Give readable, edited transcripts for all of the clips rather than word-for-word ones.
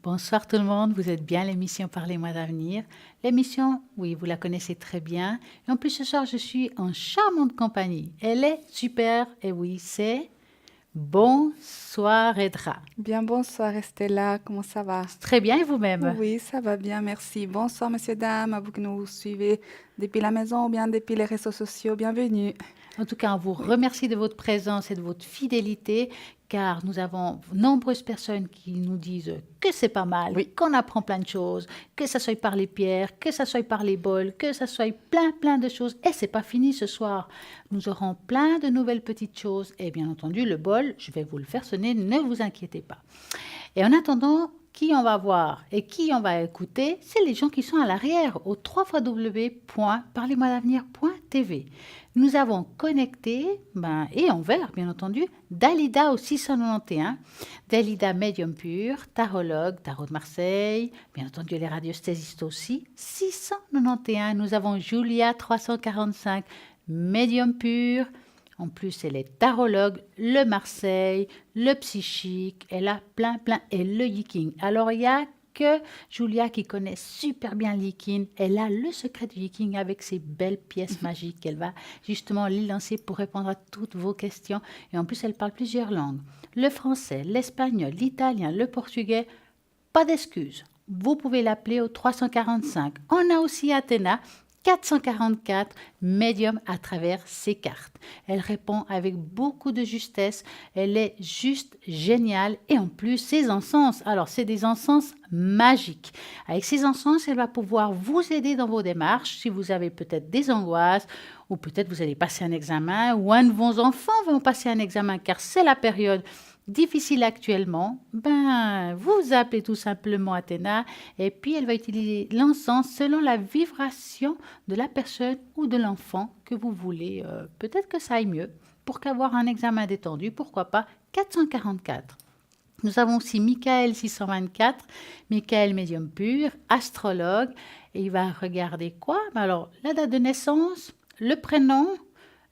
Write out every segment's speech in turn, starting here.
Bonsoir tout le monde, vous êtes bien à l'émission Parlez-moi d'avenir. L'émission, oui, vous la connaissez très bien. Et en plus ce soir, je suis en charmante compagnie. Elle est super, et oui, c'est Bonsoir Edra. Bien, bonsoir Estella, comment ça va? Très bien, et vous-même? Oui, ça va bien, merci. Bonsoir, messieurs, dames, à vous qui nous suivez depuis la maison ou bien depuis les réseaux sociaux, bienvenue. En tout cas, on vous Oui, remercie de votre présence et de votre fidélité, car nous avons nombreuses personnes qui nous disent que c'est pas mal, oui, qu'on apprend plein de choses, que ça soit par les pierres, que ça soit par les bols, que ça soit plein de choses. Et c'est pas fini ce soir. Nous aurons plein de nouvelles petites choses. Et bien entendu, le bol, je vais vous le faire sonner, ne vous inquiétez pas. Et en attendant, qui on va voir et qui on va écouter, c'est les gens qui sont à l'arrière, au www.parlez-moi-d'avenir.tv. Nous avons connecté, et en vert bien entendu, Dalida au 691, Dalida médium pur, tarologue, tarot de Marseille, bien entendu les radiesthésistes aussi, 691. Nous avons Julia 345, médium pur, en plus, elle est tarologue, le Marseille, le psychique, elle a plein, et le yiking. Alors, il y a que Julia qui connaît super bien le yiking. Elle a le secret du yiking avec ses belles pièces magiques. Elle va justement les lancer pour répondre à toutes vos questions. Et en plus, elle parle plusieurs langues. Le français, l'espagnol, l'italien, le portugais. Pas d'excuses. Vous pouvez l'appeler au 345. On a aussi Athéna 444, médium à travers ses cartes. Elle répond avec beaucoup de justesse. Elle est juste géniale. Et en plus, ses encens. Alors, c'est des encens magiques. Avec ces encens, elle va pouvoir vous aider dans vos démarches. Si vous avez peut-être des angoisses, ou peut-être vous allez passer un examen, ou un de vos enfants vont passer un examen, car c'est la période difficile actuellement, vous appelez tout simplement Athéna et puis elle va utiliser l'encens selon la vibration de la personne ou de l'enfant que vous voulez. Peut-être que ça aille mieux. Pour qu'avoir un examen détendu, pourquoi pas 444. Nous avons aussi Michael 624, Michael médium pur, astrologue, et il va regarder quoi? Alors, la date de naissance, le prénom,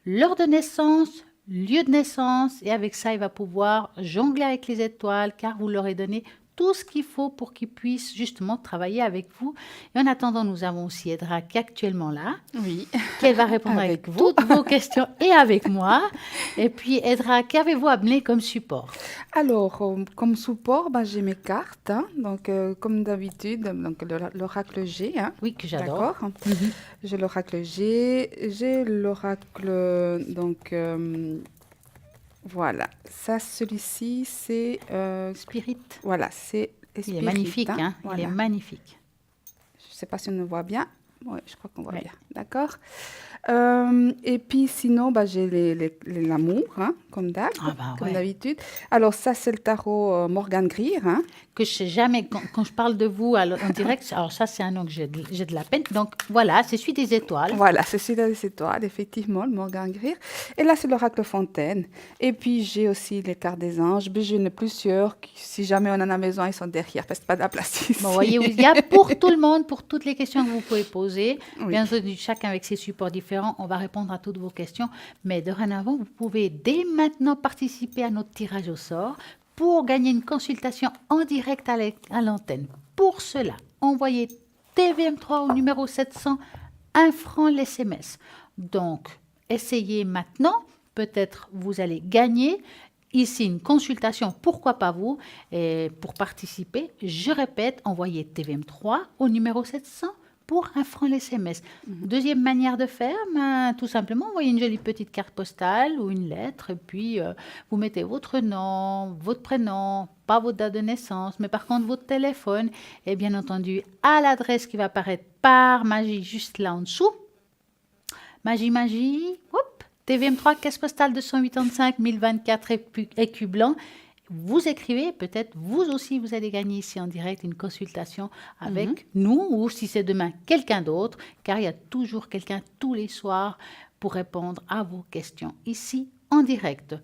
l'heure de naissance, lieu de naissance, et avec ça, il va pouvoir jongler avec les étoiles, car vous leur avez donné tout ce qu'il faut pour qu'ils puissent justement travailler avec vous. Et en attendant, nous avons aussi Edra qui est actuellement là, oui, qu'elle va répondre avec avec vous. toutes vos questions et avec moi. Et puis, Edra, qu'avez-vous amené comme support? Alors, comme support, bah, j'ai mes cartes, hein, donc comme d'habitude, donc l'oracle G, hein, Oui, que j'adore. d'accord? J'ai l'oracle G, j'ai l'oracle, donc voilà, ça, celui-ci, c'est, Spirit. voilà, c'est Il est Spirit, magnifique, hein, hein? Il est voilà. magnifique. Je ne sais pas si on me voit bien. Oui, je crois qu'on voit Ouais. bien. D'accord. Et puis sinon, bah, j'ai l'amour, hein, Ah bah comme ouais. d'habitude. Alors ça, c'est le tarot Morgan Greer, hein. Que je sais jamais, quand je parle de vous en direct, alors ça c'est un nom que j'ai de la peine. Donc voilà, c'est celui des étoiles. Voilà, c'est celui des étoiles, effectivement, le Morgan Greer. Et là, c'est l'oracle Fontaine. Et puis, j'ai aussi les cartes des anges. Mais j'en ai plusieurs. Si jamais on en a besoin, ils sont derrière, parce que pas de la place Bon, ici. voyez, il y a pour tout le monde, pour toutes les questions que vous pouvez poser. Oui. Bien entendu, chacun avec ses supports différents, on va répondre à toutes vos questions. Mais dorénavant, vous pouvez dès maintenant participer à notre tirage au sort pour gagner une consultation en direct à l'antenne. Pour cela, envoyez TVM3 au numéro 700, 1 franc l'SMS. Donc, essayez maintenant. Peut-être vous allez gagner ici une consultation, pourquoi pas vous, et pour participer, je répète, envoyez TVM3 au numéro 700 pour 1 franc l'SMS. Deuxième manière de faire, tout simplement, envoyez une jolie petite carte postale ou une lettre, et puis vous mettez votre nom, votre prénom, pas votre date de naissance, mais par contre votre téléphone, et bien entendu à l'adresse qui va apparaître par magie juste là en dessous. Magie, hop, TVM3, caisse postale 285 1024 écus blancs. Vous écrivez, peut-être vous aussi, vous allez gagner ici en direct une consultation avec nous, ou si c'est demain, quelqu'un d'autre, car il y a toujours quelqu'un tous les soirs pour répondre à vos questions ici en direct.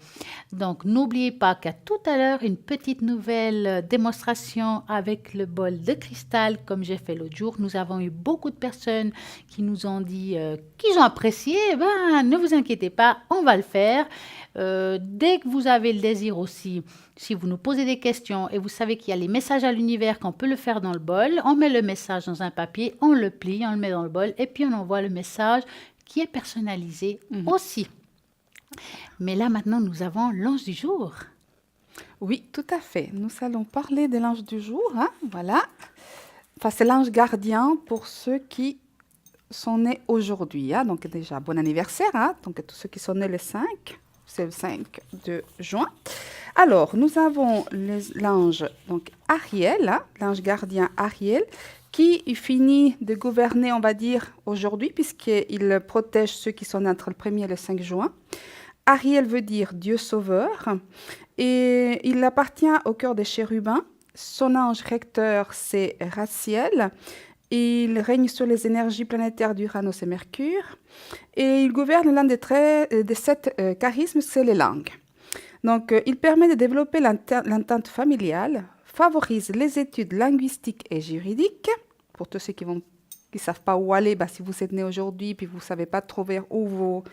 Donc, n'oubliez pas qu'à tout à l'heure, une petite nouvelle démonstration avec le bol de cristal, comme j'ai fait l'autre jour. Nous avons eu beaucoup de personnes qui nous ont dit qu'ils ont apprécié. Ben, ne vous inquiétez pas, on va le faire. Dès que vous avez le désir aussi, si vous nous posez des questions et vous savez qu'il y a les messages à l'univers, qu'on peut le faire dans le bol, on met le message dans un papier, on le plie, on le met dans le bol et puis on envoie le message qui est personnalisé aussi. Mais là, maintenant, nous avons l'ange du jour. Oui, tout à fait. Nous allons parler de l'ange du jour. Hein, voilà. Enfin, c'est l'ange gardien pour ceux qui sont nés aujourd'hui. Hein. Donc, déjà, bon anniversaire. Hein. Donc, tous ceux qui sont nés le 5, c'est le 5 de juin. Alors, nous avons l'ange donc Ariel, hein, l'ange gardien Ariel, qui finit de gouverner, on va dire, aujourd'hui, puisqu'il protège ceux qui sont nés entre le 1er et le 5 juin. Ariel veut dire Dieu sauveur et il appartient au cœur des chérubins. Son ange recteur, c'est Raziel. Il règne sur les énergies planétaires d'Uranus et Mercure. Et il gouverne l'un des 7 charismes, c'est les langues. Donc, il permet de développer l'entente familiale, favorise les études linguistiques et juridiques. Pour tous ceux qui ne savent pas où aller, si vous êtes né aujourd'hui puis vous ne savez pas trop vers où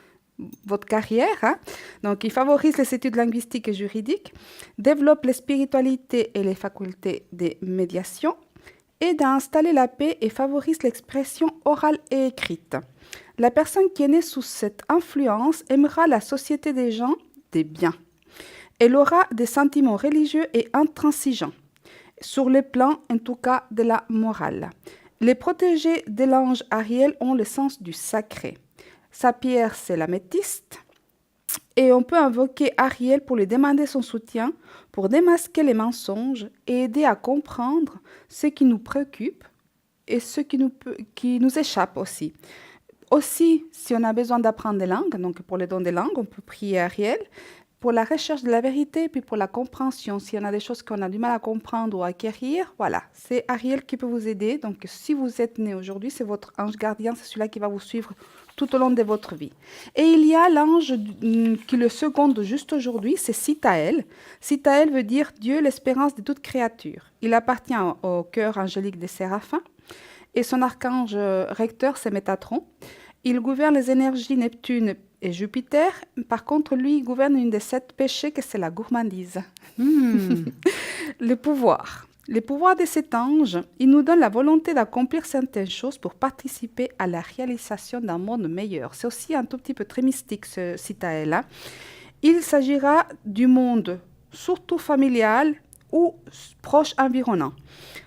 votre carrière. Hein. Donc, il favorise les études linguistiques et juridiques, développe les spiritualités et les facultés de médiation, aide à installer la paix et favorise l'expression orale et écrite. La personne qui est née sous cette influence aimera la société des gens des biens. Elle aura des sentiments religieux et intransigeants, sur le plan, en tout cas, de la morale. Les protégés de l'ange Ariel ont le sens du sacré. Sa pierre, c'est l'améthyste. Et on peut invoquer Ariel pour lui demander son soutien, pour démasquer les mensonges et aider à comprendre ce qui nous préoccupe et ce qui nous échappe aussi. Aussi, si on a besoin d'apprendre des langues, donc pour les dons des langues, on peut prier Ariel. Pour la recherche de la vérité, puis pour la compréhension, s'il y en a des choses qu'on a du mal à comprendre ou à acquérir, voilà, c'est Ariel qui peut vous aider. Donc, si vous êtes né aujourd'hui, c'est votre ange gardien, c'est celui-là qui va vous suivre tout au long de votre vie. Et il y a l'ange qui le seconde juste aujourd'hui, c'est Sitaël. Sitaël veut dire Dieu, l'espérance de toute créature. Il appartient au cœur angélique des séraphins et son archange recteur, c'est Métatron. Il gouverne les énergies Neptune et Jupiter. Par contre, lui, il gouverne une des 7 péchés, que c'est la gourmandise. Le pouvoir. Le pouvoir de cet ange, il nous donne la volonté d'accomplir certaines choses pour participer à la réalisation d'un monde meilleur. C'est aussi un tout petit peu très mystique, ce Sitaël. Hein. Il s'agira du monde, surtout familial ou proche environnant.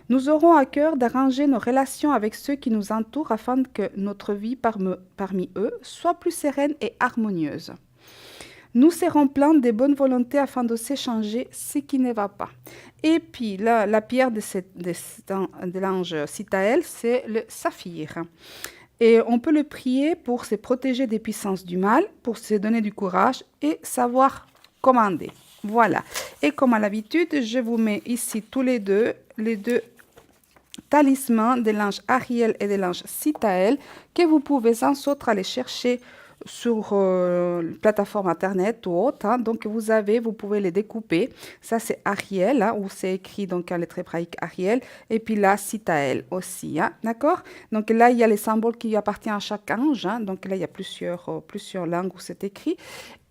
Nous aurons à cœur d'arranger nos relations avec ceux qui nous entourent afin que notre vie parmi eux soit plus sereine et harmonieuse. Nous serons pleins de bonne volonté afin de s'échanger ce qui ne va pas. Et puis, la pierre de l'ange Sitaël, c'est le saphir. Et on peut le prier pour se protéger des puissances du mal, pour se donner du courage et savoir commander. Voilà. Et comme à l'habitude, je vous mets ici tous les deux talismans de l'ange Ariel et de l'ange Sitaël que vous pouvez sans autre aller chercher sur plateforme internet ou autre. Hein. Donc vous pouvez les découper. Ça c'est Ariel, hein, où c'est écrit donc en lettres hébraïques Ariel, et puis là Sitaël aussi. Hein. D'accord? Donc là il y a les symboles qui appartiennent à chaque ange. Hein. Donc là il y a plusieurs langues où c'est écrit.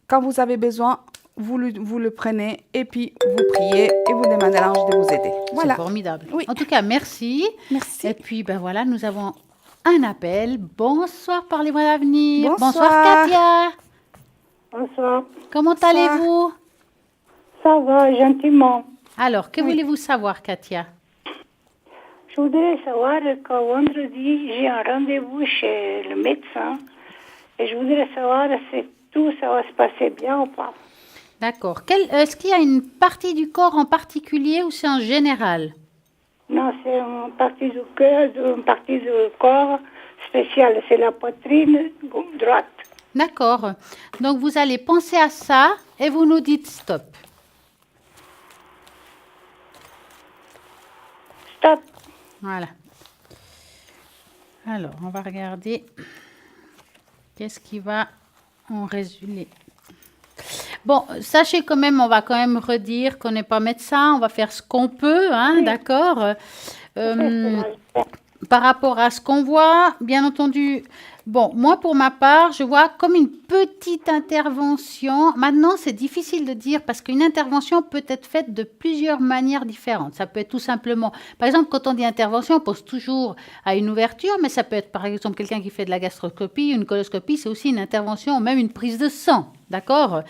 Quand vous avez besoin, vous le prenez et puis vous priez et vous demandez à l'ange de vous aider. Voilà. C'est formidable. Oui. En tout cas, merci. Merci. Et puis, voilà, nous avons un appel. Bonsoir, parlez-moi d'avenir. Bonsoir. Katia. Bonsoir. Comment allez-vous? Ça va, gentiment. Alors, que voulez-vous savoir, Katia? Je voudrais savoir qu'au vendredi, j'ai un rendez-vous chez le médecin et je voudrais savoir si tout ça va se passer bien ou pas. D'accord. Est-ce qu'il y a une partie du corps en particulier ou c'est en général? Non, c'est une partie du cœur, une partie du corps spéciale. C'est la poitrine droite. D'accord. Donc, vous allez penser à ça et vous nous dites stop. Stop. Voilà. Alors, on va regarder qu'est-ce qui va en résumer. Bon, sachez quand même, on va quand même redire qu'on n'est pas médecin, on va faire ce qu'on peut, hein, Oui. d'accord? C'est ça. Par rapport à ce qu'on voit, bien entendu, bon, moi pour ma part, je vois comme une petite intervention. Maintenant, c'est difficile de dire parce qu'une intervention peut être faite de plusieurs manières différentes. Ça peut être tout simplement, par exemple, quand on dit intervention, on pense toujours à une ouverture, mais ça peut être par exemple quelqu'un qui fait de la gastroscopie, une coloscopie, c'est aussi une intervention, ou même une prise de sang, d'accord?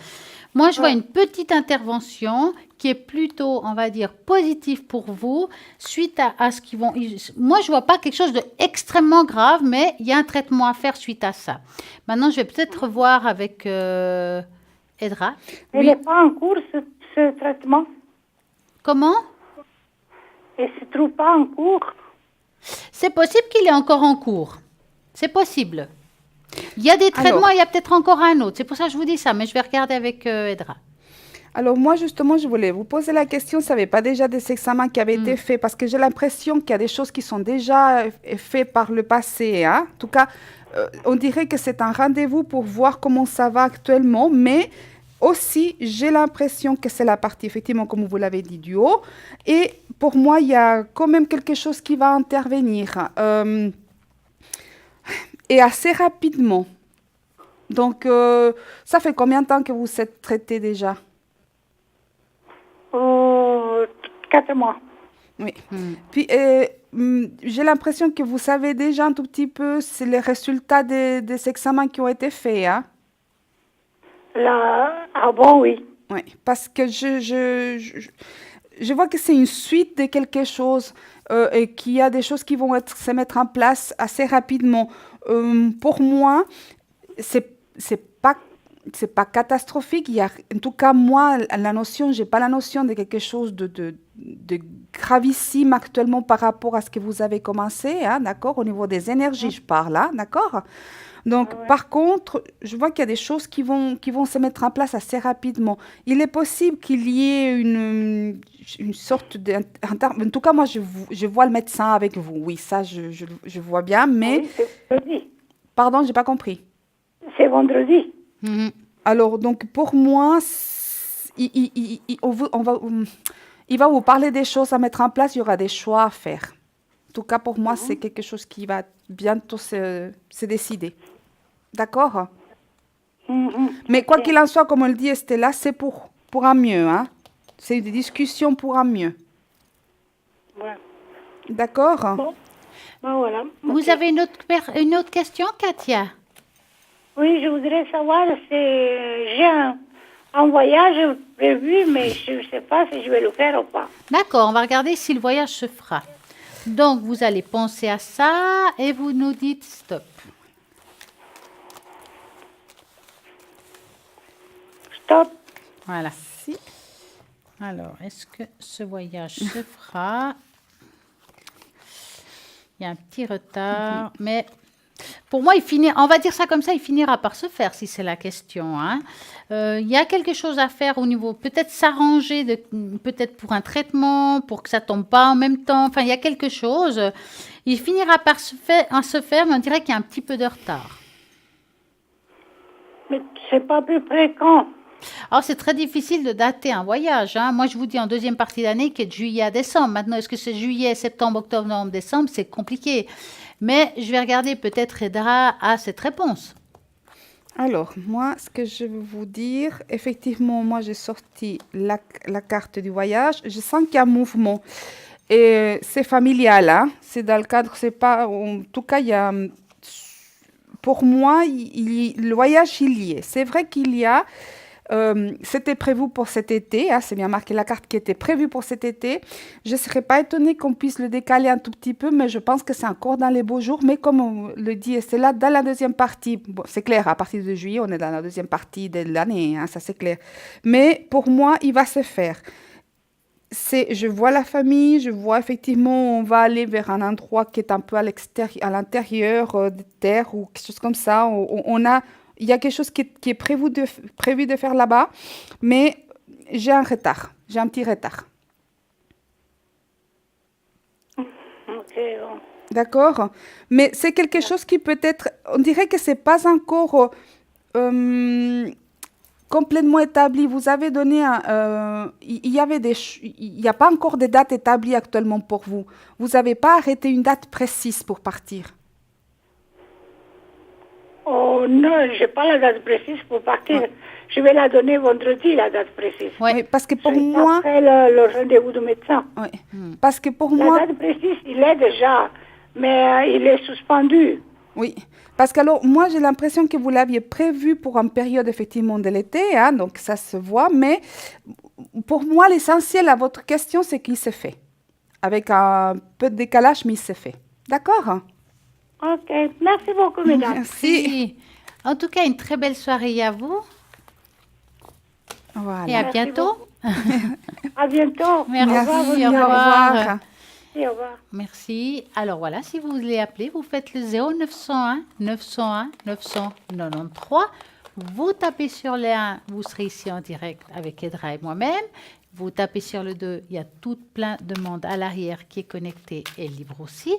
Moi, je vois Ouais. une petite intervention qui est plutôt, on va dire, positive pour vous, suite à ce qu'ils vont... Moi, je vois pas quelque chose d'extrêmement grave, mais il y a un traitement à faire suite à ça. Maintenant, je vais peut-être voir avec Edra. Il n'est pas en cours, ce traitement. Comment? Il ne se trouve pas en cours. C'est possible qu'il est encore en cours. C'est possible. Il y a des traitements, Alors, il y a peut-être encore un autre. C'est pour ça que je vous dis ça, mais je vais regarder avec Edra. alors moi, justement, je voulais vous poser la question, ça n'avait pas déjà des examens qui avaient été faits, parce que j'ai l'impression qu'il y a des choses qui sont déjà faites par le passé, hein. En tout cas, on dirait que c'est un rendez-vous pour voir comment ça va actuellement, mais aussi, j'ai l'impression que c'est la partie, effectivement, comme vous l'avez dit, du haut. Et pour moi, il y a quand même quelque chose qui va intervenir, et assez rapidement. Donc, ça fait combien de temps que vous êtes traité déjà? 4 mois. Oui. Puis, j'ai l'impression que vous savez déjà un tout petit peu c'est les résultats des examens qui ont été faits, hein? Là, ah bon, oui. Oui, parce que je vois que c'est une suite de quelque chose et qu'il y a des choses qui vont se mettre en place assez rapidement. Pour moi, c'est pas catastrophique. Il y a, en tout cas, moi, la notion, j'ai pas la notion de quelque chose de gravissime actuellement par rapport à ce que vous avez commencé, hein, d'accord? Au niveau des énergies, je parle, hein, d'accord? Donc, par contre, je vois qu'il y a des choses qui vont se mettre en place assez rapidement. Il est possible qu'il y ait une sorte de... En tout cas, moi, je vois le médecin avec vous. Oui, ça, je vois bien, Ah mais... oui, c'est vendredi. Pardon, j'ai pas compris. C'est vendredi. Mhm. Alors, donc, pour moi, il va vous parler des choses à mettre en place, il y aura des choix à faire. En tout cas, pour moi, c'est quelque chose qui va bientôt se décider. D'accord? Mais quoi qu'il en soit, comme on le dit, Estella, c'est pour un mieux, hein? C'est une discussion pour un mieux. Ouais. D'accord? Bon, ben voilà. Vous Ok. avez une autre question, Katia? Oui, je voudrais savoir si j'ai un voyage prévu, mais je ne sais pas si je vais le faire ou pas. D'accord, on va regarder si le voyage se fera. Donc, vous allez penser à ça et vous nous dites stop. Stop. Voilà. Si. Alors, est-ce que ce voyage se fera? Il y a un petit retard, mais pour moi, on va dire ça comme ça, il finira par se faire, si c'est la question, hein. Il y a quelque chose à faire au niveau, peut-être s'arranger, peut-être pour un traitement, pour que ça tombe pas en même temps. Enfin, il y a quelque chose. Il finira par se faire, mais on dirait qu'il y a un petit peu de retard. Mais c'est pas plus près quand? Alors, c'est très difficile de dater un voyage, hein. Moi, je vous dis en deuxième partie d'année qui est de juillet à décembre. Maintenant, est-ce que c'est juillet, septembre, octobre, novembre, décembre? C'est compliqué. Mais je vais regarder, peut-être Edra a cette réponse. Alors, moi, ce que je veux vous dire, effectivement, moi, j'ai sorti la carte du voyage. Je sens qu'il y a un mouvement. Et c'est familial, hein. C'est dans le cadre, c'est pas... En tout cas, il y a... Pour moi, le voyage, il y est. C'est vrai qu'il y a... c'était prévu pour cet été, hein, c'est bien marqué la carte qui était prévue pour cet été. Je ne serais pas étonnée qu'on puisse le décaler un tout petit peu, mais je pense que c'est encore dans les beaux jours. Mais comme on le dit, c'est là dans la deuxième partie. Bon, c'est clair, à partir de juillet, on est dans la deuxième partie de l'année, hein, ça c'est clair. Mais pour moi, il va se faire. Je vois la famille, je vois effectivement, on va aller vers un endroit qui est un peu à l'intérieur des terres ou quelque chose comme ça. Il y a quelque chose qui est prévu de faire là-bas, mais j'ai un retard, j'ai un petit retard. Ok, bon. D'accord? Mais c'est quelque chose qui peut être, on dirait que c'est pas encore complètement établi. Vous avez donné il n'y a pas encore de date établie actuellement pour vous. Vous n'avez pas arrêté une date précise pour partir. Oh non, je n'ai pas la date précise pour partir. Je vais la donner vendredi, la date précise. Ouais. Oui, parce que pour C'est moi, après le rendez-vous du médecin. oui, parce que pour La moi, date précise, il est déjà, mais il est suspendu. oui, parce que alors moi j'ai l'impression que vous l'aviez prévu pour une période effectivement de l'été, hein, donc ça se voit, mais pour moi l'essentiel à votre question c'est qu'il se fait, avec un peu de décalage, mais il se fait. D'accord? Ok, merci beaucoup, mesdames. Merci. Si. En tout cas, une très belle soirée à vous et Voilà. à Merci bientôt. À bientôt. Merci, Au revoir, au bonne revoir. soirée. Merci, au revoir. Merci. Alors voilà, si vous voulez appeler, vous faites le 0901 901 993. Vous tapez sur le 1, vous serez ici en direct avec Edra et moi-même. Vous tapez sur le 2, il y a tout plein de monde à l'arrière qui est connecté et libre aussi.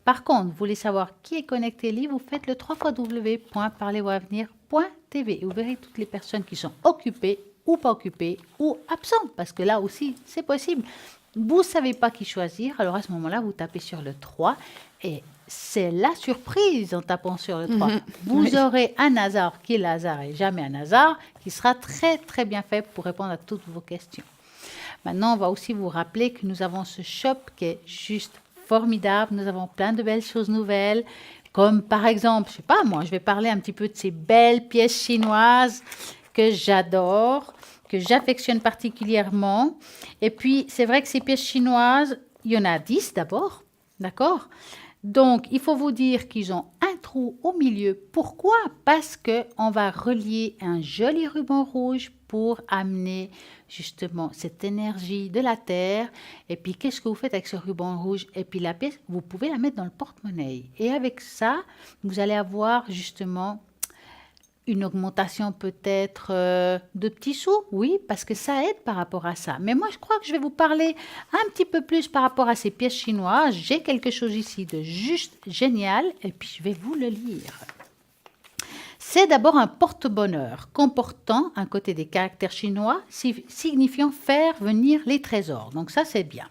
Par contre, vous voulez savoir qui est connecté et libre, vous faites le www.parlervosavenir.tv et vous verrez toutes les personnes qui sont occupées ou pas occupées ou absentes, parce que là aussi, c'est possible. Vous ne savez pas qui choisir, alors à ce moment-là, vous tapez sur le 3 et c'est la surprise en tapant sur le 3. Vous aurez un hasard qui est le hasard et jamais un hasard, qui sera très très bien fait pour répondre à toutes vos questions. Maintenant, on va aussi vous rappeler que nous avons ce shop qui est juste formidable. Nous avons plein de belles choses nouvelles, comme par exemple, je sais pas moi, je vais parler un petit peu de ces belles pièces chinoises que j'adore, que j'affectionne particulièrement. Et puis, c'est vrai que ces pièces chinoises, il y en a 10 d'abord, d'accord? Donc, il faut vous dire qu'ils ont un trou au milieu. Pourquoi? Parce qu'on va relier un joli ruban rouge pour amener justement cette énergie de la terre. Et puis, qu'est-ce que vous faites avec ce ruban rouge? Et puis, la pièce, vous pouvez la mettre dans le porte-monnaie. Et avec ça, vous allez avoir justement une augmentation peut-être de petits sous, oui, parce que ça aide par rapport à ça. Mais moi, je crois que je vais vous parler un petit peu plus par rapport à ces pièces chinoises. J'ai quelque chose ici de juste génial et puis je vais vous le lire. C'est d'abord un porte-bonheur comportant un côté des caractères chinois signifiant faire venir les trésors. Donc ça, c'est bien.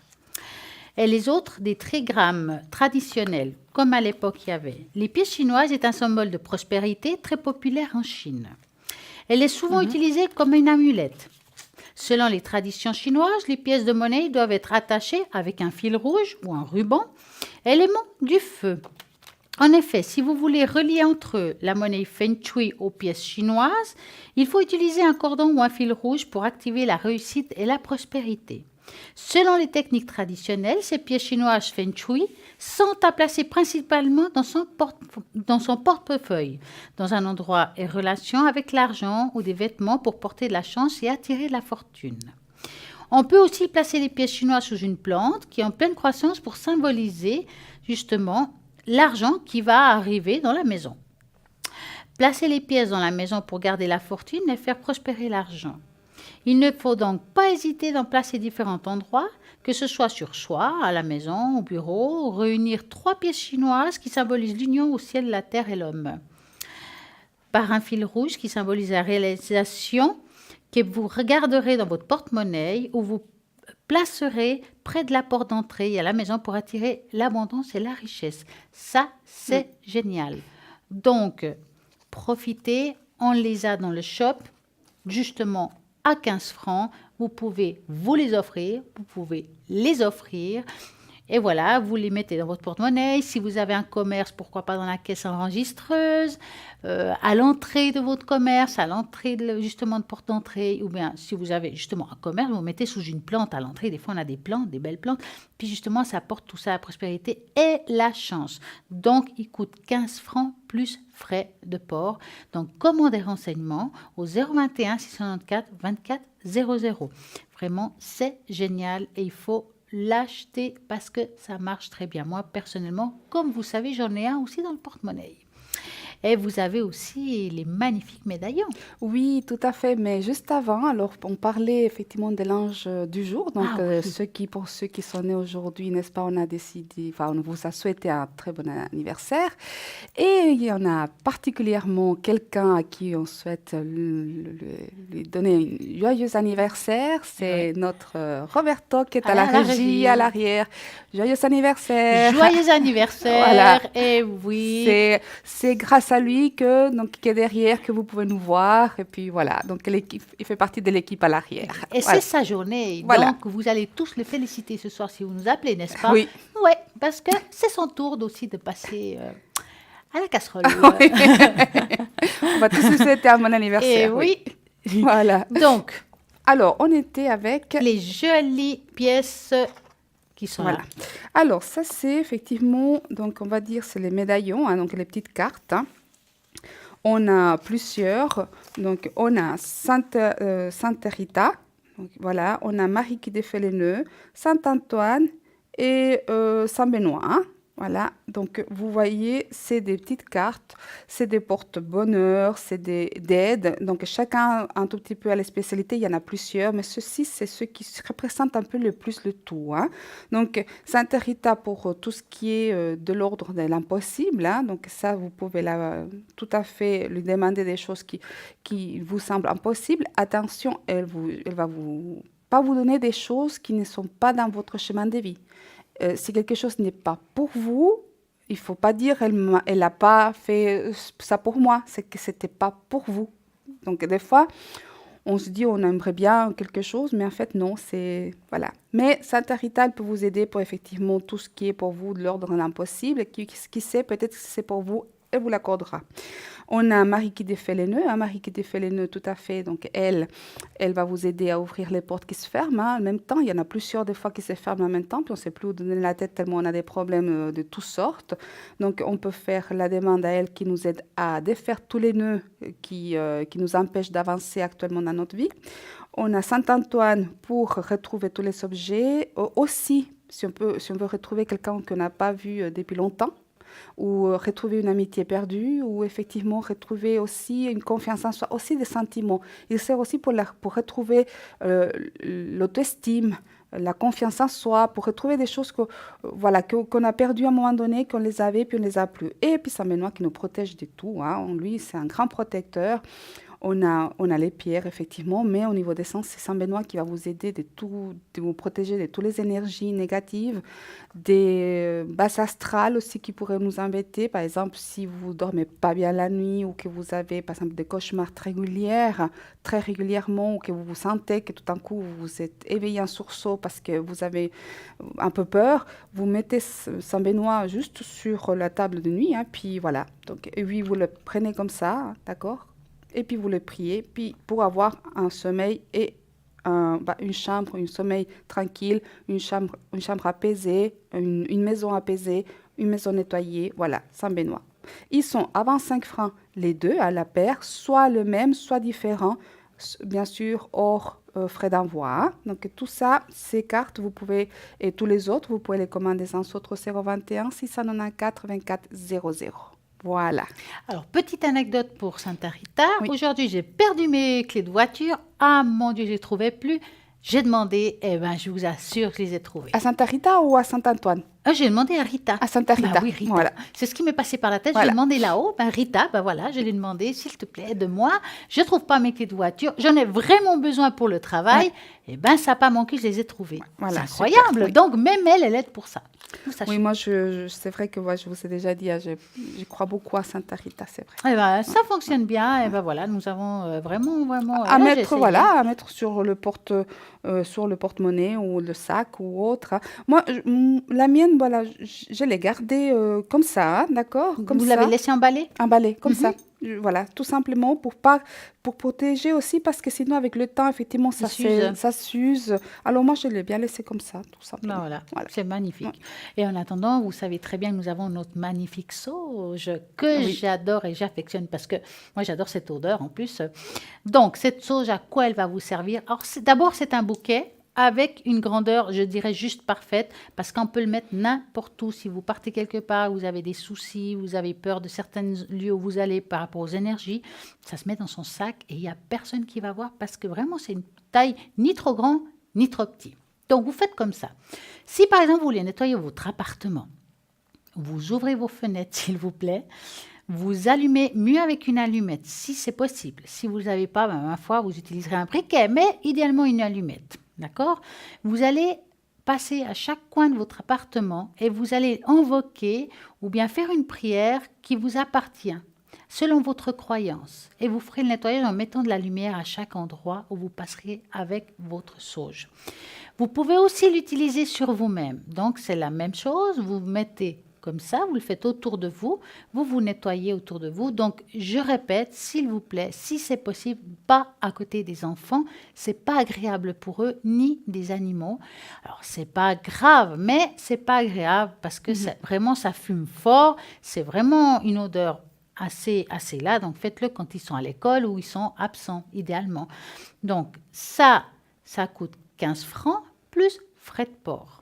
Et les autres, des trigrammes traditionnels, comme à l'époque il y avait. Les pièces chinoises est un symbole de prospérité très populaire en Chine. Elle est souvent utilisée comme une amulette. Selon les traditions chinoises, les pièces de monnaie doivent être attachées avec un fil rouge ou un ruban, élément du feu. En effet, si vous voulez relier entre eux la monnaie Feng Shui aux pièces chinoises, il faut utiliser un cordon ou un fil rouge pour activer la réussite et la prospérité. Selon les techniques traditionnelles, ces pièces chinoises Feng Shui sont à placer principalement dans son portefeuille, dans un endroit en relation avec l'argent ou des vêtements pour porter de la chance et attirer de la fortune. On peut aussi placer les pièces chinoises sous une plante qui est en pleine croissance pour symboliser justement l'argent qui va arriver dans la maison. Placer les pièces dans la maison pour garder la fortune et faire prospérer l'argent. Il ne faut donc pas hésiter d'en placer différents endroits, que ce soit sur soi, à la maison, au bureau, réunir 3 pièces chinoises qui symbolisent l'union au ciel, la terre et l'homme. Par un fil rouge qui symbolise la réalisation que vous regarderez dans votre porte-monnaie ou vous placerez près de la porte d'entrée à la maison pour attirer l'abondance et la richesse. Ça, c'est génial. Donc, profitez, on les a dans le shop, justement, à 15 francs, vous pouvez vous les offrir, vous pouvez les offrir. Et voilà, vous les mettez dans votre porte-monnaie. Si vous avez un commerce, pourquoi pas dans la caisse enregistreuse, à l'entrée de votre commerce, à l'entrée justement de porte d'entrée, ou bien si vous avez justement un commerce, vous mettez sous une plante à l'entrée. Des fois, on a des plantes, des belles plantes. Puis justement, ça apporte tout ça, la prospérité et la chance. Donc, il coûte 15 francs plus frais de port. Donc, commandez renseignements au 021 694 24 00. Vraiment, c'est génial et il faut l'acheter parce que ça marche très bien. Moi, personnellement, comme vous savez, j'en ai un aussi dans le porte-monnaie. Et vous avez aussi les magnifiques médaillons. Oui, tout à fait. Mais juste avant, alors on parlait effectivement de l'ange du jour. Donc, Ah oui. pour ceux qui sont nés aujourd'hui, n'est-ce pas, on a décidé, enfin, on vous a souhaité un très bon anniversaire. Et il y en a particulièrement quelqu'un à qui on souhaite lui donner un joyeux anniversaire. C'est notre Roberto qui est à la régie, à l'arrière. Joyeux anniversaire! Joyeux anniversaire. Voilà. Et oui. C'est grâce à lui qui est derrière que vous pouvez nous voir. Et puis voilà, donc il fait partie de l'équipe à l'arrière. Et Voilà. c'est sa journée. Voilà. Donc, vous allez tous le féliciter ce soir si vous nous appelez, n'est-ce pas? Oui. Oui, parce que c'est son tour aussi de passer à la casserole. Oui. On va tous lui souhaiter un bon anniversaire. Et oui. Voilà. Donc, Alors, on était avec... les jolies pièces qui sont Voilà. là. Alors, ça, c'est effectivement, donc on va dire, c'est les médaillons, hein, donc les petites cartes. Hein. On a plusieurs. Donc, on a Sainte Rita. Donc, voilà. On a Marie qui défait les nœuds, Saint-Antoine et Saint-Benoît. Hein. Voilà. Donc, vous voyez, c'est des petites cartes. C'est des porte-bonheur, c'est des aides. Donc, chacun un tout petit peu a les spécialités. Il y en a plusieurs. Mais ceux-ci, c'est ceux qui représentent un peu le plus le tout. Hein. Donc, Sainte Rita pour tout ce qui est de l'ordre de l'impossible. Hein. Donc, ça, vous pouvez tout à fait lui demander des choses qui vous semblent impossibles. Attention, elle va pas vous donner des choses qui ne sont pas dans votre chemin de vie. Si quelque chose n'est pas pour vous, il ne faut pas dire elle n'a pas fait ça pour moi, c'est que ce n'était pas pour vous. Donc, des fois, on se dit on aimerait bien quelque chose, mais en fait, non, c'est... Voilà. Mais Sainte Rita, elle peut vous aider pour effectivement tout ce qui est pour vous de l'ordre de l'impossible. Qui sait, peut-être que c'est pour vous, elle vous l'accordera. On a Marie qui défait les nœuds, hein, Marie qui défait les nœuds, tout à fait. Donc, elle va vous aider à ouvrir les portes qui se ferment. Hein, en même temps, il y en a plusieurs des fois qui se ferment en même temps, puis on ne sait plus où donner la tête tellement on a des problèmes de toutes sortes. Donc, on peut faire la demande à elle qui nous aide à défaire tous les nœuds qui nous empêchent d'avancer actuellement dans notre vie. On a Saint-Antoine pour retrouver tous les objets. Aussi, si on veut retrouver quelqu'un qu'on n'a pas vu depuis longtemps, ou retrouver une amitié perdue, ou effectivement retrouver aussi une confiance en soi, aussi des sentiments. Il sert aussi pour retrouver l'auto-estime, la confiance en soi, pour retrouver des choses qu'on a perdues à un moment donné, qu'on les avait, puis on ne les a plus. Et puis Saint-Benoît qui nous protège de tout. Hein. Lui, c'est un grand protecteur. On a les pierres, effectivement, mais au niveau des sens, c'est Saint-Benoît qui va vous aider de vous protéger de toutes les énergies négatives, des basses astrales aussi qui pourraient nous embêter. Par exemple, si vous ne dormez pas bien la nuit ou que vous avez, par exemple, des cauchemars très régulièrement, ou que vous vous sentez que tout d'un coup, vous vous êtes éveillé en sursaut parce que vous avez un peu peur, vous mettez Saint-Benoît juste sur la table de nuit, hein, puis voilà. Donc, et puis, vous le prenez comme ça, hein, d'accord ? Et puis vous le priez, puis pour avoir un sommeil et un sommeil tranquille, une chambre apaisée, une maison apaisée, une maison nettoyée, voilà, Saint-Benoît. Ils sont à 25 francs les deux à la paire, soit le même, soit différent, bien sûr hors frais d'envoi. Hein. Donc tout ça, ces cartes, vous pouvez, et tous les autres, vous pouvez les commander sans autre 021 694 24 00. Voilà. Alors, petite anecdote pour Santa Rita. Oui. Aujourd'hui, j'ai perdu mes clés de voiture. Ah mon Dieu, je ne les trouvais plus. J'ai demandé, je vous assure que je les ai trouvées. À Santa Rita ou à Saint-Antoine? J'ai demandé à Rita. À Santa Rita. Oui, Rita. Voilà. C'est ce qui m'est passé par la tête. Voilà. J'ai demandé là-haut. Rita, voilà, je lui ai demandé, s'il te plaît, aide-moi. Je ne trouve pas mes clés de voiture. J'en ai vraiment besoin pour le travail. Ouais. Ça n'a pas manqué, je les ai trouvées. Voilà, c'est incroyable. super, oui. Donc, même elle aide pour ça. Oui, moi, c'est vrai que je vous ai déjà dit, je crois beaucoup à Santa Rita, c'est vrai. Ça fonctionne bien. Et voilà, nous avons vraiment... À mettre sur le porte-monnaie ou le sac ou autre. Moi, la mienne, voilà, je l'ai gardée comme ça, hein, d'accord? Vous l'avez laissée emballer? Emballée, comme ça. Voilà, tout simplement pour protéger aussi, parce que sinon, avec le temps, effectivement, ça s'use. Alors, moi, je l'ai bien laissé comme ça, tout simplement. Voilà. C'est magnifique. Ouais. Et en attendant, vous savez très bien que nous avons notre magnifique sauge que j'adore et j'affectionne, parce que moi, j'adore cette odeur en plus. Donc, cette sauge, à quoi elle va vous servir? Alors, d'abord, c'est un bouquet. avec une grandeur, je dirais, juste parfaite, parce qu'on peut le mettre n'importe où. Si vous partez quelque part, vous avez des soucis, vous avez peur de certains lieux où vous allez par rapport aux énergies, ça se met dans son sac et il n'y a personne qui va voir parce que vraiment, c'est une taille ni trop grand, ni trop petit. Donc, vous faites comme ça. Si, par exemple, vous voulez nettoyer votre appartement, vous ouvrez vos fenêtres, s'il vous plaît. Vous allumez mieux avec une allumette, si c'est possible. Si vous n'avez pas, ma foi, vous utiliserez un briquet, mais idéalement une allumette. D'accord? Vous allez passer à chaque coin de votre appartement et vous allez invoquer ou bien faire une prière qui vous appartient, selon votre croyance. Et vous ferez le nettoyage en mettant de la lumière à chaque endroit où vous passerez avec votre sauge. Vous pouvez aussi l'utiliser sur vous-même. Donc, c'est la même chose. Vous mettez comme ça, vous le faites autour de vous, vous vous nettoyez autour de vous. Donc, je répète, s'il vous plaît, si c'est possible, pas à côté des enfants. C'est pas agréable pour eux, ni des animaux. Alors, c'est pas grave, mais c'est pas agréable parce que vraiment, ça fume fort. C'est vraiment une odeur assez là. Donc, faites-le quand ils sont à l'école ou ils sont absents, idéalement. Donc, ça coûte 15 francs plus frais de port.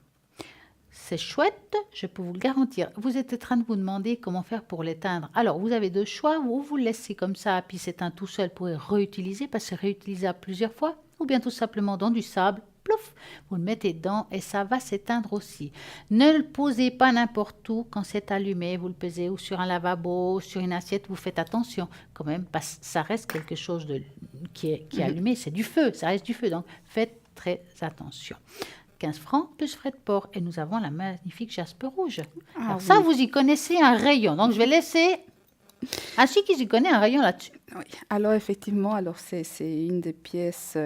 C'est chouette, je peux vous le garantir. Vous êtes en train de vous demander comment faire pour l'éteindre. Alors, vous avez deux choix. Ou vous le laissez comme ça, puis s'éteint tout seul pour le réutiliser, parce que c'est réutilisable plusieurs fois. Ou bien tout simplement dans du sable, plouf, vous le mettez dedans et ça va s'éteindre aussi. Ne le posez pas n'importe où quand c'est allumé. Vous le posez ou sur un lavabo, sur une assiette. Vous faites attention quand même, parce que ça reste quelque chose qui est allumé. C'est du feu, ça reste du feu. Donc, faites très attention. 15 francs plus frais de port. Et nous avons la magnifique jaspe rouge. Alors ça, vous y connaissez un rayon. Donc, je vais laisser ainsi qu'ils y connaissent un rayon là-dessus. Oui. Alors, effectivement, c'est une des pièces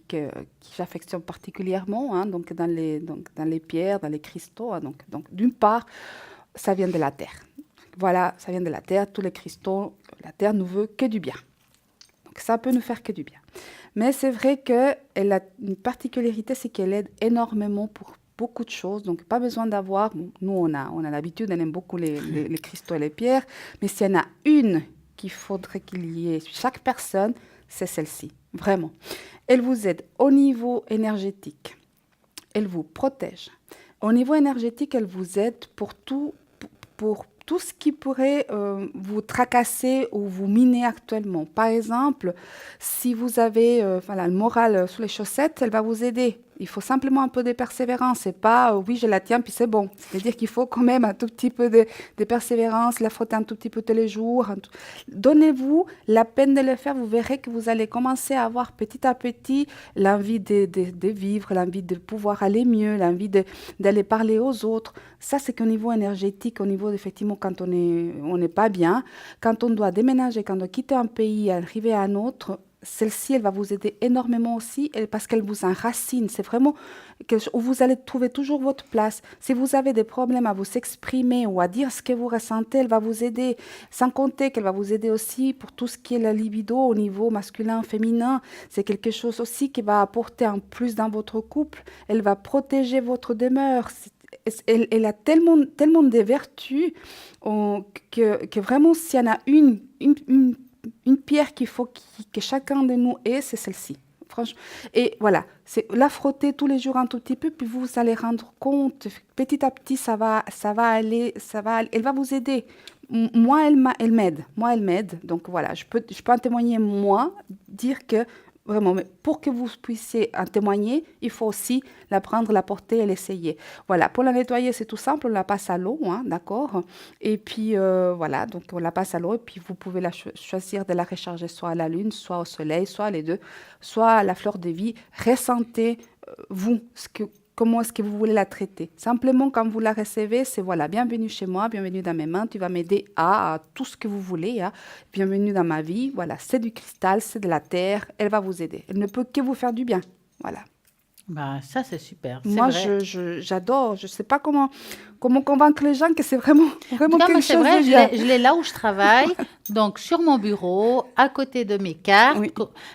que j'affectionne particulièrement, hein, donc dans les pierres, dans les cristaux. Hein, donc, d'une part, ça vient de la terre. Voilà, ça vient de la terre. Tous les cristaux, la terre nous veut que du bien. Donc, ça peut nous faire que du bien. Mais c'est vrai qu'elle a une particularité, c'est qu'elle aide énormément pour beaucoup de choses. Donc, pas besoin d'avoir... Nous, on a l'habitude, on aime beaucoup les cristaux et les pierres. Mais s'il y en a une qu'il faudrait qu'il y ait chez chaque personne, c'est celle-ci. Vraiment. Elle vous aide au niveau énergétique. Elle vous protège. Au niveau énergétique, elle vous aide pour tout ce qui pourrait vous tracasser ou vous miner actuellement. Par exemple, si vous avez le moral sous les chaussettes, elle va vous aider. Il faut simplement un peu de persévérance. C'est pas oui, je la tiens, puis c'est bon. C'est-à-dire qu'il faut quand même un tout petit peu de persévérance, la frotter un tout petit peu tous les jours. Donnez-vous la peine de le faire. Vous verrez que vous allez commencer à avoir petit à petit l'envie de vivre, l'envie de pouvoir aller mieux, l'envie d'aller parler aux autres. Ça, c'est qu'au niveau énergétique, au niveau, effectivement, quand on n'est pas bien, quand on doit déménager, quand on doit quitter un pays et arriver à un autre, celle-ci, elle va vous aider énormément aussi parce qu'elle vous enracine. C'est vraiment où vous allez trouver toujours votre place. Si vous avez des problèmes à vous exprimer ou à dire ce que vous ressentez, elle va vous aider. Sans compter qu'elle va vous aider aussi pour tout ce qui est la libido au niveau masculin, féminin. C'est quelque chose aussi qui va apporter un plus dans votre couple. Elle va protéger votre demeure. Elle a tellement de vertus que vraiment, s'il y en a une pierre qu'il faut que chacun de nous ait, c'est celle-ci. Franchement. Et voilà, c'est la frotter tous les jours un tout petit peu, puis vous allez rendre compte, petit à petit, ça va aller, elle va vous aider. Moi, elle m'aide. Donc voilà, je peux en témoigner, moi, dire que vraiment, mais pour que vous puissiez en témoigner, il faut aussi la prendre, la porter et l'essayer. Voilà, pour la nettoyer, c'est tout simple, on la passe à l'eau, hein, d'accord? Et puis, voilà, donc on la passe à l'eau et puis vous pouvez choisir de la recharger soit à la lune, soit au soleil, soit les deux, soit à la fleur de vie. Ressentez, comment est-ce que vous voulez la traiter. Simplement, quand vous la recevez, c'est voilà, bienvenue chez moi, bienvenue dans mes mains, tu vas m'aider à tout ce que vous voulez, hein. Bienvenue dans ma vie, voilà, c'est du cristal, c'est de la terre, elle va vous aider. Elle ne peut que vous faire du bien, voilà. Bah, ça, c'est super. Moi, j'adore. Je ne sais pas comment convaincre les gens que c'est vraiment quelque chose de bien. C'est vrai, je l'ai là où je travaille, donc sur mon bureau, à côté de mes cartes, oui.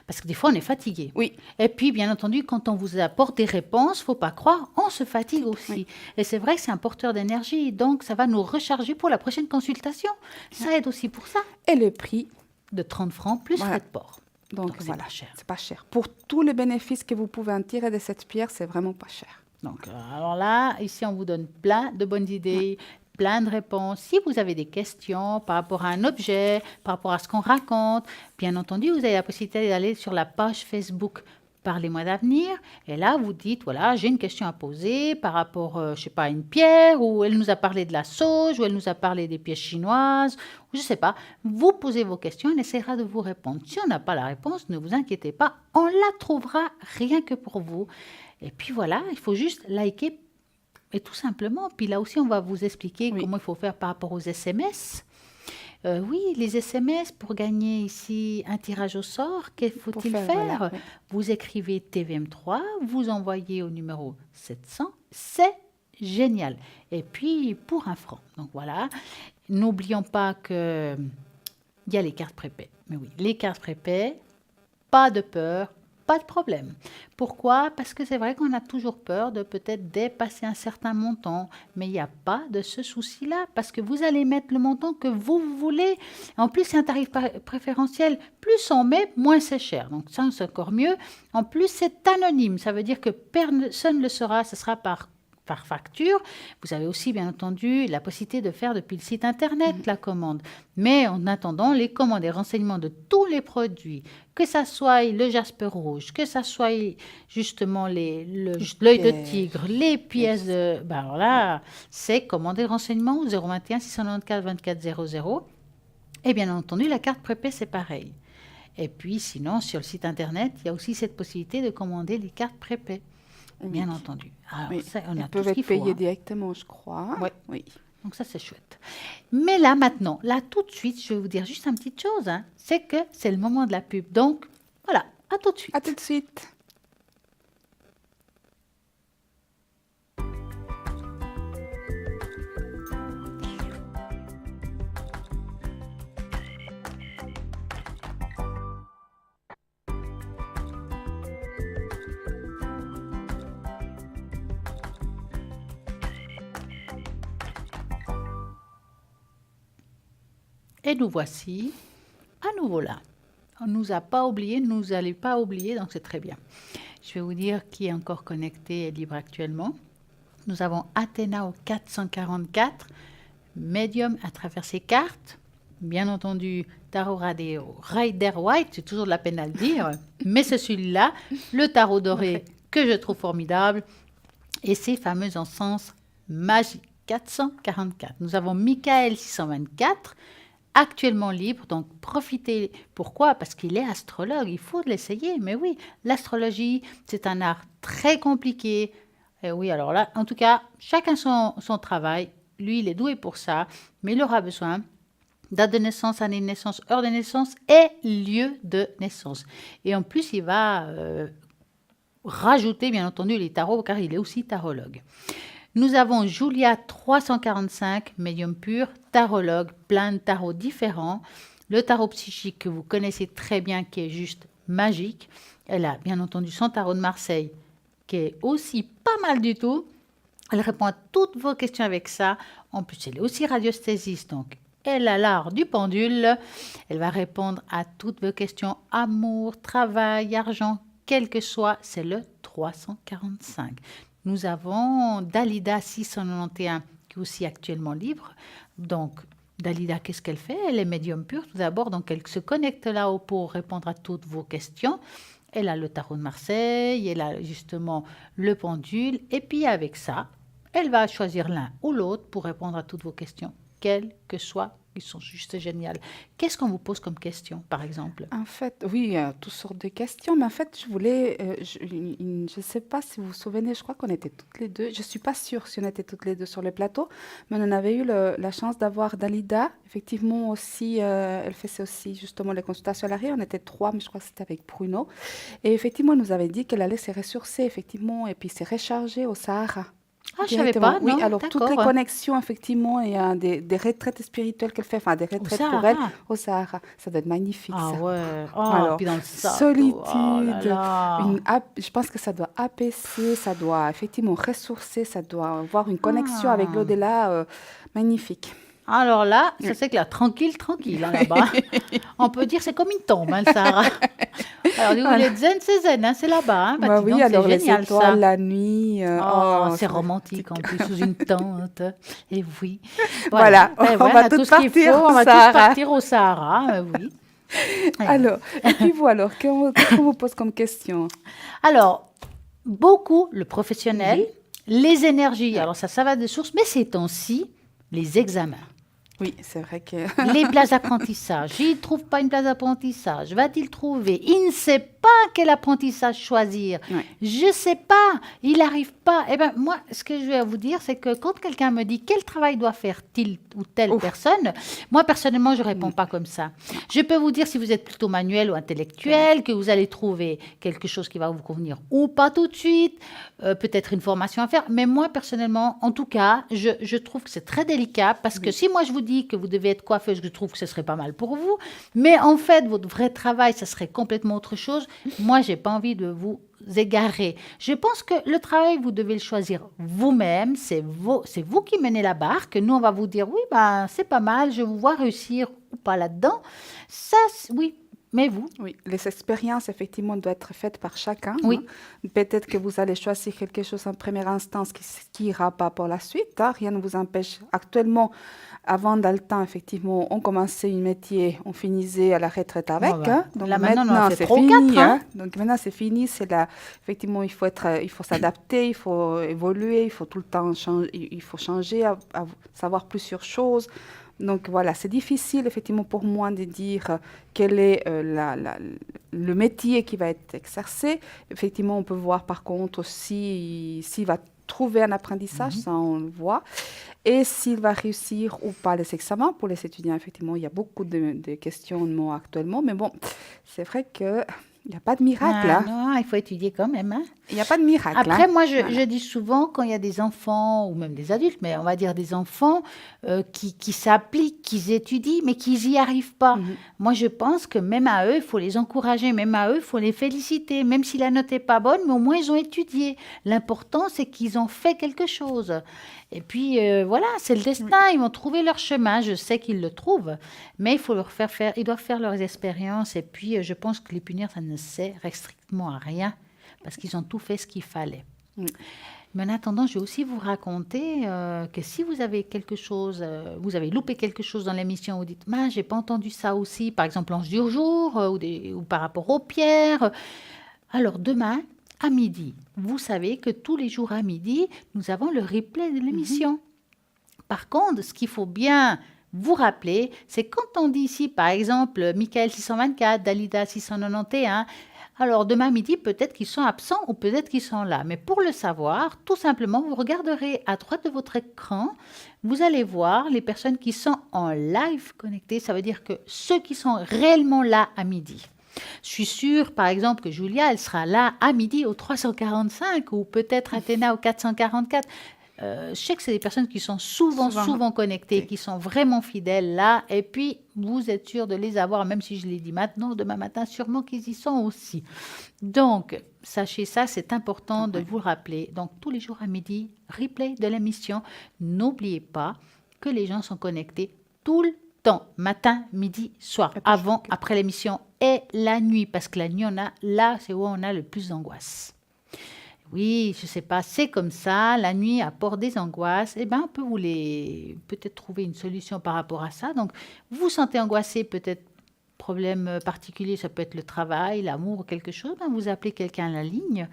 Parce que des fois, on est fatigué. Oui. Et puis, bien entendu, quand on vous apporte des réponses, il ne faut pas croire, on se fatigue aussi. Oui. Et c'est vrai que c'est un porteur d'énergie, donc ça va nous recharger pour la prochaine consultation. Ça aide aussi pour ça. Et le prix de 30 francs plus voilà. frais de port. Donc c'est voilà, pas cher. c'est pas cher. Pour tous les bénéfices que vous pouvez en tirer de cette pierre, c'est vraiment pas cher. Donc, alors là, ici, on vous donne plein de bonnes idées, plein de réponses. Si vous avez des questions par rapport à un objet, par rapport à ce qu'on raconte, bien entendu, vous avez la possibilité d'aller sur la page Facebook Parlez-moi d'avenir. Et là, vous dites, voilà, j'ai une question à poser par rapport, je sais pas, à une pierre, ou elle nous a parlé de la sauge, ou elle nous a parlé des pièces chinoises, ou je sais pas. Vous posez vos questions, on essaiera de vous répondre. Si on n'a pas la réponse, ne vous inquiétez pas, on la trouvera rien que pour vous. Et puis voilà, il faut juste liker et tout simplement. Puis là aussi, on va vous expliquer Oui. comment il faut faire par rapport aux SMS. Oui, les SMS pour gagner ici un tirage au sort, qu'il faut-il Pour faire? voilà, oui. Vous écrivez TVM3, vous envoyez au numéro 700, c'est génial. Et puis pour 1 franc. Donc voilà, n'oublions pas que il y a les cartes prépaies. Mais oui, les cartes prépaies, pas de peur, pas de problème. Pourquoi? Parce que c'est vrai qu'on a toujours peur de peut-être dépasser un certain montant, mais il n'y a pas de ce souci-là, parce que vous allez mettre le montant que vous voulez. En plus, c'est un tarif préférentiel. Plus on met, moins c'est cher. Donc ça, c'est encore mieux. En plus, c'est anonyme. Ça veut dire que personne ne le saura. Ce sera par facture. Vous avez aussi, bien entendu, la possibilité de faire depuis le site Internet la commande. Mais en attendant, les commandes et renseignements de tous les produits, que ça soit le jasper rouge, que ça soit justement l'œil de tigre, les pièces de... Ben voilà, c'est commander le renseignement au 021 694 24 00. Et bien entendu, la carte prépay, c'est pareil. Et puis, sinon, sur le site Internet, il y a aussi cette possibilité de commander les cartes prépay. Bien entendu. Alors, Oui. ça, on a Ils tout peuvent ce qu'il être faut. payés Hein. directement, je crois. Ouais. Oui. Donc ça, c'est chouette. Mais là, maintenant, là, tout de suite, je vais vous dire juste une petite chose. Hein, c'est que c'est le moment de la pub. Donc, voilà, à tout de suite. À tout de suite. Et nous voici à nouveau là. On ne nous a pas oubliés, nous allez pas oublier, donc c'est très bien. Je vais vous dire qui est encore connecté et libre actuellement. Nous avons Athéna au 444, Medium à travers ses cartes. Bien entendu, Tarot Rider White, j'ai toujours de la peine à le dire, mais c'est celui-là, le tarot doré que je trouve formidable, et ses fameux encens magiques, 444. Nous avons Michael 624, actuellement libre, donc profitez. Pourquoi? Parce qu'il est astrologue, il faut l'essayer. Mais oui, l'astrologie, c'est un art très compliqué. Et oui, alors là, en tout cas, chacun son travail. Lui, il est doué pour ça, mais il aura besoin date de naissance, année de naissance, heure de naissance et lieu de naissance. Et en plus, il va rajouter, bien entendu, les tarots, car il est aussi tarologue. Nous avons Julia 345, médium pur, tarologue, plein de tarots différents. Le tarot psychique que vous connaissez très bien, qui est juste magique. Elle a bien entendu son tarot de Marseille, qui est aussi pas mal du tout. Elle répond à toutes vos questions avec ça. En plus, elle est aussi radiesthésiste, donc elle a l'art du pendule. Elle va répondre à toutes vos questions amour, travail, argent, quel que soit. C'est le 345. Nous avons Dalida 691 qui est aussi actuellement libre. Donc, Dalida, qu'est-ce qu'elle fait? Elle est médium pure tout d'abord, donc elle se connecte là-haut pour répondre à toutes vos questions. Elle a le tarot de Marseille, elle a justement le pendule, et puis avec ça, elle va choisir l'un ou l'autre pour répondre à toutes vos questions, quelles que soient. Ils sont juste géniales. Qu'est-ce qu'on vous pose comme question, par exemple? En fait, oui, toutes sortes de questions, mais en fait, je voulais, je ne sais pas si vous vous souvenez, je crois qu'on était toutes les deux, je ne suis pas sûre si on était toutes les deux sur le plateau, mais on avait eu la chance d'avoir Dalida, effectivement aussi, elle faisait aussi justement les consultations à l'arrêt, on était 3, mais je crois que c'était avec Bruno, et effectivement, elle nous avait dit qu'elle allait se ressourcer, effectivement, et puis se recharger au Sahara. Ah, je ne savais pas, Oui, non? alors toutes les D'accord. connexions, effectivement, il y a des retraites spirituelles qu'elle fait, enfin des retraites pour Sahara? elle au Sahara. Ça doit être magnifique, Ah ça. ouais. Oh, Alors, puis dans le sac. solitude, Oh là là. je pense que ça doit apaiser, ça doit effectivement ressourcer, ça doit avoir une connexion avec l'au-delà magnifique. Alors là, ça c'est clair, tranquille, hein, là-bas. On peut dire c'est comme une tombe, hein, le Sahara. Alors, si vous voulez être zen, c'est zen, hein, c'est là-bas. Hein. Bah Dis oui, donc, alors c'est les génial, étoiles, ça. la nuit. Oh, c'est c'est romantique en plus, sous une tente. Et oui. Voilà, Ben on ouais, va a tout toutes ce qu'il partir faut. au On va tous Sahara. partir au Sahara, oui. Eh oui. Alors, et puis vous alors, qu'est-ce qu'on vous pose comme question? Alors, beaucoup le professionnel, les énergies. Alors ça va de source, mais ces temps-ci, les examens. Oui, c'est vrai que... Les places d'apprentissage. Il ne trouve pas une place d'apprentissage. Va-t-il trouver? Il ne sait pas quel apprentissage choisir. Ouais. Je ne sais pas. Il n'arrive pas. Eh bien, moi, ce que je vais vous dire, c'est que quand quelqu'un me dit quel travail doit faire telle ou telle Ouf. personne, moi, personnellement, je ne réponds pas comme ça. Je peux vous dire si vous êtes plutôt manuel ou intellectuel, que vous allez trouver quelque chose qui va vous convenir ou pas tout de suite, peut-être une formation à faire. Mais moi, personnellement, en tout cas, je trouve que c'est très délicat parce que si moi, je vous dis que vous devez être coiffeuse, je trouve que ce serait pas mal pour vous. Mais en fait, votre vrai travail, ça serait complètement autre chose. Moi, j'ai pas envie de vous égarer. Je pense que le travail, vous devez le choisir vous-même. C'est vous qui menez la barque. Nous, on va vous dire, oui, ben, c'est pas mal, je vous vois réussir ou pas là-dedans. Ça, oui. Mais vous? Oui, les expériences, effectivement, doivent être faites par chacun. Oui. Hein. Peut-être que vous allez choisir quelque chose en première instance qui ira pas pour la suite. Hein. Rien ne vous empêche. Actuellement, avant, dans le temps, effectivement, on commençait un métier, on finissait à la retraite avec. Ouais. Hein. Donc Là, maintenant, on en fait c'est 3 ou fini. 4, hein. Donc maintenant, c'est fini. C'est là, effectivement, il faut s'adapter, il faut évoluer, il faut tout le temps changer, il faut changer, savoir plusieurs choses. Donc voilà, c'est difficile effectivement pour moi de dire quel est le métier qui va être exercé. Effectivement, on peut voir par contre s'il va trouver un apprentissage, ça on le voit, et s'il va réussir ou pas les examens. Pour les étudiants, effectivement, il y a beaucoup de questionnements actuellement, mais bon, c'est vrai que il n'y a pas de miracle. Ah, Hein. non, il faut étudier quand même. Hein. Il n'y a pas de miracle. Après, hein. moi, je dis souvent, quand il y a des enfants, ou même des adultes, mais on va dire des enfants qui s'appliquent, qui étudient, mais qui n'y arrivent pas. Moi, je pense que même à eux, il faut les encourager, même à eux, il faut les féliciter, même si la note n'est pas bonne, mais au moins, ils ont étudié. L'important, c'est qu'ils ont fait quelque chose. Et puis, voilà, c'est le destin, ils vont trouver leur chemin, je sais qu'ils le trouvent, mais il faut leur faire, ils doivent faire leurs expériences, et puis je pense que les punir, ça ne sert strictement à rien, parce qu'ils ont tout fait ce qu'il fallait. Mais en attendant, je vais aussi vous raconter que si vous avez quelque chose, vous avez loupé quelque chose dans l'émission, vous dites, « j'ai pas entendu ça aussi », par exemple l'ange du jour, ou par rapport aux pierres, alors demain, à midi, vous savez que tous les jours à midi, nous avons le replay de l'émission. Par contre, ce qu'il faut bien vous rappeler, c'est quand on dit ici, par exemple, Michael 624, Dalida 691, alors demain midi, peut-être qu'ils sont absents ou peut-être qu'ils sont là. Mais pour le savoir, tout simplement, vous regarderez à droite de votre écran, vous allez voir les personnes qui sont en live connectées. Ça veut dire que ceux qui sont réellement là à midi. Je suis sûre, par exemple, que Julia, elle sera là à midi au 345 ou peut-être Athéna au 444. Je sais que c'est des personnes qui sont souvent connectées, qui sont vraiment fidèles là. Et puis, vous êtes sûr de les avoir, même si je les dis maintenant, demain matin, sûrement qu'ils y sont aussi. Donc, sachez ça, c'est important de vous rappeler. Donc, tous les jours à midi, replay de l'émission. N'oubliez pas que les gens sont connectés tout le temps, matin, midi, soir, avant, après l'émission et la nuit, parce que la nuit, là, c'est où on a le plus d'angoisse. Oui, je ne sais pas, c'est comme ça, la nuit apporte des angoisses, eh bien, on peut peut-être trouver une solution par rapport à ça. Donc, vous vous sentez angoissé, peut-être problème particulier, ça peut être le travail, l'amour ou quelque chose, ben vous appelez quelqu'un à la ligne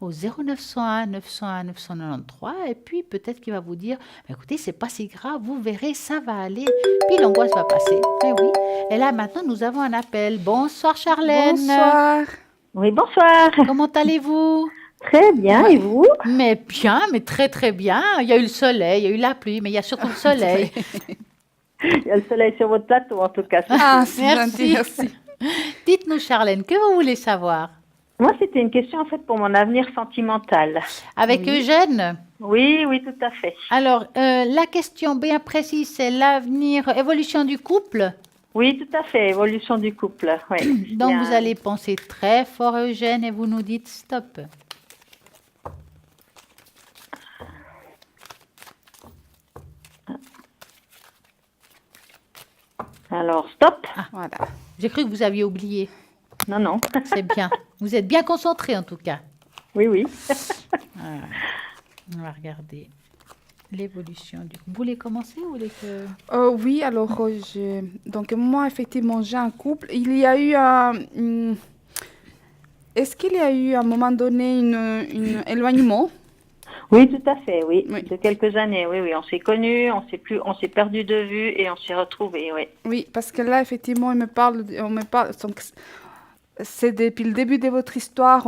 au 0901 901 993 et puis peut-être qu'il va vous dire, écoutez, c'est pas si grave, vous verrez, ça va aller, puis l'angoisse va passer. Eh oui. Et là, maintenant, nous avons un appel. Bonsoir, Charlène. Bonsoir. Oui, bonsoir. Comment allez-vous? Très bien, et vous? Mais bien, mais très très bien. Il y a eu le soleil, il y a eu la pluie, mais il y a surtout le soleil. Il y a le soleil sur votre plateau, en tout cas. Ah, c'est Merci. gentil, merci. Dites-nous, Charlène, que vous voulez savoir? Moi, c'était une question, en fait, pour mon avenir sentimental. Avec Eugène? Oui, oui, tout à fait. Alors, la question bien précise, c'est l'avenir, évolution du couple? Oui, tout à fait, évolution du couple. Oui. Donc, Bien. vous allez penser très fort, Eugène, et vous nous dites stop. Alors, stop. Voilà. J'ai cru que vous aviez oublié. Non, non. C'est bien. Vous êtes bien concentrés en tout cas. Oui, oui. Voilà. On va regarder l'évolution du... Vous voulez commencer ou vous voulez que... Oui, alors, donc moi, effectivement, j'ai un couple. Il y a eu Est-ce qu'il y a eu à un moment donné une éloignement? Oui, tout à fait, oui. Oui. De quelques années, oui, oui. On s'est connus, on s'est perdu de vue et on s'est retrouvés, oui. Oui, parce que là, effectivement, on me parle, donc, c'est depuis le début de votre histoire,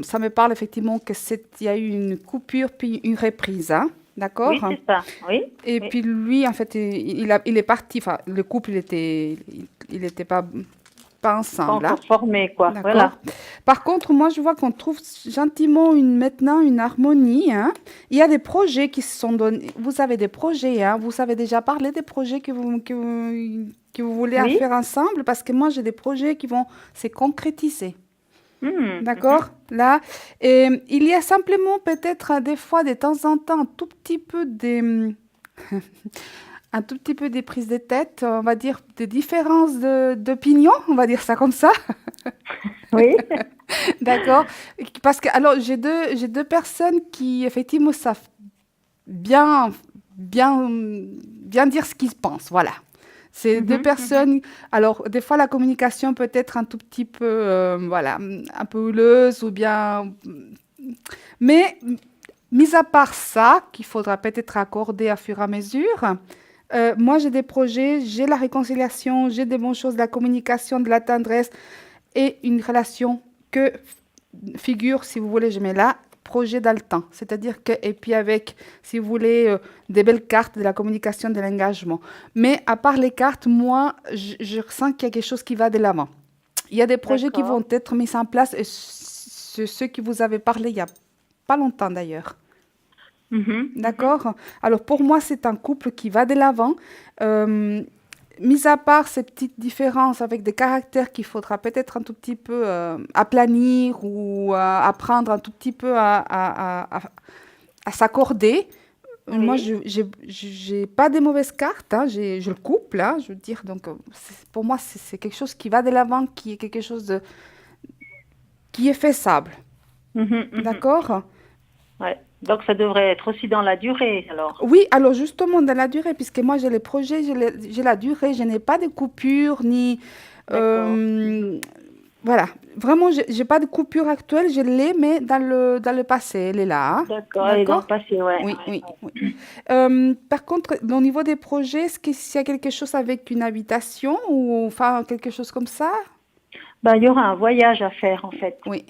ça me parle effectivement il y a eu une coupure puis une reprise, hein, d'accord? Oui, c'est ça, oui. Et Oui. puis lui, en fait, il est parti, enfin, le couple, il était pas Pas ensemble, hein. encore formés, quoi. D'accord. Voilà. Par contre, moi, je vois qu'on trouve gentiment maintenant une harmonie, hein. Il y a des projets qui se sont donnés. Vous avez des projets, hein. Vous avez déjà parlé des projets que vous voulez Oui. faire ensemble, parce que moi, j'ai des projets qui vont se concrétiser. Mhm. D'accord? Là, et il y a simplement peut-être des fois, de temps en temps, un tout petit peu un tout petit peu des prises de tête, on va dire des différences d'opinion, on va dire ça comme ça. Oui. D'accord? Parce que, alors, j'ai deux personnes qui, effectivement, savent bien dire ce qu'ils pensent. Voilà. C'est deux personnes. Alors, des fois, la communication peut être un tout petit peu, voilà, un peu houleuse ou bien. Mais, mis à part ça, qu'il faudra peut-être accorder à fur et à mesure, moi, j'ai des projets, j'ai la réconciliation, j'ai des bonnes choses, de la communication, de la tendresse et une relation que figure, si vous voulez, je mets là, projet dans le temps. C'est-à-dire que, et puis avec, si vous voulez, des belles cartes de la communication, de l'engagement. Mais à part les cartes, moi, je ressens qu'il y a quelque chose qui va de l'avant. Il y a des projets qui D'accord. vont être mis en place, et ceux qui vous avez parlé il n'y a pas longtemps d'ailleurs. Mhm. D'accord? Alors pour moi, c'est un couple qui va de l'avant. Mis à part ces petites différences avec des caractères qu'il faudra peut-être un tout petit peu aplanir ou apprendre un tout petit peu à s'accorder. Oui. Moi, j'ai pas de mauvaises cartes, hein, j'ai le couple, hein, je veux dire. Donc, pour moi, c'est quelque chose qui va de l'avant, qui est quelque chose qui est faisable. Mhm, mhm. D'accord? Ouais. Donc, ça devrait être aussi dans la durée, alors. Oui, alors justement, dans la durée, puisque moi, j'ai les projets, j'ai la durée, je n'ai pas de coupure, ni... D'accord. Voilà, vraiment, je n'ai pas de coupure actuelle, je l'ai, mais dans le passé, elle est là, hein. D'accord, et dans le D'accord? passé, ouais. Oui, Ouais. oui, oui. Par contre, au niveau des projets, est-ce qu'il y a quelque chose avec une habitation ou enfin quelque chose comme ça? Ben, il y aura un voyage à faire, en fait. Oui,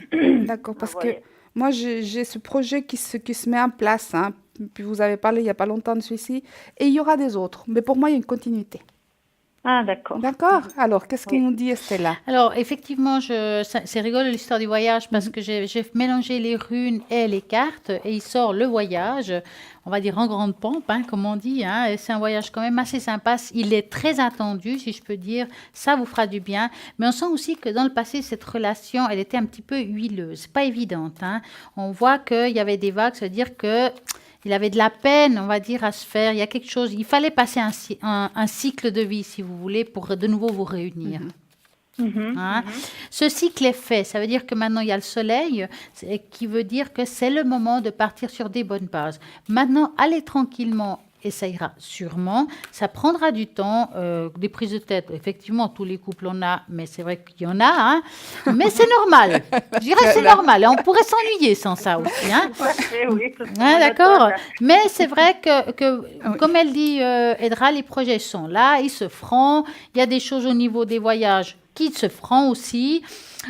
d'accord, parce que voyage. moi, j'ai ce projet qui se met en place, hein. Puis vous avez parlé il n'y a pas longtemps de celui-ci, et il y aura des autres. Mais pour moi, il y a une continuité. Ah, d'accord. D'accord? Alors, qu'est-ce qu'il Oui. nous dit, Estella? Alors, effectivement, c'est rigolo l'histoire du voyage parce que j'ai mélangé les runes et les cartes et il sort le voyage, on va dire en grande pompe, hein, comme on dit. Hein, et c'est un voyage quand même assez sympa. Il est très attendu, si je peux dire. Ça vous fera du bien. Mais on sent aussi que dans le passé, cette relation, elle était un petit peu huileuse. Pas évidente. Hein. On voit qu'il y avait des vagues, ça veut dire que il avait de la peine, on va dire, à se faire. Il y a quelque chose. Il fallait passer un cycle de vie, si vous voulez, pour de nouveau vous réunir. Mhm, Hein. mhm. Ce cycle est fait. Ça veut dire que maintenant, il y a le soleil, qui veut dire que c'est le moment de partir sur des bonnes bases. Maintenant, allez tranquillement. Et ça ira sûrement. Ça prendra du temps, des prises de tête. Effectivement, tous les couples en a, mais c'est vrai qu'il y en a. Hein. Mais c'est normal. Je dirais que c'est normal. Et on pourrait s'ennuyer sans ça aussi. Hein. Oui, tout Hein, d'accord. monotone. Mais c'est vrai que comme elle dit, Edra, les projets sont là, ils se feront. Il y a des choses au niveau des voyages qui se feront aussi.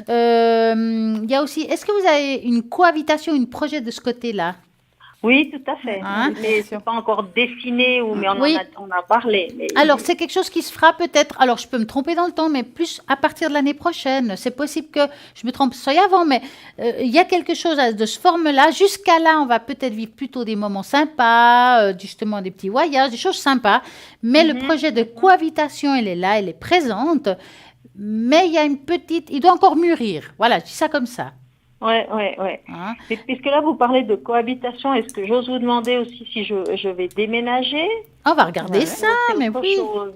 Il y a aussi, est-ce que vous avez une cohabitation, un projet de ce côté-là? Oui, tout à fait. Hein? Mais c'est pas encore dessiné, mais Oui. on a parlé. Mais... Alors, c'est quelque chose qui se fera peut-être, alors je peux me tromper dans le temps, mais plus à partir de l'année prochaine. C'est possible que je me trompe, soit avant, mais il y a quelque chose de ce forme-là. Jusqu'à là, on va peut-être vivre plutôt des moments sympas, justement des petits voyages, des choses sympas. Mais le projet de cohabitation, elle est là, elle est présente. Mais il y a une petite, il doit encore mûrir. Voilà, je dis ça comme ça. Ouais. Hein. Et puisque là, vous parlez de cohabitation, est-ce que j'ose vous demander aussi si je vais déménager? On va regarder Ouais. ça, Ou mais quelque oui. chose?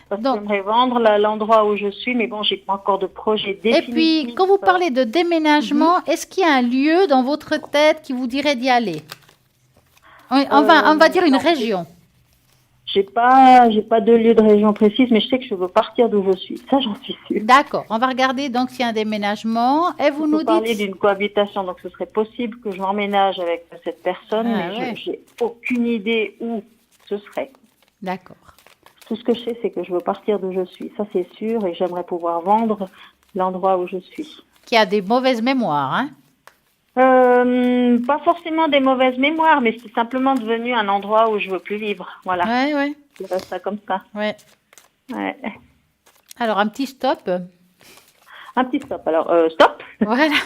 Parce que Donc, j'aimerais vendre l'endroit où je suis, mais bon, j'ai pas encore de projet et définitif. puis, quand vous parlez de déménagement, est-ce qu'il y a un lieu dans votre tête qui vous dirait d'y aller? On va dire une Non, région. j'ai pas de lieu de région précise, mais je sais que je veux partir d'où je suis. Ça, j'en suis sûre. D'accord, on va regarder donc s'il y a un déménagement. Et vous nous Parler dites... d'une cohabitation, donc ce serait possible que je m'emménage avec cette personne, Ah, mais ouais. j'ai aucune idée où ce serait. D'accord. Tout ce que je sais, c'est que je veux partir d'où je suis. Ça, c'est sûr, et j'aimerais pouvoir vendre l'endroit où je suis. Qui a des mauvaises mémoires, hein? Pas forcément des mauvaises mémoires, mais c'est simplement devenu un endroit où je veux plus vivre. Voilà, Ouais, ouais, je reste ça comme ça. ouais. Ouais. Alors, un petit stop. Un petit stop. Alors, stop. Voilà.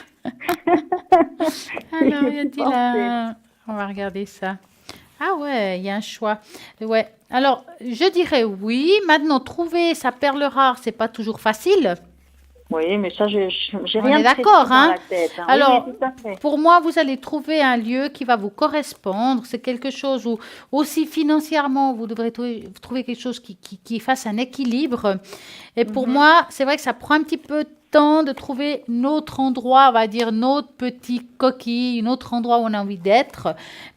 Alors, y a-t-il Pensez. un... On va regarder ça. Ah ouais, il y a un choix. Ouais. Alors, je dirais oui. Maintenant, trouver sa perle rare, c'est pas toujours facile. Oui, mais ça, j'ai On rien est de précis d'accord, dans hein? la tête. Hein. Alors, oui, tout à fait. pour moi, vous allez trouver un lieu qui va vous correspondre. C'est quelque chose où, aussi financièrement, vous devrez trouver quelque chose qui fasse un équilibre. Et pour moi, c'est vrai que ça prend un petit peu de temps de trouver notre endroit, on va dire notre petit coquille, notre endroit où on a envie d'être.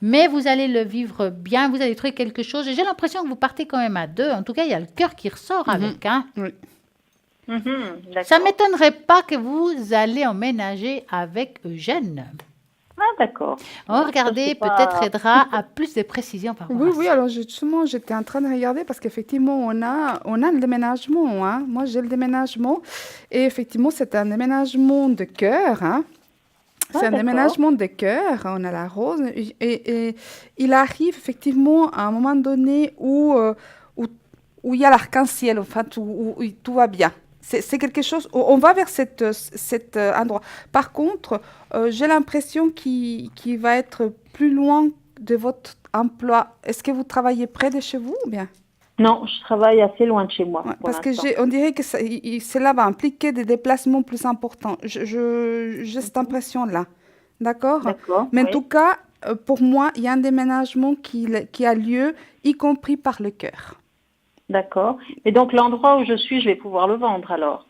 Mais vous allez le vivre bien, vous allez trouver quelque chose. Et j'ai l'impression que vous partez quand même à deux. En tout cas, il y a le cœur qui ressort avec, hein. Oui. D'accord. Ça ne m'étonnerait pas que vous allez emménager avec Eugène. Ah, d'accord. On va regarder, c'est pas- peut-être aidera à plus de précisions par rapport Oui, à oui, ça. alors justement, j'étais en train de regarder parce qu'effectivement, on a le déménagement. Hein. Moi, j'ai le déménagement. Et effectivement, c'est un déménagement de cœur. Hein. C'est un d'accord. déménagement de cœur. On a la rose. Et il arrive effectivement à un moment donné où il y a l'arc-en-ciel, enfin, où tout va bien. C'est quelque chose, on va vers cet endroit. Par contre, j'ai l'impression qu'il va être plus loin de votre emploi. Est-ce que vous travaillez près de chez vous ou bien? Non, je travaille assez loin de chez moi Ouais, pour parce que l'instant. on dirait que cela va impliquer des déplacements plus importants. J'ai cette impression-là. D'accord? D'accord. Mais en oui. tout cas, pour moi, il y a un déménagement qui a lieu, y compris par le cœur. D'accord. Et donc, l'endroit où je suis, je vais pouvoir le vendre alors.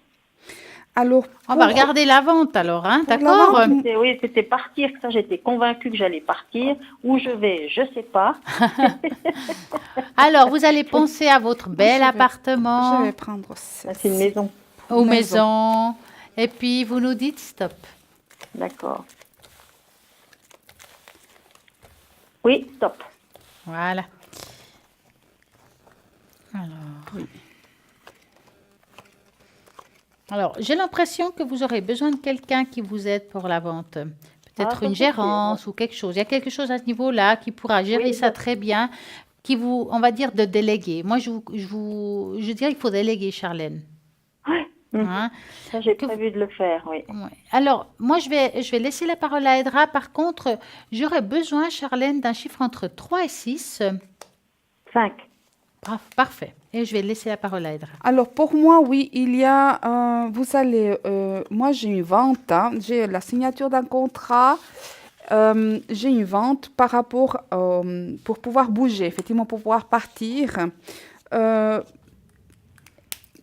Alors, On va regarder la vente alors, hein, pour la d'accord? vente, Oui, c'était partir. Ça, j'étais convaincue que j'allais partir. Où je vais, je sais pas. Alors, vous allez penser à votre bel je vais appartement, prendre Ah, c'est une maison. aux maison. maisons, et puis vous nous dites stop. D'accord. Oui, stop. Voilà. Alors, j'ai l'impression que vous aurez besoin de quelqu'un qui vous aide pour la vente. Peut-être ça, une c'est sûr, gérance ou quelque chose. Il y a quelque chose à ce niveau-là qui pourra gérer Oui, ça ça- très bien, qui vous, on va dire, de déléguer. Moi, je dirais qu'il faut déléguer, Charlène. Mhm. Hein? Ça, j'ai Que- prévu de le faire, oui. Ouais. Alors, moi, je vais laisser la parole à Edra. Par contre, j'aurais besoin, Charlène, d'un chiffre entre 3 et 6. 5. Parfait. Et je vais laisser la parole à Edra. Alors, pour moi, oui, il y a, vous allez, moi j'ai une vente, hein, j'ai la signature d'un contrat, j'ai une vente par rapport, pour pouvoir bouger, effectivement, pour pouvoir partir. Euh,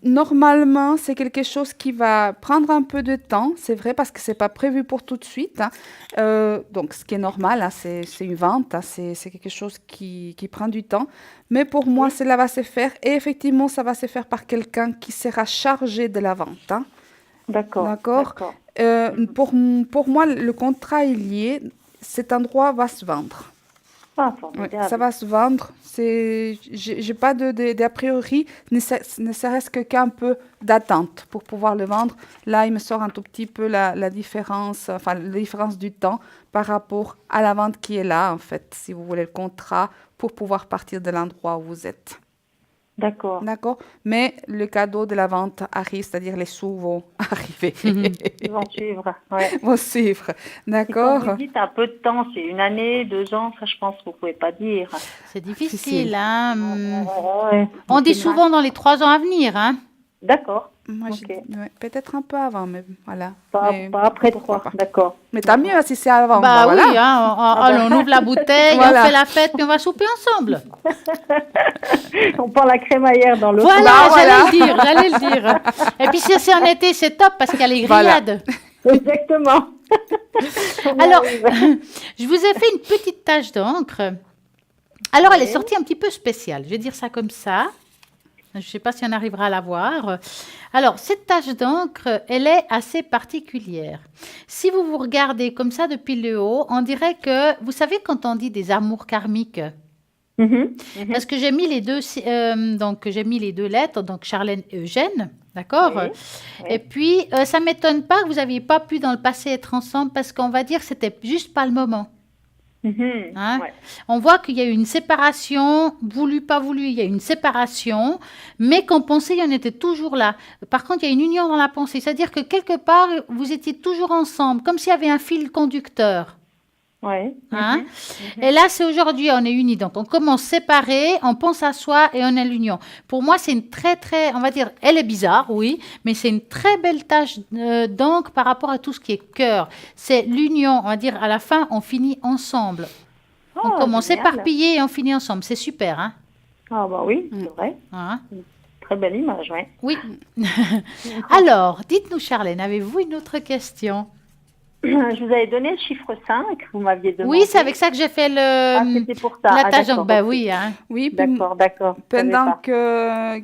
Normalement, c'est quelque chose qui va prendre un peu de temps, c'est vrai, parce que ce n'est pas prévu pour tout de suite. Hein. Donc, ce qui est normal, hein, c'est une vente, hein, c'est quelque chose qui prend du temps. Mais pour moi, cela va se faire. Et effectivement, ça va se faire par quelqu'un qui sera chargé de la vente. Hein. D'accord. D'accord. Pour moi, le contrat est lié. Cet endroit va se vendre. Ah, Oui, formidable. ça va se vendre. J'ai pas d'a priori, ne serait-ce que qu'un peu d'attente pour pouvoir le vendre. Là, il me sort un tout petit peu la différence, enfin la différence du temps par rapport à la vente qui est là, en fait, si vous voulez le contrat pour pouvoir partir de l'endroit où vous êtes. D'accord. D'accord? Mais le cadeau de la vente arrive, c'est-à-dire les sous vont arriver, Ils vont suivre. Ouais. vont suivre. Et quand D'accord? vous dites un peu de temps, c'est 1 année, 2 ans, ça je pense que vous pouvez pas dire. C'est difficile, Difficile. hein. Ouais. On dit C'est souvent dans les 3 ans à venir, hein. D'accord. Moi, Ok. ouais, peut-être un peu avant, mais voilà. Pas, Mais pas après pourquoi 3, pas. d'accord. Mais tant mieux si c'est avant. Bah Bah, oui, voilà. hein, Ah bah. on ouvre la bouteille, Voilà. on fait la fête, puis on va souper ensemble. On prend la crémaillère dans l'autre. Voilà, Bah, voilà. j'allais le dire. Et puis si c'est en été, c'est top parce qu'il y a les Voilà. grillades. Exactement. On y Alors, arrive. je vous ai fait une petite tache d'encre. Alors, elle est sortie un petit peu spéciale. Je vais dire ça comme ça. Je ne sais pas si on arrivera à la voir. Alors, cette tache d'encre, elle est assez particulière. Si vous vous regardez comme ça depuis le haut, on dirait que, vous savez, quand on dit des amours karmiques, Mhm. parce que j'ai mis les deux, donc j'ai mis les deux lettres, donc Charlène et Eugène, d'accord? Oui, oui. Et puis, ça m'étonne pas que vous n'aviez pas pu dans le passé être ensemble, parce qu'on va dire que c'était juste pas le moment. Mhm. Hein? Ouais. On voit qu'il y a eu une séparation, voulu, pas voulu, il y a eu une séparation, mais qu'on pensait qu'il y en était toujours là. Par contre, il y a une union dans la pensée, c'est-à-dire que quelque part, vous étiez toujours ensemble, comme s'il y avait un fil conducteur. Ouais. Hein? Et là, c'est aujourd'hui, on est unis. Donc, on commence séparés, on pense à soi et on est l'union. Pour moi, c'est une très, très, on va dire, elle est bizarre, oui, mais c'est une très belle tâche d'encre par rapport à tout ce qui est cœur. C'est l'union, on va dire, à la fin, on finit ensemble. On Ah, commence génial. éparpillés et on finit ensemble. C'est super, hein? Ah bah oui, c'est vrai. Hein? Très belle image, ouais. Oui. Alors, dites-nous, Charlène, avez-vous une autre question? Je vous avais donné le chiffre 5, vous m'aviez demandé. Oui, c'est avec ça que j'ai fait Ah, c'était pour ça. la Ah, tâche. d'accord, Donc, bah ok. oui, hein. Oui, puis D'accord, d'accord. je savais pendant pas.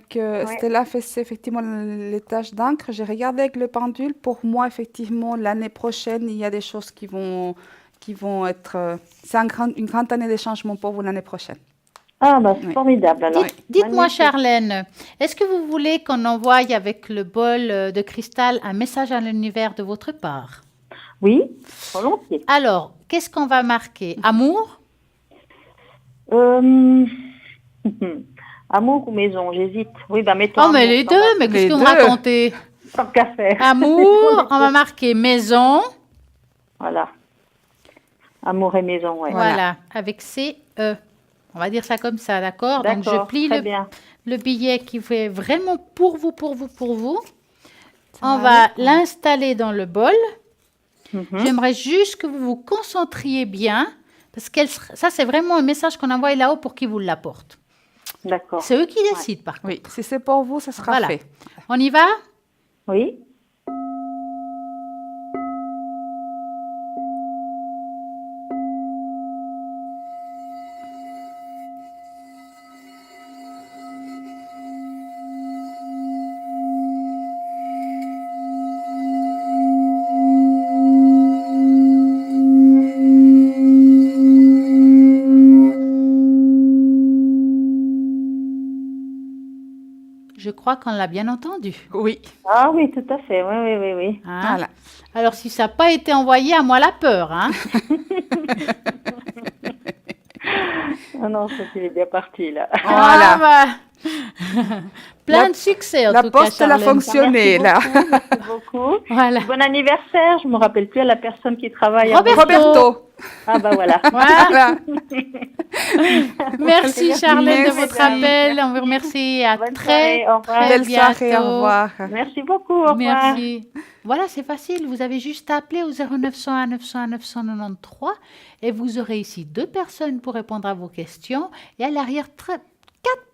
que Ouais. Stella faisait effectivement les tâches d'encre, j'ai regardé avec le pendule. Pour moi, effectivement, l'année prochaine, il y a des choses qui vont être... c'est une grande année de changement pour vous l'année prochaine. Ah bah c'est Oui. formidable alors. Dites-moi, Magnifique. Charlène, est-ce que vous voulez qu'on envoie avec le bol de cristal un message à l'univers de votre part? Oui, volontiers. Alors, qu'est-ce qu'on va marquer? Amour? Amour ou maison, j'hésite. Oui, bah mettons Oh, mais amour les quand deux, même. mais qu'est-ce Les que vous deux. racontez? Tant qu'à faire. Amour, on va marquer maison, Voilà. Amour et maison, ouais. voilà, avec C-E. On va dire ça comme ça, d'accord? Donc, je D'accord, plie très bien. le billet qui fait vraiment pour vous, pour vous, pour vous. Ça On va va aller? l'installer dans le bol. Mhm. J'aimerais juste que vous vous concentriez bien, parce que ça, c'est vraiment un message qu'on envoie là-haut pour qu'ils vous l'apportent. D'accord. C'est eux qui décident, par contre. Oui, si c'est pour vous, ça sera Voilà. fait. On y va? Oui. Je crois qu'on l'a bien entendu. Oui, Ah oui, tout à fait. Oui, oui, oui, oui. Hein? voilà. Alors, si ça n'a pas été envoyé, à moi la peur. Hein? Ah non, ça c'est bien parti là. Voilà. Ah, bah. Plein La- de succès, en La tout cas, poste, elle a Charlène. fonctionné, là. Merci beaucoup. Voilà. Bon anniversaire. Je me rappelle plus à la personne qui travaille. à Roberto. Roberto. Ah bah voilà. Voilà. Voilà. Merci, Charlène, de Merci. votre appel. On vous remercie. À Bonne très, soirée, au revoir. très Belle bientôt. soirée, au revoir. Merci beaucoup. Au revoir. Merci. Voilà, c'est facile. Vous avez juste à appeler au 0901 901 993 et vous aurez ici 2 personnes pour répondre à vos questions. Et à l'arrière, 4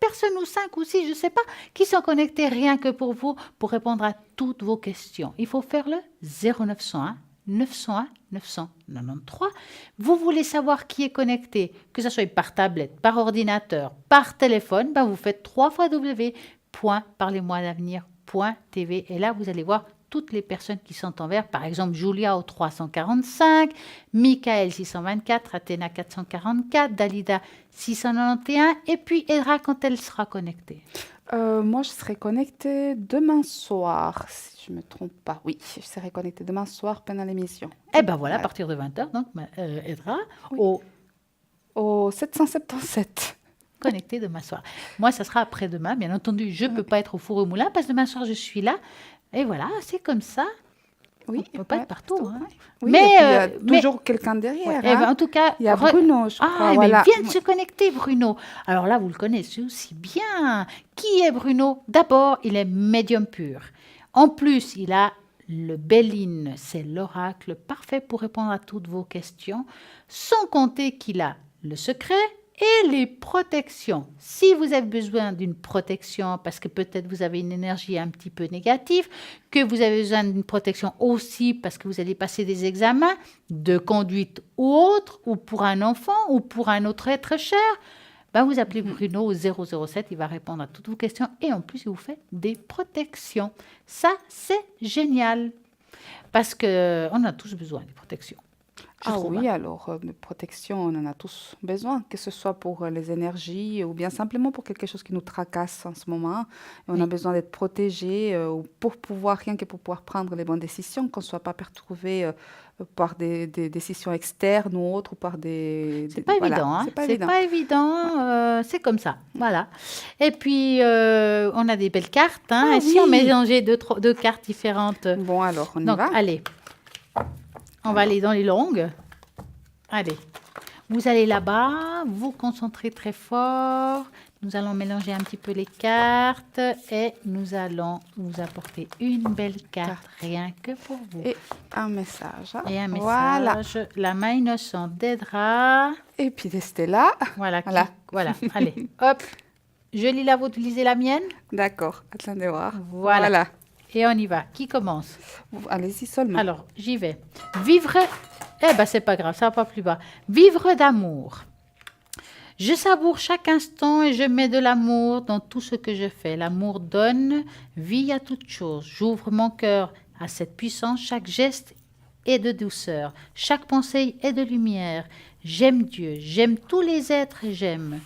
personnes ou 5 ou 6, je ne sais pas, qui sont connectées rien que pour vous pour répondre à toutes vos questions. Il faut faire le 0901 901 993. Vous voulez savoir qui est connecté, que ce soit par tablette, par ordinateur, par téléphone, ben vous faites www.parlez-moi-d'avenir.tv et là, vous allez voir toutes les personnes qui sont en vert. Par exemple, Julia au 345, Michael 624, Athéna 444, Dalida 691 et puis Edra quand elle sera connectée. Moi, je serai connectée demain soir, si je ne me trompe pas. Oui, je serai connectée demain soir pendant l'émission. Eh ben voilà, à partir de 20h, donc Edra Oui. Au 777. connecté demain soir. Moi, ça sera après-demain. Bien entendu, je ne peux pas être au four au moulin parce que demain soir, je suis là. Et voilà, c'est comme ça. Oui, On ne peut pas ouais, être partout. Hein. Oui, Mais, et puis, il y a mais- toujours quelqu'un derrière. Eh ben, hein. en tout cas, Il y a Bruno, je crois. mais voilà. il vient de se connecter, Bruno. Alors là, vous le connaissez aussi bien. Qui est Bruno? D'abord, il est médium pur. En plus, il a le Béline, c'est l'oracle parfait pour répondre à toutes vos questions, sans compter qu'il a le secret et les protections. Si vous avez besoin d'une protection, parce que peut-être vous avez une énergie un petit peu négative, que vous avez besoin d'une protection aussi parce que vous allez passer des examens de conduite ou autre, ou pour un enfant, ou pour un autre être cher, ben vous appelez Bruno au 007, il va répondre à toutes vos questions et en plus, il vous fait des protections. Ça, c'est génial parce qu'on a tous besoin de protections. Je Ah trouve, oui, hein. alors de protection, on en a tous besoin, que ce soit pour les énergies ou bien simplement pour quelque chose qui nous tracasse en ce moment. Et on a Oui. besoin d'être protégé ou pour pouvoir, rien que pour pouvoir prendre les bonnes décisions, qu'on ne soit pas perturbé par des décisions externes ou autres, ou par C'est pas voilà, évident, hein. c'est pas C'est évident. pas évident, c'est comme ça, voilà. Et puis, on a des belles cartes, hein. Ah Et si on oui. mélangeait deux cartes différentes? Bon, alors, on y Donc, va. allez, on va aller dans les longues. Allez, vous allez là-bas, vous concentrez très fort. Nous allons mélanger un petit peu les cartes et nous allons vous apporter une belle carte, rien que pour vous. Et un message. Hein. Et un Voilà. message, la main innocente d'Edra. Et puis d'Estella. Voilà, Voilà. voilà. Allez, hop. Je lis la vôtre, vous lisez la mienne. D'accord, attendez voir. Voilà. Et on y va. Qui commence? Allez-y seulement. Alors, j'y vais. Vivre... Eh ben, c'est pas grave, ça va pas plus bas. Vivre d'amour. Je savoure chaque instant et je mets de l'amour dans tout ce que je fais. L'amour donne vie à toute chose. J'ouvre mon cœur à cette puissance. Chaque geste est de douceur. Chaque pensée est de lumière. J'aime Dieu. J'aime tous les êtres. J'aime.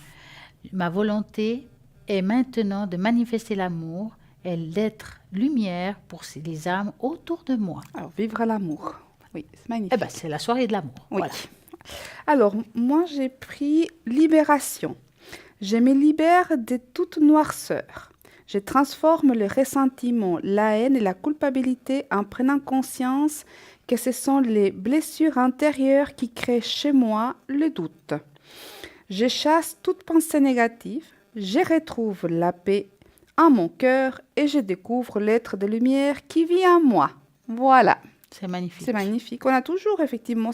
Ma volonté est maintenant de manifester l'amour et d'être lumière pour les âmes autour de moi. Alors, vivre l'amour. Oui, c'est magnifique. Eh ben, c'est la soirée de l'amour. Oui. Voilà. Alors, moi, j'ai pris libération. Je me libère de toute noirceur. Je transforme le ressentiment, la haine et la culpabilité en prenant conscience que ce sont les blessures intérieures qui créent chez moi le doute. Je chasse toute pensée négative. Je retrouve la paix en mon cœur et je découvre l'être de lumière qui vit en moi. Voilà. C'est magnifique. C'est magnifique. On a toujours, effectivement,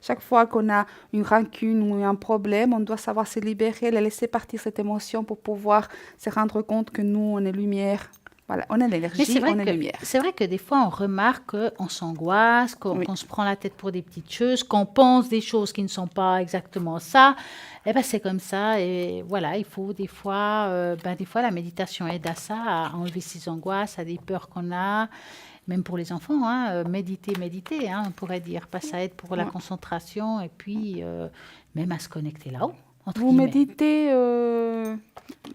chaque fois qu'on a une rancune ou un problème, on doit savoir se libérer, laisser partir cette émotion pour pouvoir se rendre compte que nous, on est lumière. Voilà, on est Mais l'énergie, on est lumière. c'est vrai que des fois, on remarque qu'on s'angoisse, qu'on Oui. qu'on se prend la tête pour des petites choses, qu'on pense des choses qui ne sont pas exactement ça. Eh ben, c'est comme ça. Et voilà, il faut des fois, des fois, la méditation aide à ça, à enlever ces angoisses, à des peurs qu'on a. Même pour les enfants, hein, méditer, hein, on pourrait dire. Ça aide pour la Ouais. concentration et puis même à se connecter là-haut. entre Vous guillemets. méditez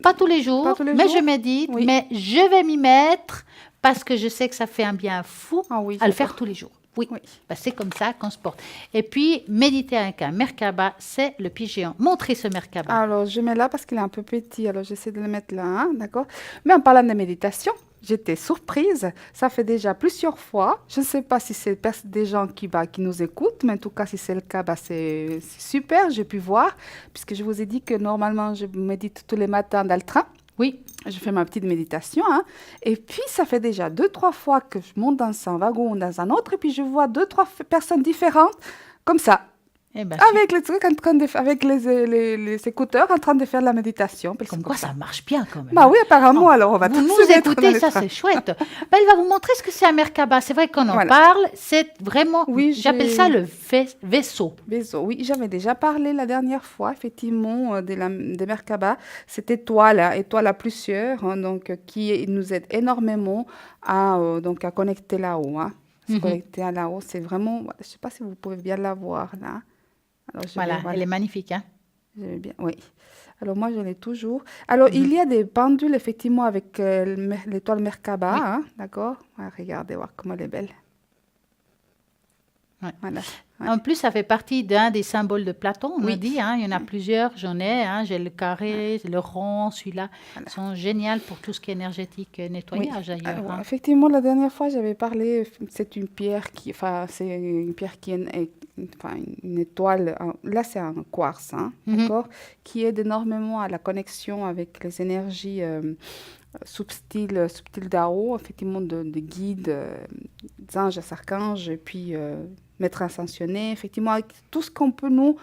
Pas tous les jours, Pas tous les mais jours je médite, Oui. mais je vais m'y mettre parce que je sais que ça fait un bien fou Ah oui, à le c'est faire sûr. tous les jours. Oui, Oui. c'est comme ça qu'on se porte. Et puis, méditer avec un Merkaba, c'est le pied géant. Montrez ce Merkaba. Alors, je mets là parce qu'il est un peu petit, alors j'essaie de le mettre là, hein, d'accord? Mais en parlant de méditation, j'étais surprise. Ça fait déjà plusieurs fois. Je ne sais pas si c'est des gens qui nous écoutent, mais en tout cas, si c'est le cas, c'est super. J'ai pu voir, puisque je vous ai dit que normalement, je médite tous les matins dans le train. Oui, Je fais ma petite méditation, hein. Et puis, ça fait déjà 2-3 fois que je monte dans un wagon ou dans un autre, et puis je vois 2-3 personnes différentes, comme ça, eh ben, avec les trucs avec les écouteurs en train de faire la méditation. Parce comme que quoi ça marche bien quand même. Bah oui, apparemment, Oh, alors on va vous tous nous se mettre dans écoutez, le ça train. c'est chouette. Il va vous montrer ce que c'est un Merkaba. C'est vrai qu'on en Voilà. parle, c'est vraiment, Oui, j'appelle j'ai- ça le vaisseau. Bisous. Oui, j'avais déjà parlé la dernière fois, effectivement, des Merkaba. Cette étoile, hein, étoile à plusieurs, hein, donc, qui nous aide énormément donc, à connecter là-haut. Hein. Se Mhm. connecter à là-haut, c'est vraiment... Je ne sais pas si vous pouvez bien la voir, là. Alors, Voilà, elle est magnifique. Hein. Je vais bien, oui. Alors, moi, je l'ai toujours. Alors, il y a des pendules, effectivement, avec l'étoile Merkaba, Oui. hein, d'accord? Regardez, voir comment elle est belle. Ouais. Voilà. Ouais. En plus, ça fait partie d'un des symboles de Platon, on Oui. me dit. Hein, il y en a plusieurs, j'en ai. Hein, j'ai le carré, le rond, celui-là. Voilà. Ils sont géniaux pour tout ce qui est énergétique, nettoyage d'ailleurs. Alors, Hein. effectivement, la dernière fois, j'avais parlé, c'est une pierre qui, enfin, c'est une pierre qui est une étoile, là c'est un quartz, hein, d'accord, qui aide énormément à la connexion avec les énergies subtiles d'Ao, effectivement de guides, d'anges, archanges, et puis maîtres ascensionnés, effectivement, avec tout ce qu'on peut nous...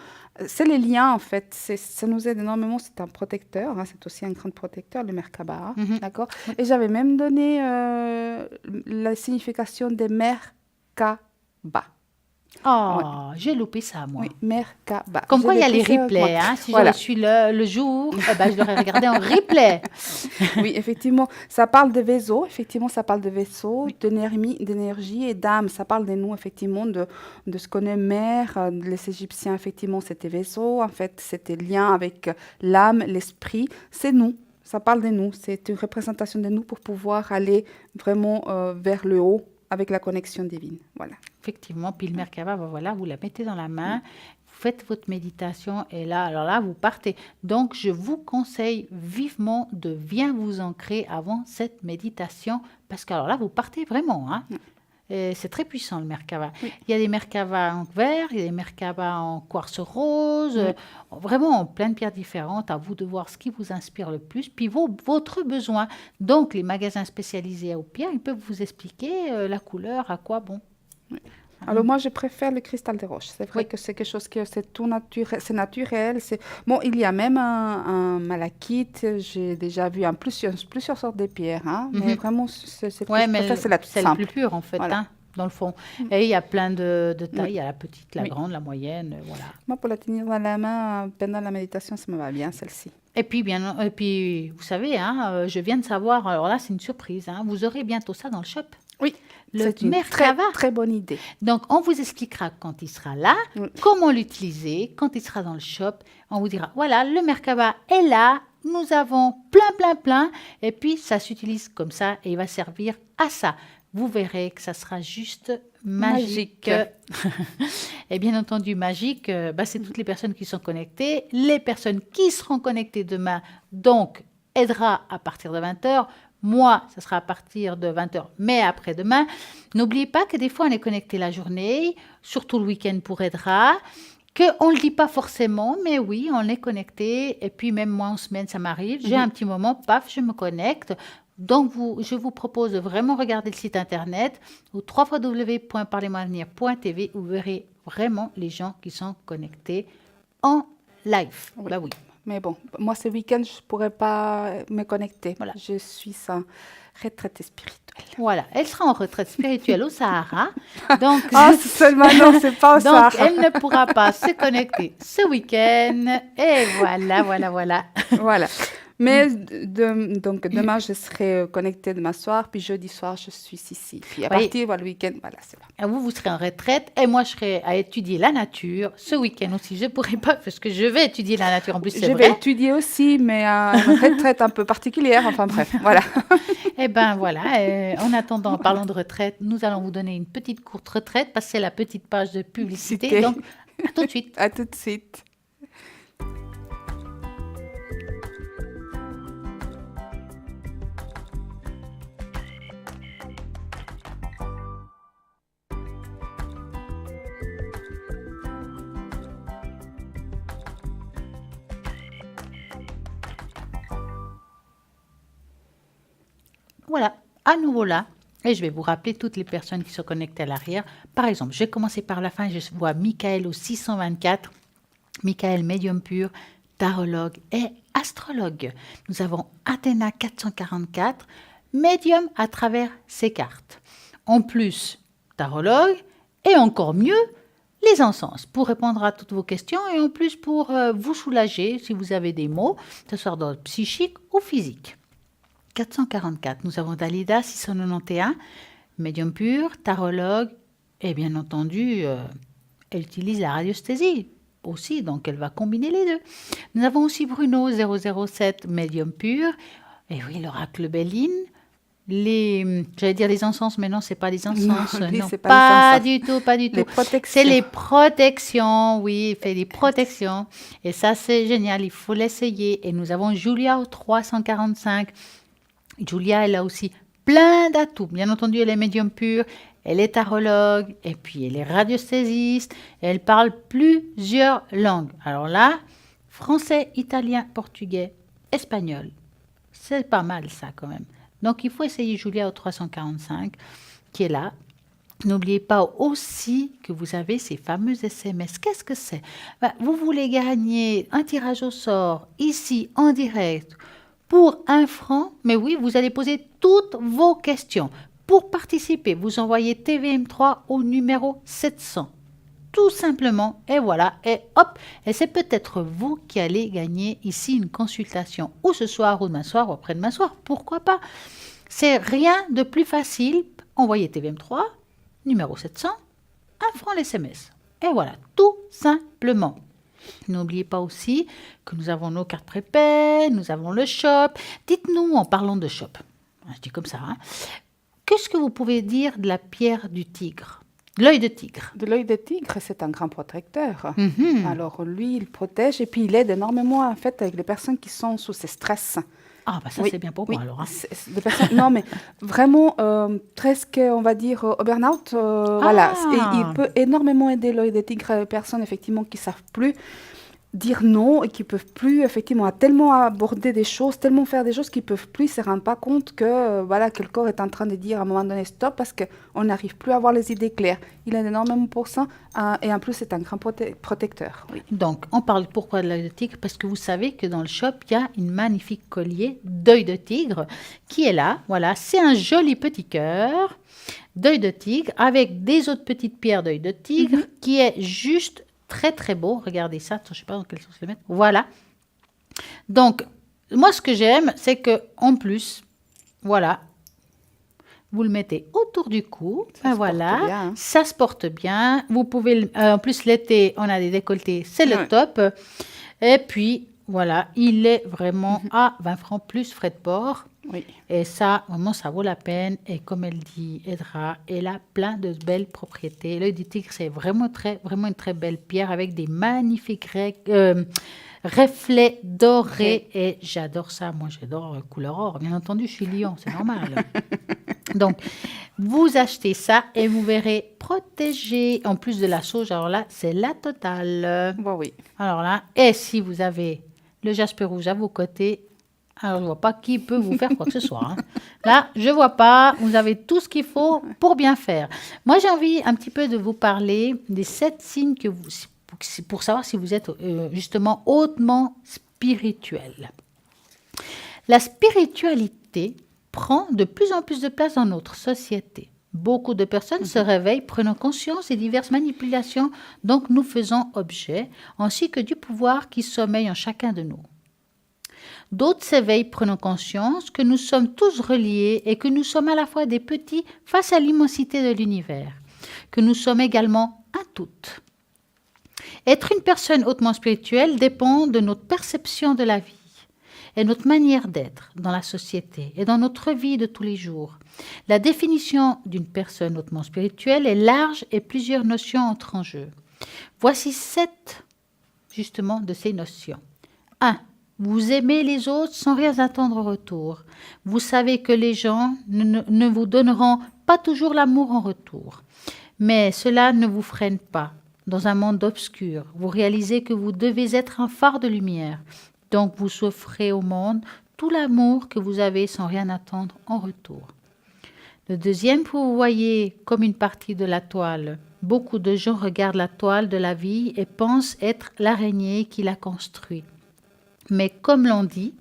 C'est les liens, en fait, ça nous aide énormément, c'est un protecteur, hein, c'est aussi un grand protecteur, le Merkaba, d'accord. Et j'avais même donné la signification des Merkaba. Oh, j'ai loupé ça, moi. Oui, Merkaba. Comme quoi, il y a les plusieurs replays. mots. Hein. Si Voilà. j'aurais su le jour, je l'aurais regardé en replay. Oui, effectivement, ça parle de vaisseaux, effectivement, ça parle de vaisseaux, d'énergie et d'âme. Ça parle de nous, effectivement, de ce qu'on est mère. Les Égyptiens, effectivement, c'était vaisseau. En fait, c'était lien avec l'âme, l'esprit. C'est nous. Ça parle de nous. C'est une représentation de nous pour pouvoir aller vraiment vers le haut avec la connexion divine. Voilà. Effectivement, puis le Merkaba, voilà, vous la mettez dans la main, vous faites votre méditation et là, alors là, vous partez. Donc, je vous conseille vivement de bien vous ancrer avant cette méditation parce que alors là, vous partez vraiment. Hein. Et c'est très puissant le Merkaba. Oui. Il y a des Merkaba en verre, il y a des Merkaba en quartz rose, vraiment en plein de pierres différentes. À vous de voir ce qui vous inspire le plus, puis votre besoin. Donc, les magasins spécialisés aux pierres, ils peuvent vous expliquer la couleur, à quoi bon. Oui. Alors moi, je préfère le cristal de roche. C'est vrai que c'est quelque chose que c'est tout naturel. C'est naturel. Bon, il y a même un malachite. J'ai déjà vu plusieurs sortes de pierres. Hein, mais vraiment, c'est la plus simple. Le plus pur, en fait, voilà. Hein, dans le fond. Et il y a plein de tailles. Il y a la petite, la grande, la moyenne. Voilà. Moi, pour la tenir dans la main pendant la méditation, ça me va bien, celle-ci. Et puis, vous savez, hein, je viens de savoir, alors là, c'est une surprise. Hein, vous aurez bientôt ça dans le shop. Oui. C'est une très, très bonne idée. Donc, on vous expliquera quand il sera là, comment l'utiliser, quand il sera dans le shop. On vous dira, voilà, le Merkaba est là, nous avons plein. Et puis, ça s'utilise comme ça et il va servir à ça. Vous verrez que ça sera juste magique. Et bien entendu, magique, c'est toutes les personnes qui sont connectées. Les personnes qui seront connectées demain, donc, aidera à partir de 20h. Moi, ça sera à partir de 20h, mais après-demain. N'oubliez pas que des fois, on est connecté la journée, surtout le week-end pour Aidera, qu'on ne le dit pas forcément, mais oui, on est connecté. Et puis, même moi, en semaine, ça m'arrive. J'ai un petit moment, paf, je me connecte. Donc, je vous propose de vraiment regarder le site internet au www.parlez-moi-avenir.tv où vous verrez vraiment les gens qui sont connectés en live. Oui. Bah oui. Mais bon, moi, ce week-end, je ne pourrais pas me connecter. Voilà. Je suis en retraite spirituelle. Voilà, elle sera en retraite spirituelle au Sahara. Donc, seulement non, c'est pas au Sahara. Donc, elle ne pourra pas se connecter ce week-end. Et voilà. Voilà. Mais donc demain, je serai connectée demain soir, puis jeudi soir, je suis ici. Puis à partir du week-end, voilà, c'est bon. Vous serez en retraite et moi, je serai à étudier la nature. Ce week-end aussi, je ne pourrai pas parce que je vais étudier la nature. En plus, c'est vrai. Je vais étudier aussi, mais une retraite un peu particulière. Enfin bref, voilà. Eh bien voilà, en attendant, en parlant de retraite, nous allons vous donner une petite courte retraite parce que c'est la petite page de publicité. Donc, à tout de suite. À tout de suite. Voilà, à nouveau là. Et je vais vous rappeler toutes les personnes qui sont connectées à l'arrière. Par exemple, je vais commencer par la fin. Je vois Michael au 624. Michael, médium pur, tarologue et astrologue. Nous avons Athéna 444, médium à travers ses cartes. En plus, tarologue et encore mieux, les encens pour répondre à toutes vos questions et en plus pour vous soulager si vous avez des maux, que ce soit d'ordre psychique ou physique. 444, nous avons Dalida 691, médium pur, tarologue et bien entendu, elle utilise la radiesthésie aussi, donc elle va combiner les deux. Nous avons aussi Bruno 007, médium pur, et oui, l'oracle Béline. J'allais dire les encens, mais non, c'est pas les encens. Non, pas du tout. C'est les protections, oui, il fait des protections. Et ça, c'est génial, il faut l'essayer. Et nous avons Julia au 345. Julia, elle a aussi plein d'atouts. Bien entendu, elle est médium pure. Elle est tarologue et puis elle est radiesthésiste. Elle parle plusieurs langues. Alors là, français, italien, portugais, espagnol. C'est pas mal ça quand même. Donc il faut essayer Julia au 345 qui est là. N'oubliez pas aussi que vous avez ces fameux SMS. Qu'est-ce que c'est? Vous voulez gagner un tirage au sort ici en direct pour 1 franc, mais oui, vous allez poser toutes vos questions. Pour participer, vous envoyez TVM3 au numéro 700. Tout simplement, et voilà, et hop, et c'est peut-être vous qui allez gagner ici une consultation, ou ce soir, ou demain soir, ou après-demain soir, pourquoi pas. C'est rien de plus facile. Envoyez TVM3, numéro 700, 1 franc l'SMS. Et voilà, tout simplement. N'oubliez pas aussi que nous avons nos cartes prépaies, nous avons le shop. Dites-nous, en parlant de shop, je dis comme ça, qu'est-ce que vous pouvez dire de la pierre du tigre? L'œil de tigre. De l'œil de tigre, c'est un grand protecteur. Mhm. Alors lui, il protège et puis il aide énormément en fait avec les personnes qui sont sous ces stress. Ah, bah ça Oui, c'est bien pour oui, moi alors. c'est des personnes, non, mais vraiment, presque, on va dire, au burn-out, voilà. Et il peut énormément aider l'œil des tigres, les personnes, effectivement, qui ne savent plus dire non et qui ne peuvent plus, effectivement, tellement aborder des choses, tellement faire des choses qu'ils ne peuvent plus, se rendent pas compte que, voilà, que le corps est en train de dire à un moment donné stop parce qu'on n'arrive plus à avoir les idées claires. Il aide énormément pour ça et en plus, c'est un grand protecteur. Oui. Donc, on parle pourquoi de l'œil de tigre? Parce que vous savez que dans le shop, il y a une magnifique collier d'œil de tigre qui est là. Voilà, c'est un joli petit cœur d'œil de tigre avec des autres petites pierres d'œil de tigre qui est juste très très beau. Regardez ça. Attends, je ne sais pas dans quel sens le mettre. Voilà. Donc, moi, ce que j'aime, c'est que en plus, voilà, vous le mettez autour du cou. Ça se voilà, porte bien, hein. Ça se porte bien. Vous pouvez, en plus l'été, on a des décolletés, c'est le top. Et puis, voilà, il est vraiment à 20 francs plus frais de port. Oui. Et ça, vraiment, ça vaut la peine. Et comme elle dit, Edra, elle a plein de belles propriétés. L'œil du tigre, c'est vraiment une très belle pierre avec des magnifiques reflets dorés. Et j'adore ça. Moi, j'adore couleur or. Bien entendu, je suis lion, c'est normal. Donc, vous achetez ça et vous verrez protégé. En plus de la sauge, alors là, c'est la totale. Bon, oui. Alors là, et si vous avez le jasper rouge à vos côtés, alors je ne vois pas qui peut vous faire quoi que ce soit. Hein. Là, je ne vois pas. Vous avez tout ce qu'il faut pour bien faire. Moi, j'ai envie un petit peu de vous parler des 7 signes que vous, pour savoir si vous êtes justement hautement spirituel. La spiritualité prend de plus en plus de place dans notre société. Beaucoup de personnes se réveillent, prenant conscience des diverses manipulations dont nous faisons objet, ainsi que du pouvoir qui sommeille en chacun de nous. D'autres s'éveillent, prenant conscience que nous sommes tous reliés et que nous sommes à la fois des petits face à l'immensité de l'univers, que nous sommes également un tout. Être une personne hautement spirituelle dépend de notre perception de la vie et notre manière d'être dans la société et dans notre vie de tous les jours. La définition d'une personne hautement spirituelle est large et plusieurs notions entrent en jeu. Voici 7 justement de ces notions. 1. Vous aimez les autres sans rien attendre en retour. Vous savez que les gens ne vous donneront pas toujours l'amour en retour. Mais cela ne vous freine pas. Dans un monde obscur, vous réalisez que vous devez être un phare de lumière. Donc vous offrez au monde tout l'amour que vous avez sans rien attendre en retour. Le deuxième, vous voyez comme une partie de la toile. Beaucoup de gens regardent la toile de la vie et pensent être l'araignée qui l'a construit. Mais comme l'on dit,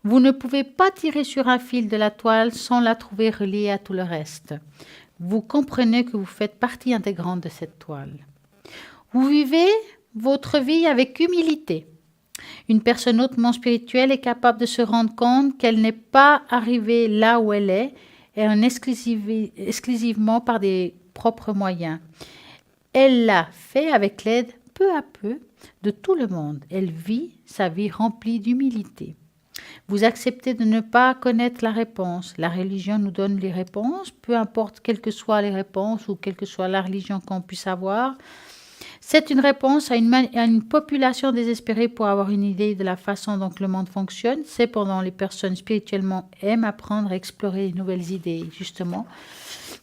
vous ne pouvez pas tirer sur un fil de la toile sans la trouver reliée à tout le reste. Vous comprenez que vous faites partie intégrante de cette toile. Vous vivez votre vie avec humilité. Une personne hautement spirituelle est capable de se rendre compte qu'elle n'est pas arrivée là où elle est et en exclusivement par des propres moyens. Elle l'a fait avec l'aide peu à peu de tout le monde. Elle vit sa vie remplie d'humilité. Vous acceptez de ne pas connaître la réponse. La religion nous donne les réponses, peu importe quelles que soient les réponses ou quelle que soit la religion qu'on puisse avoir. C'est une réponse à une population désespérée pour avoir une idée de la façon dont le monde fonctionne. Cependant, les personnes spirituellement aiment apprendre à explorer de nouvelles idées, justement.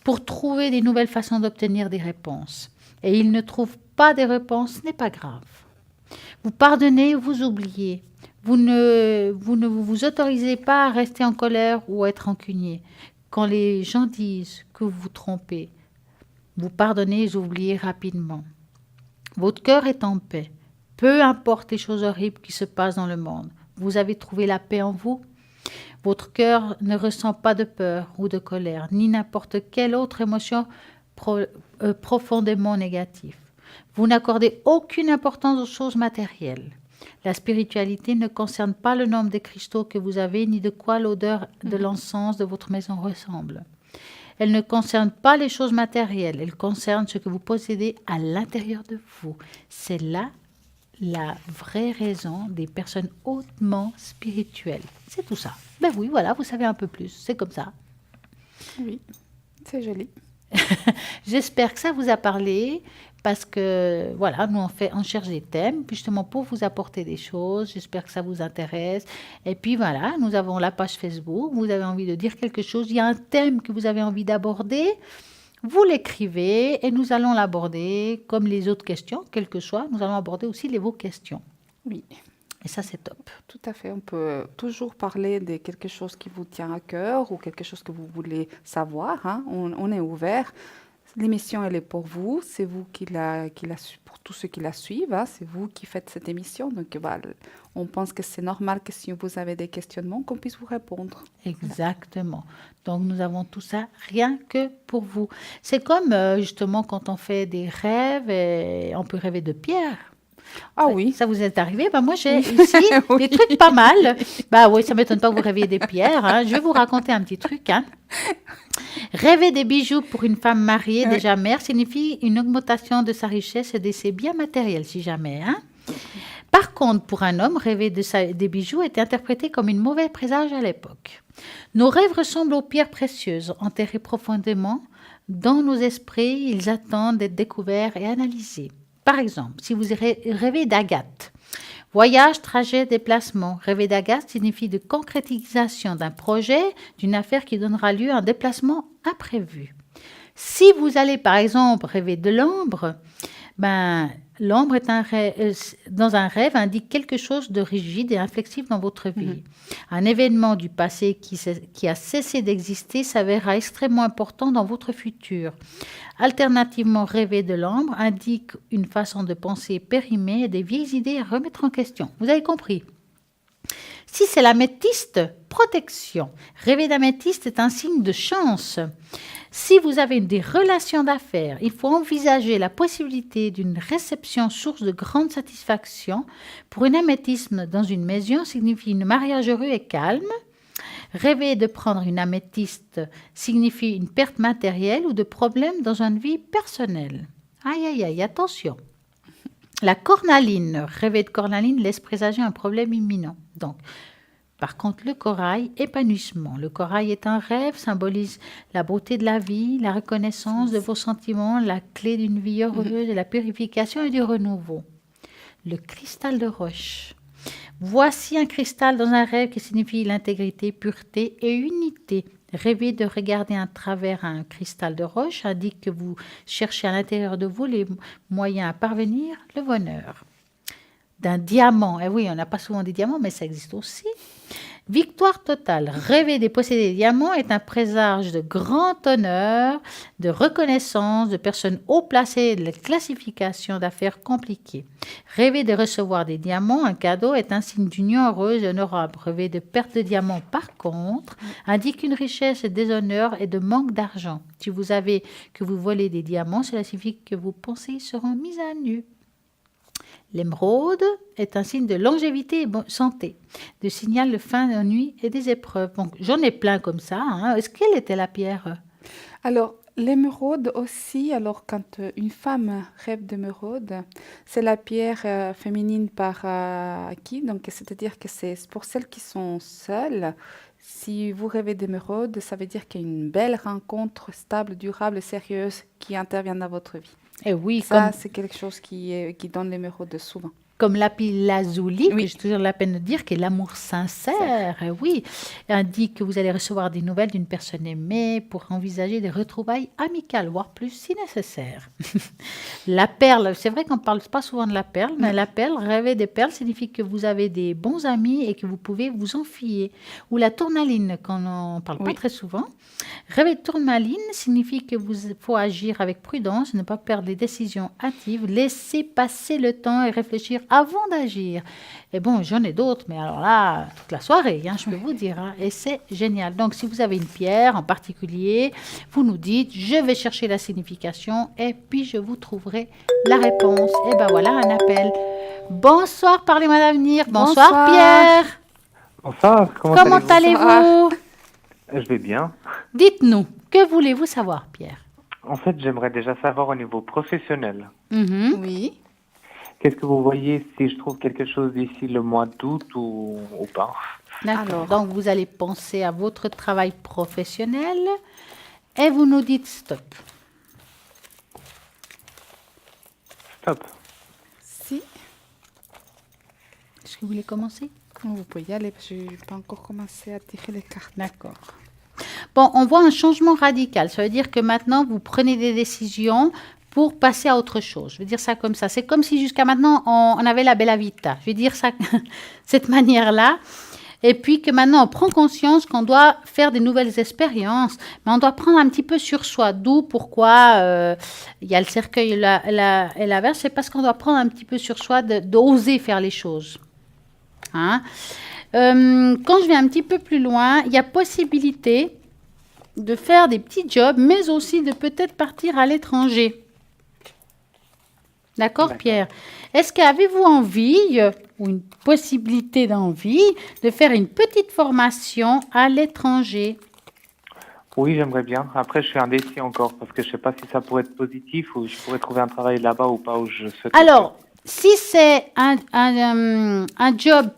pour trouver des nouvelles façons d'obtenir des réponses. Et il ne trouve pas des réponses, ce n'est pas grave. Vous pardonnez, vous oubliez. Vous ne vous autorisez pas à rester en colère ou à être rancunier. Quand les gens disent que vous vous trompez, vous pardonnez et vous oubliez rapidement. Votre cœur est en paix. Peu importe les choses horribles qui se passent dans le monde. Vous avez trouvé la paix en vous. Votre cœur ne ressent pas de peur ou de colère, ni n'importe quelle autre émotion profondément négative. Vous n'accordez aucune importance aux choses matérielles. La spiritualité ne concerne pas le nombre de cristaux que vous avez, ni de quoi l'odeur de l'encens de votre maison ressemble. Elle ne concerne pas les choses matérielles, elle concerne ce que vous possédez à l'intérieur de vous. C'est là la vraie raison des personnes hautement spirituelles. C'est tout ça. Ben oui, voilà, vous savez un peu plus. C'est comme ça. Oui, c'est joli. J'espère que ça vous a parlé parce que, voilà, nous on cherche des thèmes justement pour vous apporter des choses. J'espère que ça vous intéresse. Et puis voilà, nous avons la page Facebook. Vous avez envie de dire quelque chose. Il y a un thème que vous avez envie d'aborder. Vous l'écrivez et nous allons l'aborder comme les autres questions, quelles que soient. Nous allons aborder aussi vos questions. Oui. Et ça, c'est top. Tout à fait. On peut toujours parler de quelque chose qui vous tient à cœur ou quelque chose que vous voulez savoir. Hein. On est ouvert. L'émission, elle est pour vous. C'est vous pour tous ceux qui la suivent. Hein. C'est vous qui faites cette émission. Donc, voilà, on pense que c'est normal que si vous avez des questionnements, qu'on puisse vous répondre. Exactement. Donc, nous avons tout ça rien que pour vous. C'est comme, justement, quand on fait des rêves, et on peut rêver de pierre. Ah oui. Ça vous est arrivé? Moi, j'ai ici des trucs pas mal. Oui, ça ne m'étonne pas que vous rêviez des pierres. Hein. Je vais vous raconter un petit truc. Hein. Rêver des bijoux pour une femme mariée, déjà mère, signifie une augmentation de sa richesse et de ses biens matériels, si jamais. Hein. Par contre, pour un homme, rêver des bijoux était interprété comme une mauvaise présage à l'époque. Nos rêves ressemblent aux pierres précieuses, enterrées profondément dans nos esprits. Ils attendent d'être découverts et analysés. Par exemple, si vous rêvez d'agate, voyage, trajet, déplacement. Rêver d'agate signifie de concrétisation d'un projet, d'une affaire qui donnera lieu à un déplacement imprévu. Si vous allez, par exemple, rêver de l'ambre, l'ambre dans un rêve indique quelque chose de rigide et inflexible dans votre vie. Un événement du passé qui a cessé d'exister s'avérera extrêmement important dans votre futur. Alternativement, rêver de l'ambre indique une façon de penser périmée et des vieilles idées à remettre en question. Vous avez compris? Si c'est l'améthyste, protection. Rêver d'améthyste est un signe de chance. Si vous avez des relations d'affaires, il faut envisager la possibilité d'une réception source de grande satisfaction. Pour une améthyste dans une maison signifie un mariage heureux et calme. Rêver de prendre une améthyste signifie une perte matérielle ou de problèmes dans une vie personnelle. Aïe, aïe, aïe, attention. La cornaline, rêver de cornaline laisse présager un problème imminent. Donc, par contre, le corail, épanouissement. Le corail est un rêve, symbolise la beauté de la vie, la reconnaissance de vos sentiments, la clé d'une vie heureuse, et la purification et du renouveau. Le cristal de roche. Voici un cristal dans un rêve qui signifie l'intégrité, pureté et unité. Rêver de regarder à travers un cristal de roche indique que vous cherchez à l'intérieur de vous les moyens à parvenir le bonheur. D'un diamant, et oui, on n'a pas souvent des diamants, mais ça existe aussi. Victoire totale. Rêver de posséder des diamants est un présage de grand honneur, de reconnaissance, de personnes haut placées et de la classification d'affaires compliquées. Rêver de recevoir des diamants, un cadeau, est un signe d'union heureuse et honorable. Rêver de perte de diamants, par contre, indique une richesse et déshonneur et de manque d'argent. Si vous savez que vous volez des diamants, cela signifie que vos pensées seront mises à nu. L'émeraude est un signe de longévité et santé, de signal de fin de nuit et des épreuves. Donc, j'en ai plein comme ça. Hein. Quelle était la pierre? Alors, l'émeraude aussi, alors quand une femme rêve d'émeraude, c'est la pierre féminine par acquis, donc c'est-à-dire que c'est pour celles qui sont seules. Si vous rêvez d'émeraude, ça veut dire qu'il y a une belle rencontre stable, durable et sérieuse qui intervient dans votre vie. Et oui, ça, c'est quelque chose qui donne l'émeraude souvent. comme lapis lazuli, que Oui. j'ai toujours la peine de dire, qui est l'amour sincère, oui, indique que vous allez recevoir des nouvelles d'une personne aimée pour envisager des retrouvailles amicales, voire plus si nécessaire. La perle, c'est vrai qu'on ne parle pas souvent de la perle, mais la perle, rêver des perles, signifie que vous avez des bons amis et que vous pouvez vous en fier. Ou la tourmaline, qu'on n'en parle pas Oui. très souvent. Rêver de tourmaline signifie que vous faut agir avec prudence, ne pas perdre des décisions hâtives, laisser passer le temps et réfléchir avant d'agir. Et bon, j'en ai d'autres, mais alors là, toute la soirée, je peux vous dire. Et c'est génial. Donc, si vous avez une pierre en particulier, vous nous dites, je vais chercher la signification et puis je vous trouverai la réponse. Et ben voilà, un appel. Bonsoir, parlez-moi d'avenir. Bonsoir, Bonsoir. Pierre. Bonsoir, comment Comment allez-vous? allez-vous? Je vais bien. Dites-nous, que voulez-vous savoir, Pierre? En fait, j'aimerais déjà savoir au niveau professionnel. Mhm. Oui. Qu'est-ce que vous voyez si je trouve quelque chose d'ici le mois d'août ou pas? D'accord. Alors. Donc, vous allez penser à votre travail professionnel et vous nous dites stop. Stop. Si. Est-ce que vous voulez commencer? Vous pouvez y aller parce que je n'ai pas encore commencé à tirer les cartes. D'accord. Bon, on voit un changement radical. Ça veut dire que maintenant, vous prenez des décisions pour passer à autre chose. Je vais dire ça comme ça. C'est comme si jusqu'à maintenant, on avait la bella vita. Je vais dire ça cette manière-là. Et puis que maintenant, on prend conscience qu'on doit faire des nouvelles expériences, mais on doit prendre un petit peu sur soi. D'où pourquoi il y a le cercueil et la verge. C'est parce qu'on doit prendre un petit peu sur soi d'oser faire les choses. Hein? Quand je vais un petit peu plus loin, il y a possibilité de faire des petits jobs, mais aussi de peut-être partir à l'étranger. D'accord, Pierre? Est-ce qu'avez-vous envie, ou une possibilité d'envie, de faire une petite formation à l'étranger? Oui, j'aimerais bien. Après, je suis indécis encore parce que je sais pas si ça pourrait être positif ou je pourrais trouver un travail là-bas ou pas où je souhaite. Alors, si c'est un job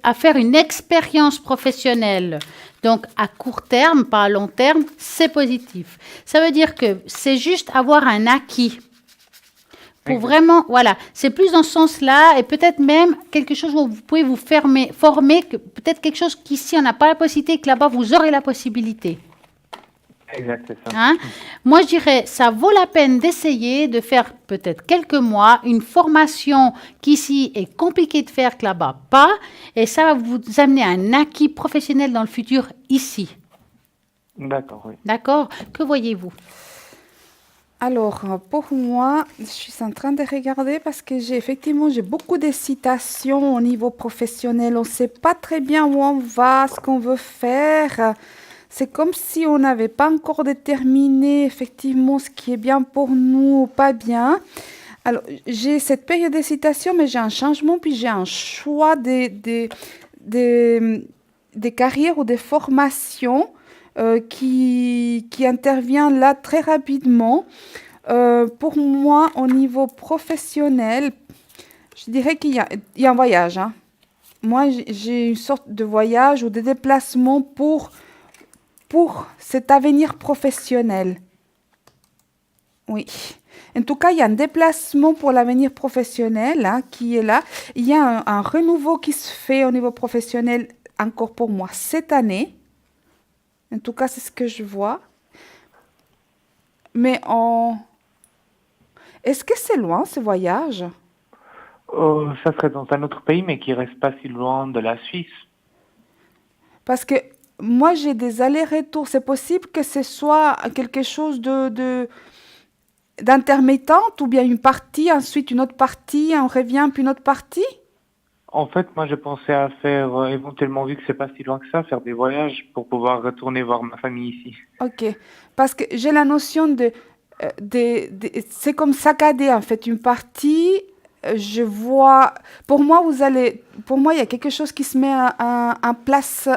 à faire une expérience professionnelle, donc à court terme, pas à long terme, c'est positif. Ça veut dire que c'est juste avoir un acquis. Pour Exact. vraiment, voilà, c'est plus dans ce sens-là et peut-être même quelque chose où vous pouvez vous former, peut-être quelque chose qu'ici on n'a pas la possibilité et que là-bas vous aurez la possibilité. Exact, c'est ça. Hein? Moi, je dirais, ça vaut la peine d'essayer de faire peut-être quelques mois une formation qu'ici est compliquée de faire, que là-bas pas, et ça va vous amener à un acquis professionnel dans le futur ici. D'accord, oui. D'accord? Que voyez-vous? Alors, pour moi, je suis en train de regarder parce que j'ai beaucoup d'hésitations au niveau professionnel. On ne sait pas très bien où on va, ce qu'on veut faire. C'est comme si on n'avait pas encore déterminé effectivement ce qui est bien pour nous ou pas bien. Alors, j'ai cette période d'hésitation, mais j'ai un changement, puis j'ai un choix des carrières ou des formations qui intervient là très rapidement. Pour moi, au niveau professionnel, je dirais qu'il y a un voyage. Hein. Moi, j'ai une sorte de voyage ou de déplacement pour cet avenir professionnel. Oui. En tout cas, il y a un déplacement pour l'avenir professionnel qui est là. Il y a un renouveau qui se fait au niveau professionnel encore pour moi cette année. En tout cas, c'est ce que je vois. Mais est-ce que c'est loin, ce voyage? Ça serait dans un autre pays, mais qui reste pas si loin de la Suisse. Parce que moi, j'ai des allers-retours. C'est possible que ce soit quelque chose d'intermittente ou bien une partie, ensuite une autre partie, on revient, puis une autre partie? En fait, moi, je pensais à faire, éventuellement, vu que c'est pas si loin que ça, faire des voyages pour pouvoir retourner voir ma famille ici. Ok. Parce que j'ai la notion c'est comme saccader, en fait, une partie. Je vois, pour moi, il y a quelque chose qui se met en place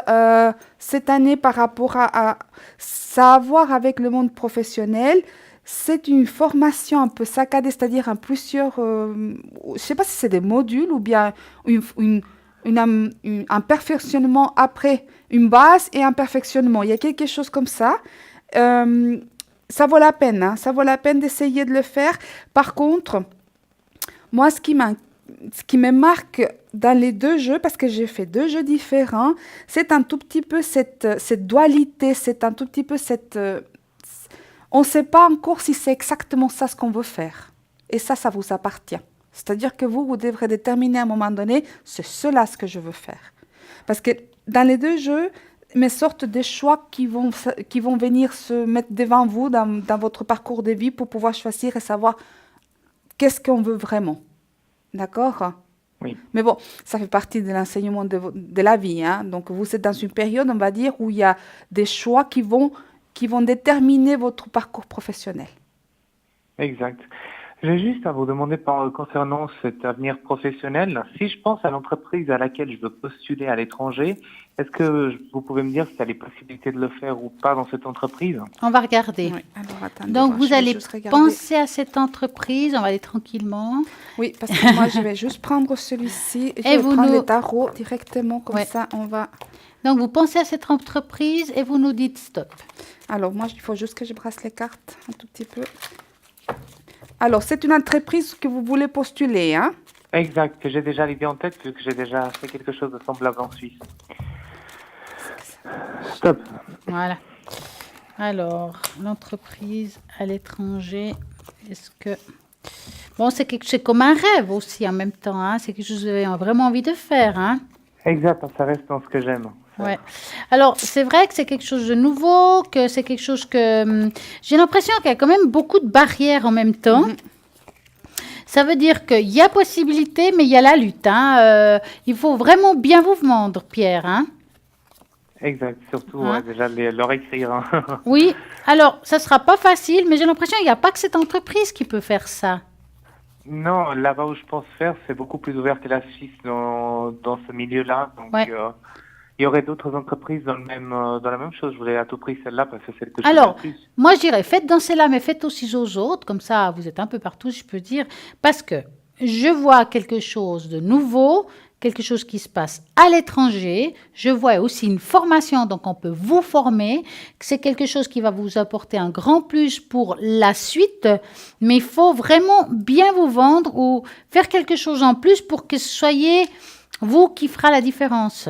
cette année par rapport à ça a à voir avec le monde professionnel. C'est une formation un peu saccadée, c'est-à-dire en plusieurs, je ne sais pas si c'est des modules ou bien un perfectionnement après une base et un perfectionnement. Il y a quelque chose comme ça. Ça vaut la peine, hein, ça vaut la peine d'essayer de le faire. Par contre, moi, ce qui ce qui me marque dans les deux jeux, parce que j'ai fait deux jeux différents, c'est un tout petit peu cette dualité, c'est un tout petit peu on ne sait pas encore si c'est exactement ça ce qu'on veut faire. Et ça vous appartient. C'est-à-dire que vous devrez déterminer à un moment donné, c'est cela ce que je veux faire. Parce que dans les deux jeux, me sortent des choix qui vont venir se mettre devant vous dans votre parcours de vie pour pouvoir choisir et savoir qu'est-ce qu'on veut vraiment. D'accord? Oui. Mais bon, ça fait partie de l'enseignement de la vie. Hein? Donc, vous êtes dans une période, on va dire, où il y a des choix qui vont déterminer votre parcours professionnel. Exact. J'ai juste à vous demander concernant cet avenir professionnel, si je pense à l'entreprise à laquelle je veux postuler à l'étranger, est-ce que vous pouvez me dire si y a les possibilités de le faire ou pas dans cette entreprise? On va regarder. Oui, alors, attendez, Donc, je vous vais allez juste regarder. penser à cette entreprise. On va aller tranquillement. Oui, parce que moi, je vais juste prendre celui-ci. Je vais vous prendre nous- les tarots directement, comme Ouais. ça, on va... Donc, vous pensez à cette entreprise et vous nous dites stop. Alors, moi, il faut juste que je brasse les cartes un tout petit peu. Alors, c'est une entreprise que vous voulez postuler, hein? Exact, que j'ai déjà l'idée en tête vu que j'ai déjà fait quelque chose de semblable en Suisse. Stop. Voilà. Alors, l'entreprise à l'étranger, est-ce que... Bon, c'est comme un rêve aussi en même temps. Hein? C'est quelque chose que vous avez vraiment envie de faire. Hein? Exact, ça reste dans ce que j'aime. Ouais. Alors, c'est vrai que c'est quelque chose de nouveau, que c'est quelque chose que... j'ai l'impression qu'il y a quand même beaucoup de barrières en même temps. Ça veut dire qu'il y a possibilité, mais il y a la lutte. Hein. Il faut vraiment bien vous vendre, Pierre. Hein. Exact, surtout Hein? déjà leur écrire. Hein. Oui, alors, ça ne sera pas facile, mais j'ai l'impression qu'il n'y a pas que cette entreprise qui peut faire ça. Non, là-bas où je pense faire, c'est beaucoup plus ouvert que la Suisse dans ce milieu-là. Donc, Ouais. il y aurait d'autres entreprises dans la même chose. Je voulais à tout prix celle-là parce que c'est celle que je Alors, connais le plus. moi, je dirais, faites danser là, mais faites aussi aux autres. Comme ça, vous êtes un peu partout, je peux dire. Parce que je vois quelque chose de nouveau, quelque chose qui se passe à l'étranger. Je vois aussi une formation, donc on peut vous former. C'est quelque chose qui va vous apporter un grand plus pour la suite. Mais il faut vraiment bien vous vendre ou faire quelque chose en plus pour que ce soyez vous qui fera la différence.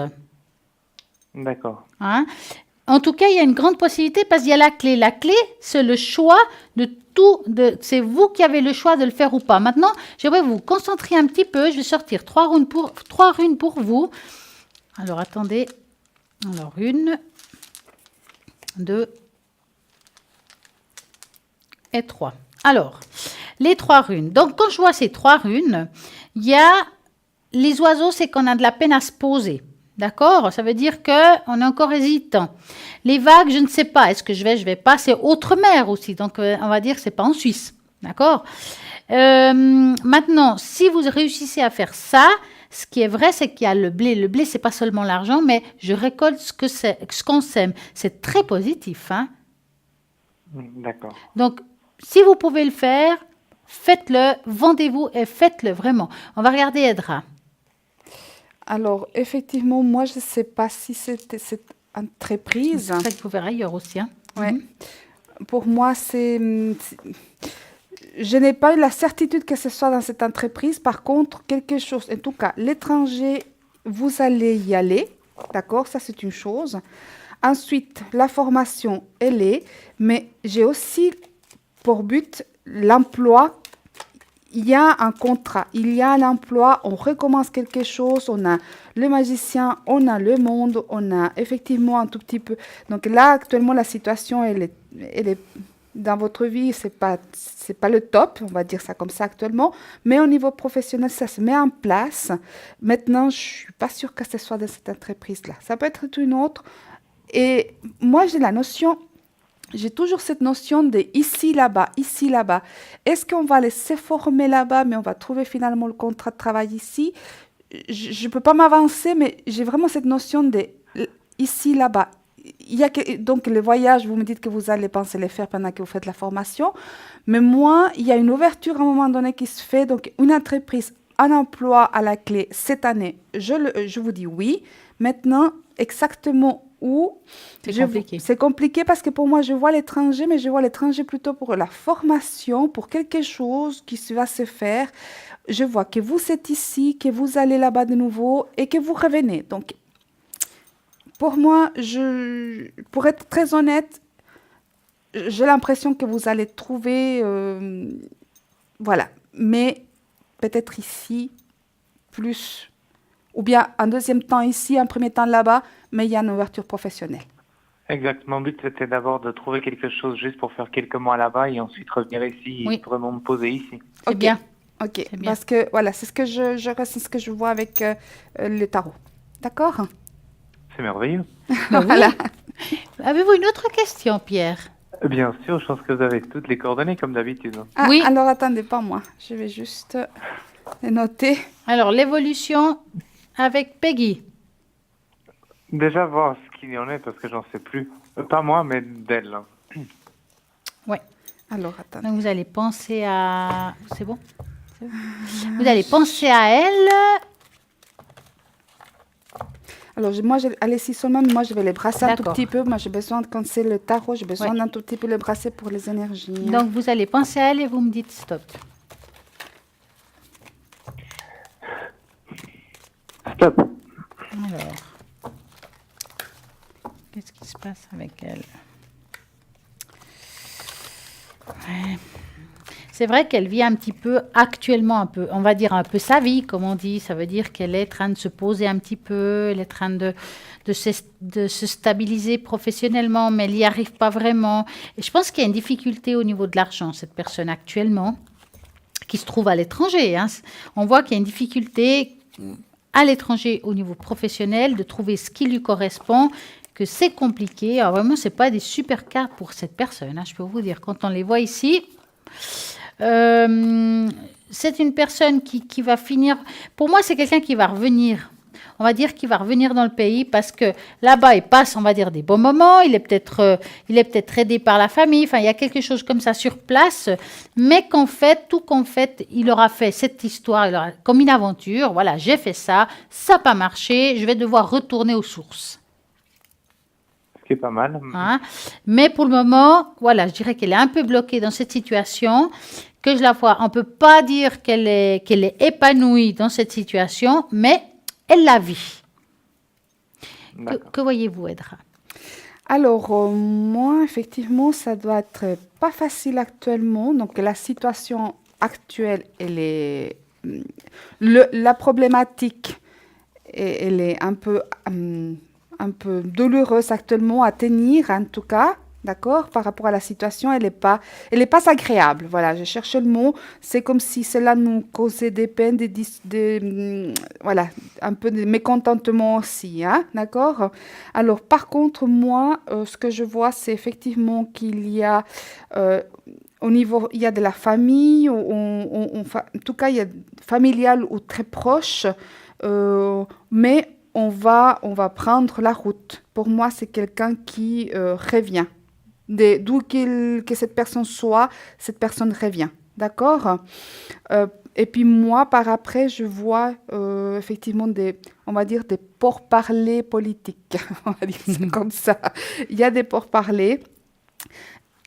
D'accord. Hein? En tout cas, il y a une grande possibilité parce qu'il y a la clé. La clé, c'est le choix de tout. C'est vous qui avez le choix de le faire ou pas. Maintenant, j'aimerais vous concentrer un petit peu. Je vais sortir trois runes pour vous. Alors, attendez. Alors, 1, 2 et 3. Alors, les 3 runes. Donc, quand je vois ces 3 runes, il y a les oiseaux, c'est qu'on a de la peine à se poser. D'accord? Ça veut dire qu'on est encore hésitant. Les vagues, je ne sais pas. Est-ce que je vais pas? C'est autre mer aussi. Donc, on va dire que ce n'est pas en Suisse. D'accord? Maintenant, si vous réussissez à faire ça, ce qui est vrai, c'est qu'il y a le blé. Le blé, ce n'est pas seulement l'argent, mais je récolte ce qu'on sème. C'est très positif. Hein? D'accord. Donc, si vous pouvez le faire, faites-le, vendez-vous et faites-le vraiment. On va regarder Edra. Alors, effectivement, moi, je ne sais pas si c'était cette entreprise. C'est ça qu'il faut faire ailleurs aussi. Hein? Ouais. Pour moi, je n'ai pas eu la certitude que ce soit dans cette entreprise. Par contre, quelque chose, en tout cas, l'étranger, vous allez y aller. D'accord? Ça, c'est une chose. Ensuite, la formation, elle est. Mais j'ai aussi pour but l'emploi. Il y a un contrat, il y a un emploi, on recommence quelque chose, on a le magicien, on a le monde, on a effectivement un tout petit peu. Donc là, actuellement, la situation, elle est dans votre vie, c'est pas le top, on va dire ça comme ça actuellement, mais au niveau professionnel, ça se met en place. Maintenant, je suis pas sûre que ce soit de cette entreprise-là. Ça peut être une autre. Et moi, j'ai toujours cette notion de ici, là-bas, ici, là-bas. Est-ce qu'on va laisser former là-bas, mais on va trouver finalement le contrat de travail ici? Je ne peux pas m'avancer, mais j'ai vraiment cette notion de ici, là-bas. Donc, le voyage, vous me dites que vous allez penser les faire pendant que vous faites la formation. Mais moi, il y a une ouverture à un moment donné qui se fait. Donc, une entreprise, un emploi à la clé cette année, je vous dis oui. Maintenant, exactement où C'est compliqué. c'est compliqué parce que pour moi, je vois l'étranger, mais je vois l'étranger plutôt pour la formation, pour quelque chose qui va se faire. Je vois que vous êtes ici, que vous allez là-bas de nouveau et que vous revenez. Donc, pour moi, pour être très honnête, j'ai l'impression que vous allez trouver, voilà, mais peut-être ici, plus, ou bien un deuxième temps ici, un premier temps là-bas, mais il y a une ouverture professionnelle. Exact. Mon but, c'était d'abord de trouver quelque chose juste pour faire quelques mois là-bas et ensuite revenir ici Oui. et vraiment me poser ici. C'est Ok. bien. Ok, C'est bien. parce que voilà, c'est ce que c'est ce que je vois avec le tarot. D'accord? C'est merveilleux. Bah oui. Voilà. Avez-vous une autre question, Pierre? Bien sûr, je pense que vous avez toutes les coordonnées comme d'habitude. Ah, Oui. alors attendez, pas moi. Je vais juste les noter. Alors, l'évolution avec Peggy. Déjà voir ce qu'il y en est parce que j'en sais plus. Pas moi, mais d'elle. Ouais. Alors attendez. Donc, vous allez penser à... C'est bon? C'est bon. Vous allez penser à elle. Alors moi, allez-y seulement, mais moi je vais les brasser un tout D'accord. petit peu. Moi j'ai besoin, quand c'est le tarot, j'ai besoin Ouais. d'un tout petit peu les brasser pour les énergies. Donc, vous allez penser à elle et vous me dites stop. Stop. Alors, qu'est-ce qui se passe avec elle? Ouais. C'est vrai qu'elle vit un petit peu actuellement, un peu, on va dire un peu sa vie, comme on dit. Ça veut dire qu'elle est en train de se poser un petit peu, elle est en train de se stabiliser professionnellement, mais elle n'y arrive pas vraiment. Et je pense qu'il y a une difficulté au niveau de l'argent, cette personne actuellement, qui se trouve à l'étranger. Hein. On voit qu'il y a une difficulté à l'étranger au niveau professionnel de trouver ce qui lui correspond, que c'est compliqué. Alors vraiment, ce n'est pas des super cartes pour cette personne. Hein, je peux vous dire, quand on les voit ici, c'est une personne qui va finir... Pour moi, c'est quelqu'un qui va revenir. On va dire qu'il va revenir dans le pays parce que là-bas, il passe, on va dire, des bons moments. Il est peut-être aidé par la famille. Enfin, il y a quelque chose comme ça sur place. Mais qu'en fait, il aura fait cette histoire comme une aventure. Voilà, j'ai fait ça. Ça n'a pas marché. Je vais devoir retourner aux sources. Ce qui est pas mal. Hein. Mais pour le moment, voilà, je dirais qu'elle est un peu bloquée dans cette situation, que je la vois. On ne peut pas dire qu'elle est épanouie dans cette situation, mais elle la vit. Que voyez-vous, Edra? Alors, moi, effectivement, ça doit être pas facile actuellement. Donc, la situation actuelle, elle est... la problématique, elle est un peu douloureuse actuellement à tenir, en tout cas, d'accord, par rapport à la situation, elle n'est pas agréable. Voilà, je cherche le mot. C'est comme si cela nous causait des peines, voilà, un peu de mécontentement aussi, hein, d'accord. Alors, par contre, moi, ce que je vois, c'est effectivement qu'il y a au niveau, il y a de la famille, en tout cas, il y a familial ou très proche, mais on va prendre la route. Pour moi, c'est quelqu'un qui revient. D'où que cette personne soit, cette personne revient. D'accord? Et puis moi, par après, je vois effectivement on va dire des pourparlers politiques. On va dire ça comme ça. Il y a des pourparlers.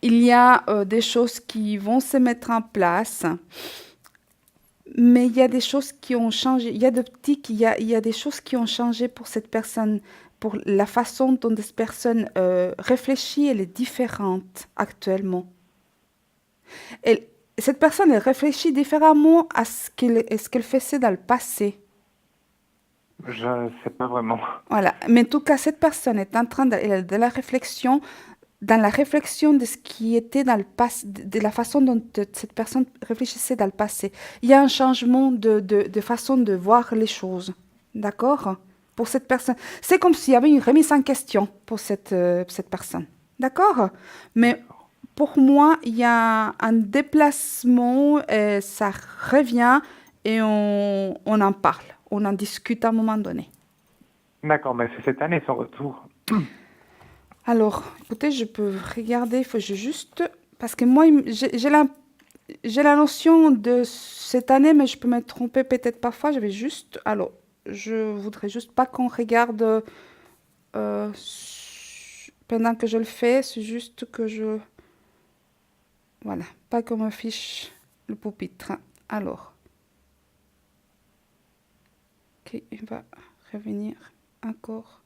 Il y a des choses qui vont se mettre en place. Mais il y a des choses qui ont changé. Il y a des choses qui ont changé pour cette personne. Pour la façon dont cette personne réfléchit, elle est différente actuellement. Cette personne, elle réfléchit différemment à ce qu'elle faisait dans le passé. Je ne sais pas vraiment. Voilà. Mais en tout cas, cette personne est en train de la réflexion, dans la réflexion de ce qui était dans le passé, de la façon dont cette personne réfléchissait dans le passé. Il y a un changement de façon de voir les choses. D'accord? Pour cette personne. C'est comme s'il y avait une remise en question pour cette personne. D'accord? Mais pour moi, il y a un déplacement, et ça revient et on en parle. On en discute à un moment donné. D'accord, mais c'est cette année son retour. Alors, écoutez, je peux regarder, il faut juste... Parce que moi, j'ai la notion de cette année, mais je peux me tromper peut-être parfois. Je vais juste... Alors, je voudrais juste pas qu'on regarde pendant que je le fais, c'est juste que je... Voilà, pas qu'on me fiche le pupitre. Alors, ok, il va revenir encore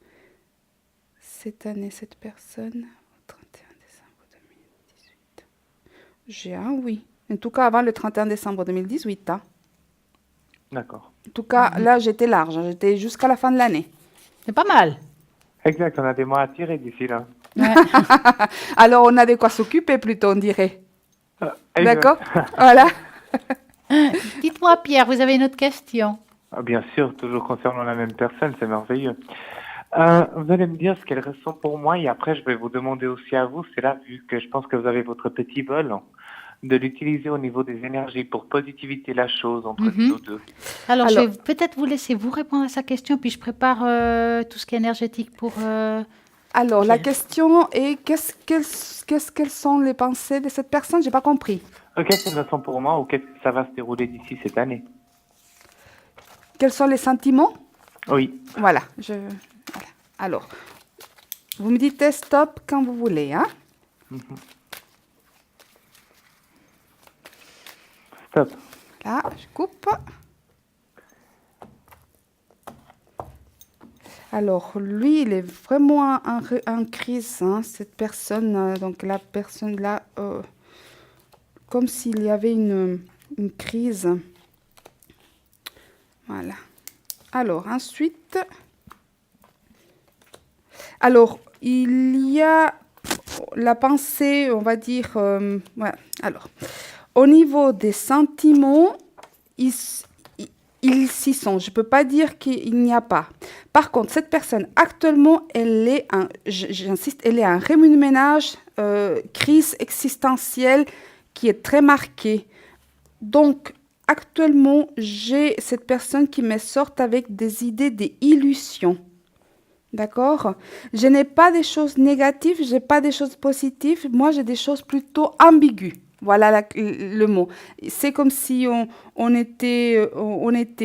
cette année, cette personne, 31 décembre 2018. J'ai un oui. En tout cas, avant le 31 décembre 2018. Hein. D'accord. En tout cas, là, j'étais large. J'étais jusqu'à la fin de l'année. C'est pas mal. Exact, on a des mois à tirer d'ici là. Ouais. Alors, on a de quoi s'occuper plutôt, on dirait. Exact. D'accord. Voilà. Dites-moi, Pierre, vous avez une autre question? Ah, bien sûr, toujours concernant la même personne, c'est merveilleux. Vous allez me dire ce qu'elle ressent pour moi et après je vais vous demander aussi à vous, c'est là, vu que je pense que vous avez votre petit bol, de l'utiliser au niveau des énergies pour positiviser la chose entre nous deux. Alors, je Alors- vais peut-être vous laisser vous répondre à sa question, puis je prépare tout ce qui est énergétique pour... Alors, la Pierre. question est qu'elles sont les pensées de cette personne? J'ai pas compris. Qu'est-ce qu'elle ressent pour moi ou qu'est-ce que ça va se dérouler d'ici cette année? Quels sont les sentiments? Oui, Voilà. Voilà. Alors, vous me dites stop quand vous voulez. Hein? stop. Là, je coupe. Alors, lui, il est vraiment en crise, hein, cette personne. Donc, la personne là, comme s'il y avait une crise. Voilà. Alors, ensuite, alors, il y a la pensée, on va dire, voilà. Alors, au niveau des sentiments, ils s'y sont. Je ne peux pas dire qu'il n'y a pas. Par contre, cette personne, actuellement, elle est, j'insiste, elle est un remue-ménage, crise existentielle qui est très marquée. Donc, actuellement, j'ai cette personne qui me sort avec des idées, des illusions. D'accord? Je n'ai pas des choses négatives, je n'ai pas des choses positives. Moi, j'ai des choses plutôt ambiguës. Voilà le mot. C'est comme si on était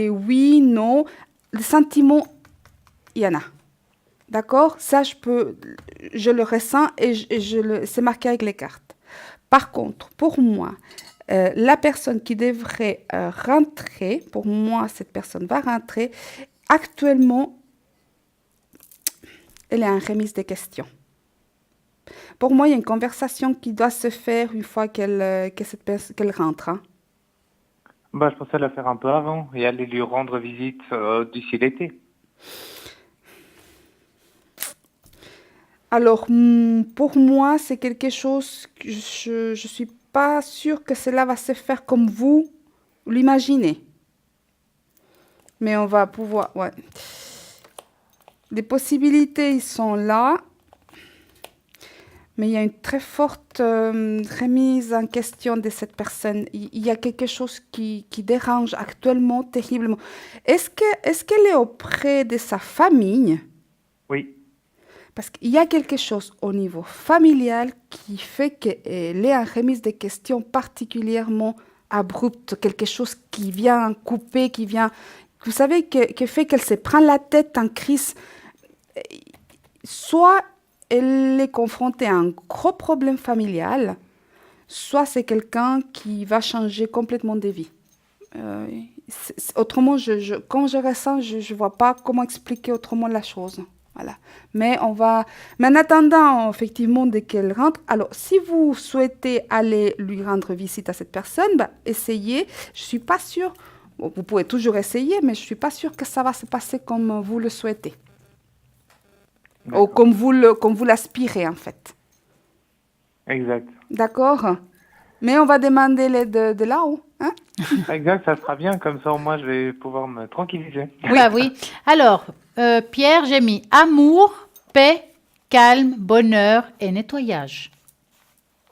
oui, non. Le sentiment, il y en a. D'accord? Ça, je le ressens et c'est marqué avec les cartes. Par contre, pour moi, la personne qui devrait rentrer, pour moi, cette personne va rentrer, actuellement, elle est en remise de questions. Pour moi, il y a une conversation qui doit se faire une fois qu'elle rentre. Hein. Bah, je pensais la faire un peu avant et aller lui rendre visite d'ici l'été. Alors, pour moi, c'est quelque chose que je ne suis pas sûre que cela va se faire comme vous l'imaginez. Mais on va pouvoir... Ouais. Les possibilités, ils sont là. Mais il y a une très forte remise en question de cette personne. Il y a quelque chose qui dérange actuellement terriblement. Est-ce qu'elle est auprès de sa famille? Oui, Parce qu'il y a quelque chose au niveau familial qui fait qu'elle est en remise de questions particulièrement abrupte, quelque chose qui vient couper, qui vient... Vous savez, qui fait qu'elle se prend la tête en crise. Soit elle est confrontée à un gros problème familial, soit c'est quelqu'un qui va changer complètement de vie. Autrement, quand je ressens, je ne vois pas comment expliquer autrement la chose. Voilà. Mais en attendant, effectivement, dès qu'elle rentre, alors, si vous souhaitez aller lui rendre visite à cette personne, essayez. Je ne suis pas sûre, bon, vous pouvez toujours essayer, mais je ne suis pas sûre que ça va se passer comme vous le souhaitez. Ou comme vous l'aspirez, en fait. exact. D'accord? Mais on va demander l'aide de là-haut. Hein? Exact, ça sera bien, comme ça au moins je vais pouvoir me tranquilliser. Oui. Alors, Pierre, j'ai mis amour, paix, calme, bonheur et nettoyage.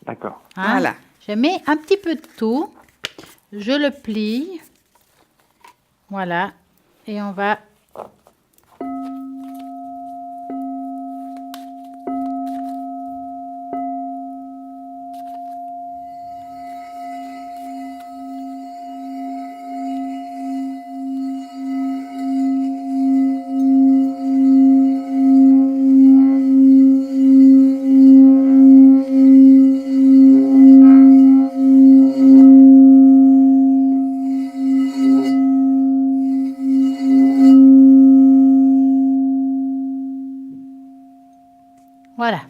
D'accord. Hein? Voilà. Je mets un petit peu de tout. Je le plie. Voilà. Et on va... Voilà.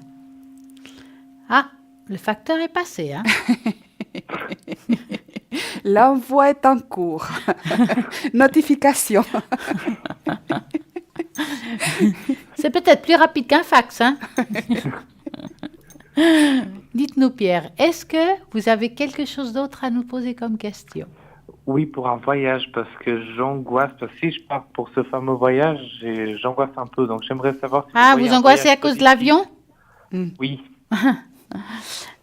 Ah, le facteur est passé, hein. L'envoi est en cours. Notification. C'est peut-être plus rapide qu'un fax, hein. Dites-nous, Pierre, est-ce que vous avez quelque chose d'autre à nous poser comme question? Oui, pour un voyage, parce que j'angoisse, parce que si je pars pour ce fameux voyage, j'angoisse un peu, donc j'aimerais savoir si Ah, voyez vous un angoissez à voyage cause de positif. l'avion? Oui,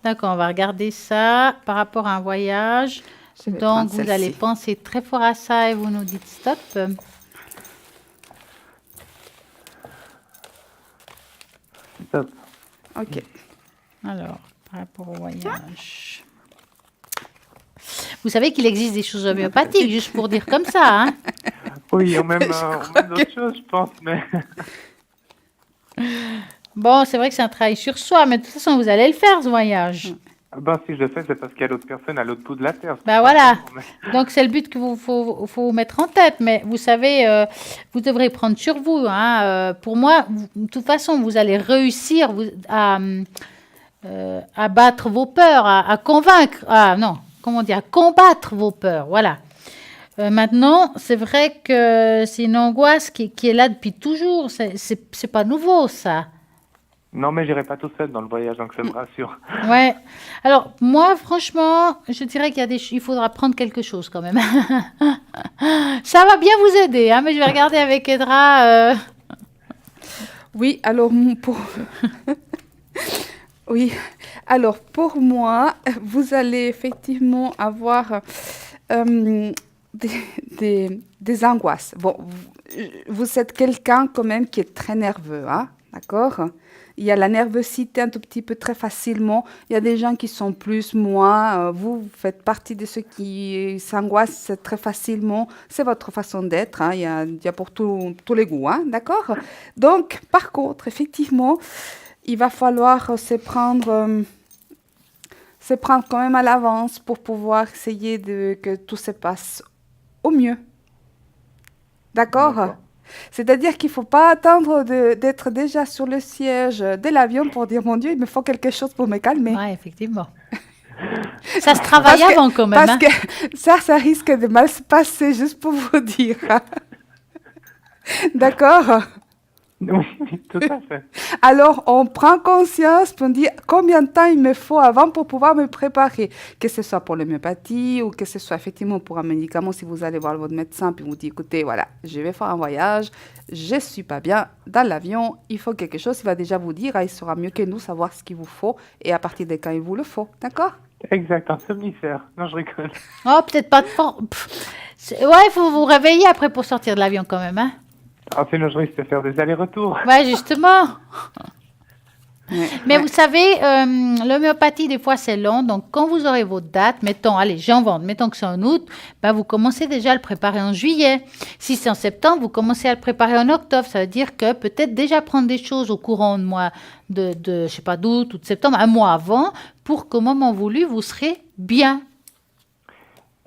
D'accord, on va regarder ça par rapport à un voyage. Je vais Donc, prendre vous allez celle-ci. penser très fort à ça et vous nous dites stop. stop. OK. Alors, par rapport au voyage. Vous savez qu'il existe des choses homéopathiques, juste pour dire comme ça, hein? Oui, ou même, d'autres choses, je pense, mais Bon, c'est vrai que c'est un travail sur soi, mais de toute façon, vous allez le faire, ce voyage. ben, si je le fais, c'est parce qu'il y a d'autres personnes à l'autre bout de la Terre. Ben voilà. Mais- Donc, c'est le but que faut vous mettre en tête. Mais vous savez, vous devrez prendre sur vous, hein. Pour moi, de toute façon, vous allez réussir à battre vos peurs, à convaincre, non, comment dire, à combattre vos peurs. Voilà. Maintenant, c'est vrai que c'est une angoisse qui est là depuis toujours. C'est pas nouveau, ça. Non, mais j'irai pas tout seul dans le voyage, donc ça me rassure. Ouais. Alors, moi, franchement, je dirais il faudra prendre quelque chose quand même. Ça va bien vous aider, hein, mais je vais regarder avec Edra. Oui, alors pour... Oui, alors pour moi, vous allez effectivement avoir des angoisses. Bon, vous êtes quelqu'un quand même qui est très nerveux, hein, d'accord? Il y a la nervosité un tout petit peu très facilement. Il y a des gens qui sont plus, moins. Vous faites partie de ceux qui s'angoissent très facilement. C'est votre façon d'être, hein. Il y a pour tous les goûts, hein, d'accord? Donc, par contre, effectivement, il va falloir se prendre quand même à l'avance pour pouvoir essayer que tout se passe au mieux. D'accord? D'accord. C'est-à-dire qu'il ne faut pas attendre d'être déjà sur le siège de l'avion pour dire, mon Dieu, il me faut quelque chose pour me calmer. Ouais, effectivement. Ça se travaille Parce que- avant quand même. Parce Hein. que ça risque de mal se passer, juste pour vous dire. D'accord? Oui, tout à fait. Alors, on prend conscience, on dit combien de temps il me faut avant pour pouvoir me préparer, que ce soit pour l'homéopathie ou que ce soit effectivement pour un médicament. Si vous allez voir votre médecin puis vous dites, écoutez, voilà, je vais faire un voyage, je ne suis pas bien dans l'avion, il faut quelque chose, il va déjà vous dire, il saura mieux que nous savoir ce qu'il vous faut et à partir de quand il vous le faut. D'accord? Exact, un somnifère. Non, je rigole. Oh, peut-être pas de fort. Ouais, il faut vous réveiller après pour sortir de l'avion quand même. Hein. Ah, sinon, je risque de faire des allers-retours. Ouais, justement. Ouais, Mais ouais. vous savez, l'homéopathie, des fois, c'est long. Donc, quand vous aurez votre date, mettons, allez, j'invente, mettons que c'est en août, ben, vous commencez déjà à le préparer en juillet. Si c'est en septembre, vous commencez à le préparer en octobre. Ça veut dire que peut-être déjà prendre des choses au courant de mois je sais pas, d'août ou de septembre, un mois avant, pour qu'au moment voulu, vous serez bien.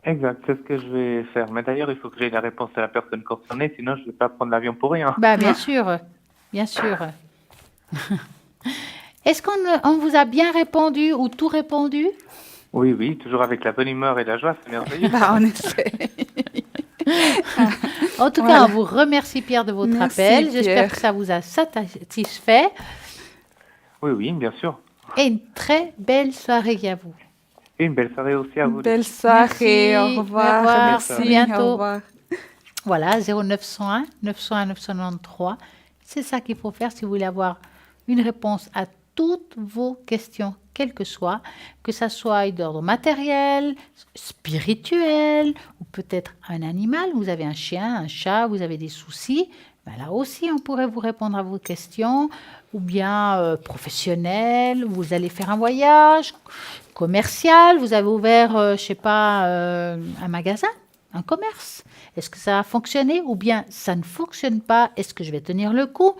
Exact, c'est ce que je vais faire. Mais d'ailleurs, il faut que j'aie la réponse de la personne concernée, sinon je ne vais pas prendre l'avion pour rien. Ben, bien sûr, bien sûr. Est-ce on vous a bien répondu ou tout répondu? Oui, oui, toujours avec la bonne humeur et la joie, c'est merveilleux. Bah, on essaie. En tout cas, Voilà. on vous remercie, Pierre, de votre Merci, appel. J'espère Pierre. que ça vous a satisfait. Oui, oui, bien sûr. Et une très belle soirée à vous. Et une belle soirée aussi à vous. Belle soirée, Merci. au revoir. Au revoir. Merci, À bientôt. au revoir. Voilà, 0901 901 993. C'est ça qu'il faut faire si vous voulez avoir une réponse à toutes vos questions, quelles que soient, que ça soit d'ordre matériel, spirituel, ou peut-être un animal. Vous avez un chien, un chat, vous avez des soucis. Ben là aussi, on pourrait vous répondre à vos questions, ou bien professionnel, vous allez faire un voyage, commercial, vous avez ouvert, je ne sais pas, un magasin, un commerce. Est-ce que ça a fonctionné ou bien ça ne fonctionne pas? Est-ce que je vais tenir le coup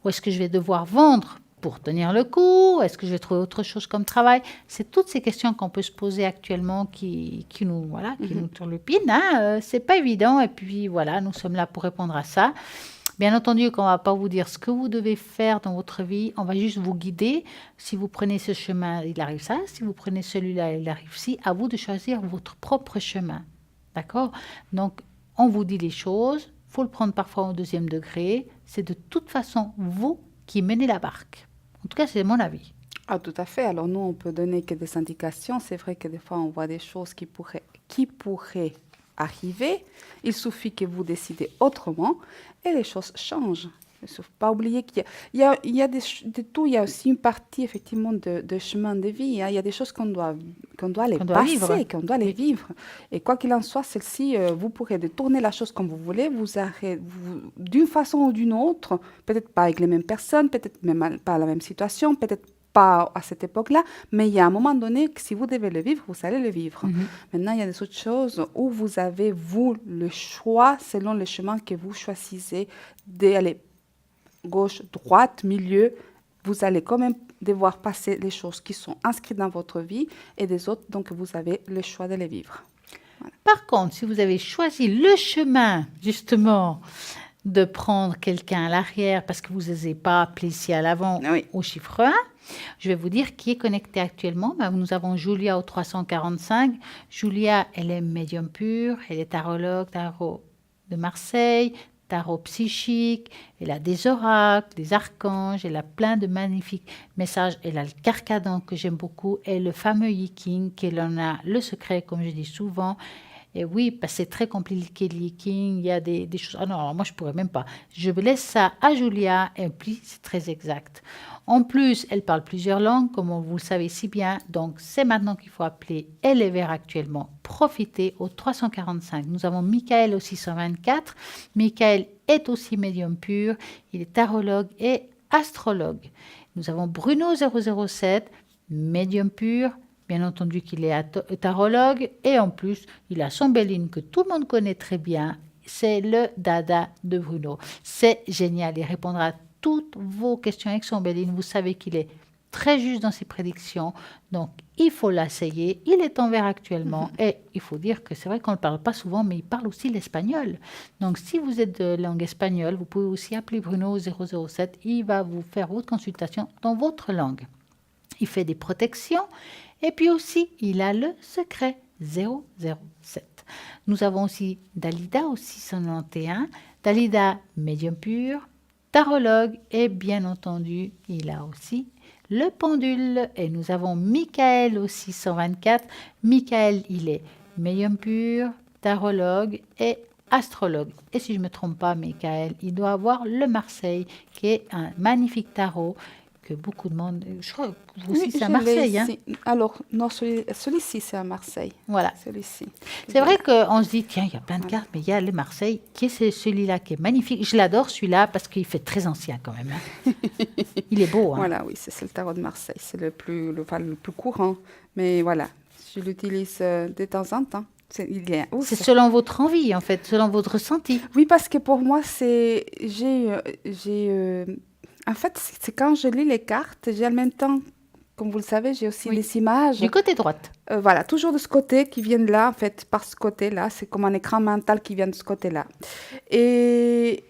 ou est-ce que je vais devoir vendre pour tenir le coup? Est-ce que je vais trouver autre chose comme travail? C'est toutes ces questions qu'on peut se poser actuellement qui nous turlupinent. Hein? C'est pas évident et puis voilà, nous sommes là pour répondre à ça. Bien entendu qu'on ne va pas vous dire ce que vous devez faire dans votre vie, on va juste vous guider. Si vous prenez ce chemin, il arrive ça. Si vous prenez celui-là, il arrive ci. À vous de choisir votre propre chemin. D'accord? Donc, on vous dit les choses. Il faut le prendre parfois au deuxième degré. C'est de toute façon vous qui menez la barque. En tout cas, c'est mon avis. Ah, tout à fait. Alors, nous, on peut donner que des indications. C'est vrai que des fois, on voit des choses qui pourraient arriver. Il suffit que vous décidez autrement et les choses changent. Il ne faut pas oublier qu'il y a de tout. Il y a aussi une partie, effectivement, de chemin de vie. Hein. Il y a des choses qu'on doit les passer, qu'on doit les vivre. Et quoi qu'il en soit, celle-ci, vous pourrez détourner la chose comme vous voulez. D'une façon ou d'une autre, peut-être pas avec les mêmes personnes, peut-être même pas la même situation, peut-être pas à cette époque-là, mais il y a un moment donné que si vous devez le vivre, vous allez le vivre. Maintenant, il y a des autres choses où vous avez, vous, le choix selon le chemin que vous choisissez d'aller gauche, droite, milieu. Vous allez quand même devoir passer les choses qui sont inscrites dans votre vie et des autres, donc vous avez le choix de les vivre. Voilà. Par contre, si vous avez choisi le chemin, justement, de prendre quelqu'un à l'arrière parce que vous n'osez pas appeler ici à l'avant au chiffre 1, je vais vous dire qui est connecté actuellement. Nous avons Julia au 345. Julia, elle est médium pur, elle est tarologue, tarot de Marseille, tarot psychique, elle a des oracles, des archanges, elle a plein de magnifiques messages. Elle a le carcadan que j'aime beaucoup et le fameux Yiking, qu'elle en a le secret, comme je dis souvent. Et oui, parce que c'est très compliqué le Yiking, il y a des choses... Ah non, alors moi je ne pourrais même pas. Je laisse ça à Julia et puis c'est très exact. En plus, elle parle plusieurs langues, comme vous le savez si bien. Donc, c'est maintenant qu'il faut appeler. Elle est vert actuellement. Profitez au 345. Nous avons Michael au 624. Michael est aussi médium pur. Il est tarologue et astrologue. Nous avons Bruno 007, médium pur. Bien entendu qu'il est tarologue. Et en plus, il a son Béline que tout le monde connaît très bien. C'est le dada de Bruno. C'est génial. Il répondra à toutes vos questions avec son Béline. Vous savez qu'il est très juste dans ses prédictions. Donc, il faut l'essayer. Il est en vert actuellement. Et il faut dire que c'est vrai qu'on ne le parle pas souvent, mais il parle aussi l'espagnol. Donc, si vous êtes de langue espagnole, vous pouvez aussi appeler Bruno 007. Il va vous faire votre consultation dans votre langue. Il fait des protections. Et puis aussi, il a le secret 007. Nous avons aussi Dalida au 691. Dalida, médium pur, tarologue et bien entendu, il a aussi le pendule. Et nous avons Michael au 624. Michael, il est médium pur, tarologue et astrologue. Et si je ne me trompe pas, Michael, il doit avoir le Marseille, qui est un magnifique tarot que beaucoup de monde... Je crois que vous aussi, c'est à Marseille. Hein? Alors, non, celui-ci, c'est à Marseille. Voilà. Celui-ci. C'est vrai qu'on se dit, tiens, il y a plein de cartes, mais il y a le Marseille, qui est celui-là, qui est magnifique. Je l'adore, celui-là, parce qu'il fait très ancien quand même. Hein. Il est beau. Hein. Voilà, oui, c'est le tarot de Marseille. C'est le plus courant. Mais voilà, je l'utilise de temps en temps. C'est selon votre envie, en fait, selon votre ressenti. Oui, parce que pour moi, en fait, c'est quand je lis les cartes, j'ai en même temps, comme vous le savez, j'ai aussi des images. Du côté droite. Voilà, toujours de ce côté qui viennent là, en fait, par ce côté-là. C'est comme un écran mental qui vient de ce côté-là. Et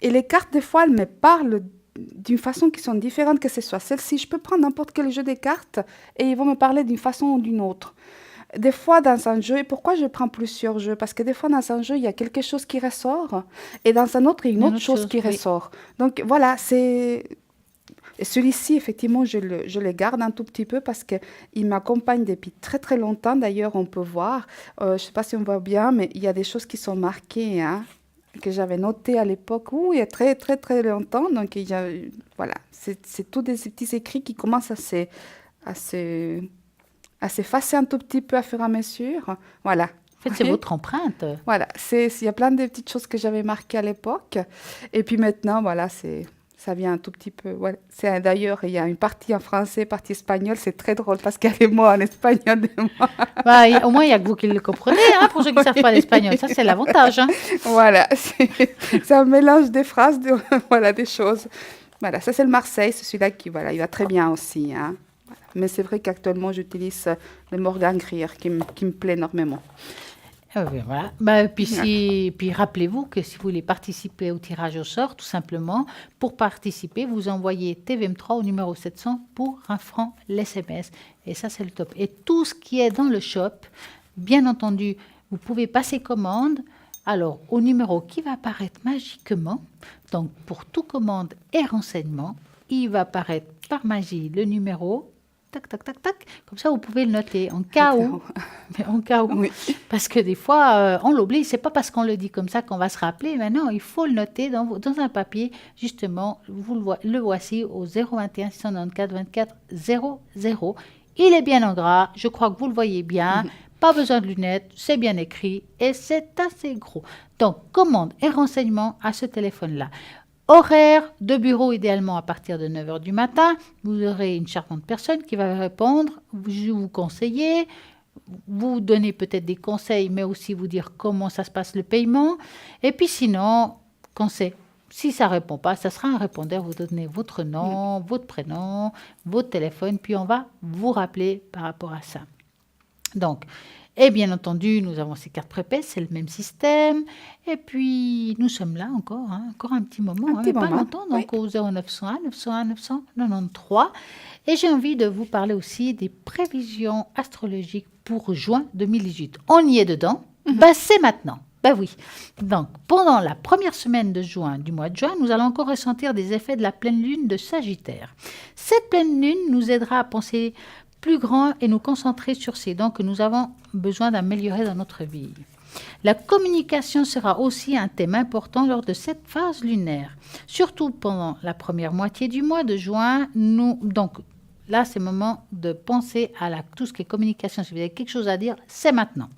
les cartes, des fois, elles me parlent d'une façon qui sont différentes, que ce soit celle-ci. Je peux prendre n'importe quel jeu de cartes et ils vont me parler d'une façon ou d'une autre. Des fois, dans un jeu, et pourquoi je prends plusieurs jeux? Parce que des fois, dans un jeu, il y a quelque chose qui ressort, et dans un autre, il y a une autre chose qui ressort. Donc, voilà, c'est... Et celui-ci, effectivement, je le garde un tout petit peu parce qu'il m'accompagne depuis très, très longtemps. D'ailleurs, on peut voir, je ne sais pas si on voit bien, mais il y a des choses qui sont marquées, hein, que j'avais notées à l'époque, il y a très, très, très longtemps. Donc, voilà, c'est tous des petits écrits qui commencent à s'effacer un tout petit peu à fur et à mesure. Voilà. En fait, c'est votre empreinte. Voilà. Il y a plein de petites choses que j'avais marquées à l'époque. Et puis maintenant, voilà, ça vient un tout petit peu. Voilà. D'ailleurs, il y a une partie en français, partie espagnole. C'est très drôle parce qu'il y a des mots en espagnol. Des mots. Au moins, il y a que vous qui le comprenez, hein, pour ceux qui ne savent pas l'espagnol. Ça, c'est l'avantage. Hein. Voilà. C'est un mélange des phrases, voilà, des choses. Voilà, ça, c'est le Marseille. C'est celui-là qui, voilà, il va très bien aussi, hein. Mais c'est vrai qu'actuellement, j'utilise le Morgan Greer qui me plaît énormément. Voilà. Puis rappelez-vous que si vous voulez participer au tirage au sort, tout simplement, pour participer, vous envoyez TVM3 au numéro 700 pour 1 franc l'SMS. Et ça, c'est le top. Et tout ce qui est dans le shop, bien entendu, vous pouvez passer commande. Alors, au numéro qui va apparaître magiquement, donc pour toute commande et renseignement, il va apparaître par magie le numéro, tac, tac, tac, tac, comme ça vous pouvez le noter en cas où. En cas où. Oui. Parce que des fois, on l'oublie, c'est pas parce qu'on le dit comme ça qu'on va se rappeler, mais non, il faut le noter dans un papier, justement, le voici au 021 694 24 00. Il est bien en gras, je crois que vous le voyez bien. Pas besoin de lunettes, c'est bien écrit et c'est assez gros. Donc, commande et renseignements à ce téléphone-là. Horaire de bureau idéalement à partir de 9h du matin. Vous aurez une charmante personne qui va répondre, vous conseiller, vous donner peut-être des conseils, mais aussi vous dire comment ça se passe le paiement. Et puis sinon, conseil. Si ça ne répond pas, ça sera un répondeur. Vous donnez votre nom, votre prénom, votre téléphone, puis on va vous rappeler par rapport à ça. Donc, et bien entendu, nous avons ces cartes prépaies, c'est le même système. Et puis, nous sommes là encore un petit moment, mais pas longtemps, donc au 0901 901 993. Et j'ai envie de vous parler aussi des prévisions astrologiques pour juin 2018. On y est dedans, c'est maintenant. Oui. Donc, pendant la première semaine de juin, du mois de juin, nous allons encore ressentir des effets de la pleine lune de Sagittaire. Cette pleine lune nous aidera à penser plus grand et nous concentrer sur ces dons que nous avons besoin d'améliorer dans notre vie. La communication sera aussi un thème important lors de cette phase lunaire, surtout pendant la première moitié du mois de juin. Donc là, c'est le moment de penser à tout ce qui est communication. Si vous avez quelque chose à dire, c'est maintenant.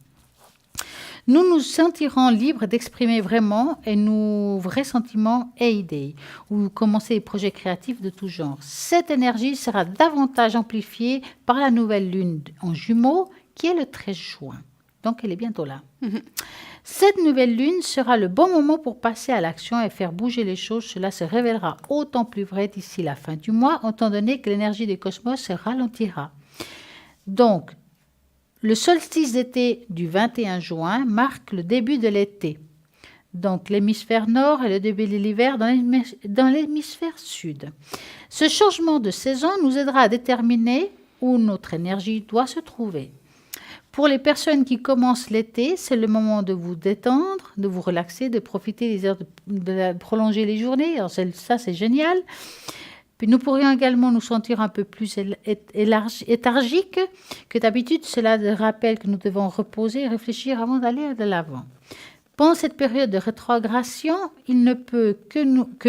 Nous nous sentirons libres d'exprimer vraiment nos vrais sentiments et idées, ou commencer des projets créatifs de tout genre. Cette énergie sera davantage amplifiée par la nouvelle lune en Jumeaux, qui est le 13 juin. Donc, elle est bientôt là. Cette nouvelle lune sera le bon moment pour passer à l'action et faire bouger les choses. Cela se révélera autant plus vrai d'ici la fin du mois, étant donné que l'énergie des cosmos se ralentira. Donc, le solstice d'été du 21 juin marque le début de l'été. Donc, l'hémisphère nord et le début de l'hiver dans l'hémisphère sud. Ce changement de saison nous aidera à déterminer où notre énergie doit se trouver. Pour les personnes qui commencent l'été, c'est le moment de vous détendre, de vous relaxer, de profiter des heures, de prolonger les journées. Alors, ça, c'est génial. Puis nous pourrions également nous sentir un peu plus éthargiques que d'habitude. Cela rappelle que nous devons reposer et réfléchir avant d'aller de l'avant. Pendant cette période de rétrogradation, il ne peut que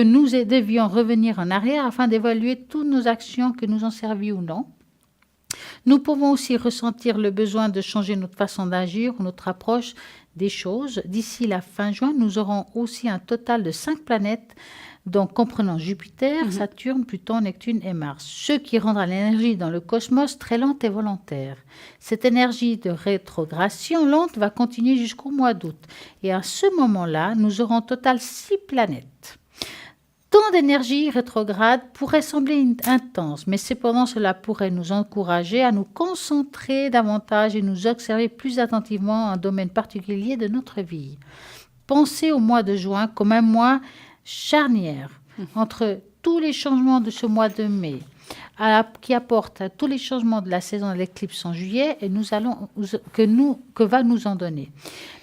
nous devions revenir en arrière afin d'évaluer toutes nos actions, que nous ont servi ou non. Nous pouvons aussi ressentir le besoin de changer notre façon d'agir ou notre approche des choses. D'ici la fin juin, nous aurons aussi un total de 5 planètes, donc comprenant Jupiter, Saturne, Pluton, Neptune et Mars, ce qui rendra l'énergie dans le cosmos très lente et volontaire. Cette énergie de rétrogradation lente va continuer jusqu'au mois d'août. Et à ce moment-là, nous aurons au total 6 planètes. Tant d'énergie rétrograde pourrait sembler intense, mais cependant cela pourrait nous encourager à nous concentrer davantage et nous observer plus attentivement un domaine particulier de notre vie. Pensez au mois de juin comme un mois charnière entre tous les changements de ce mois de mai, qui apporte à tous les changements de la saison de l'éclipse en juillet et que va nous en donner.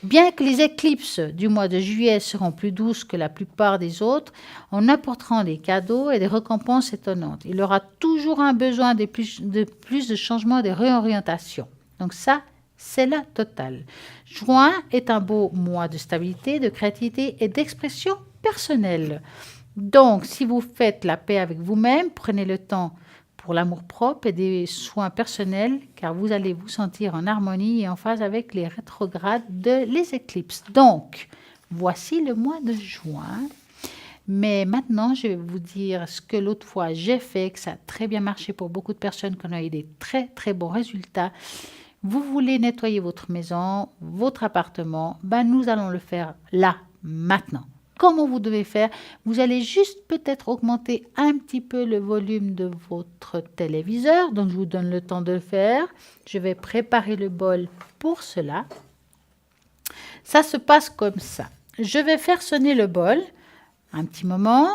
Bien que les éclipses du mois de juillet seront plus douces que la plupart des autres, en apportant des cadeaux et des récompenses étonnantes, il aura toujours un besoin de plus de changements et de réorientations. Donc ça, c'est la totale. Juin est un beau mois de stabilité, de créativité et d'expression personnelle. Donc, si vous faites la paix avec vous-même, prenez le temps pour l'amour-propre et des soins personnels, car vous allez vous sentir en harmonie et en phase avec les rétrogrades les éclipses. Donc, voici le mois de juin. Mais maintenant, je vais vous dire ce que l'autre fois j'ai fait, que ça a très bien marché pour beaucoup de personnes, qu'on a eu des très, très bons résultats. Vous voulez nettoyer votre maison, votre appartement, nous allons le faire là, maintenant. Comment vous devez faire? Vous allez juste peut-être augmenter un petit peu le volume de votre téléviseur. Donc, je vous donne le temps de le faire. Je vais préparer le bol pour cela. ça se passe comme ça. Je vais faire sonner le bol un petit moment.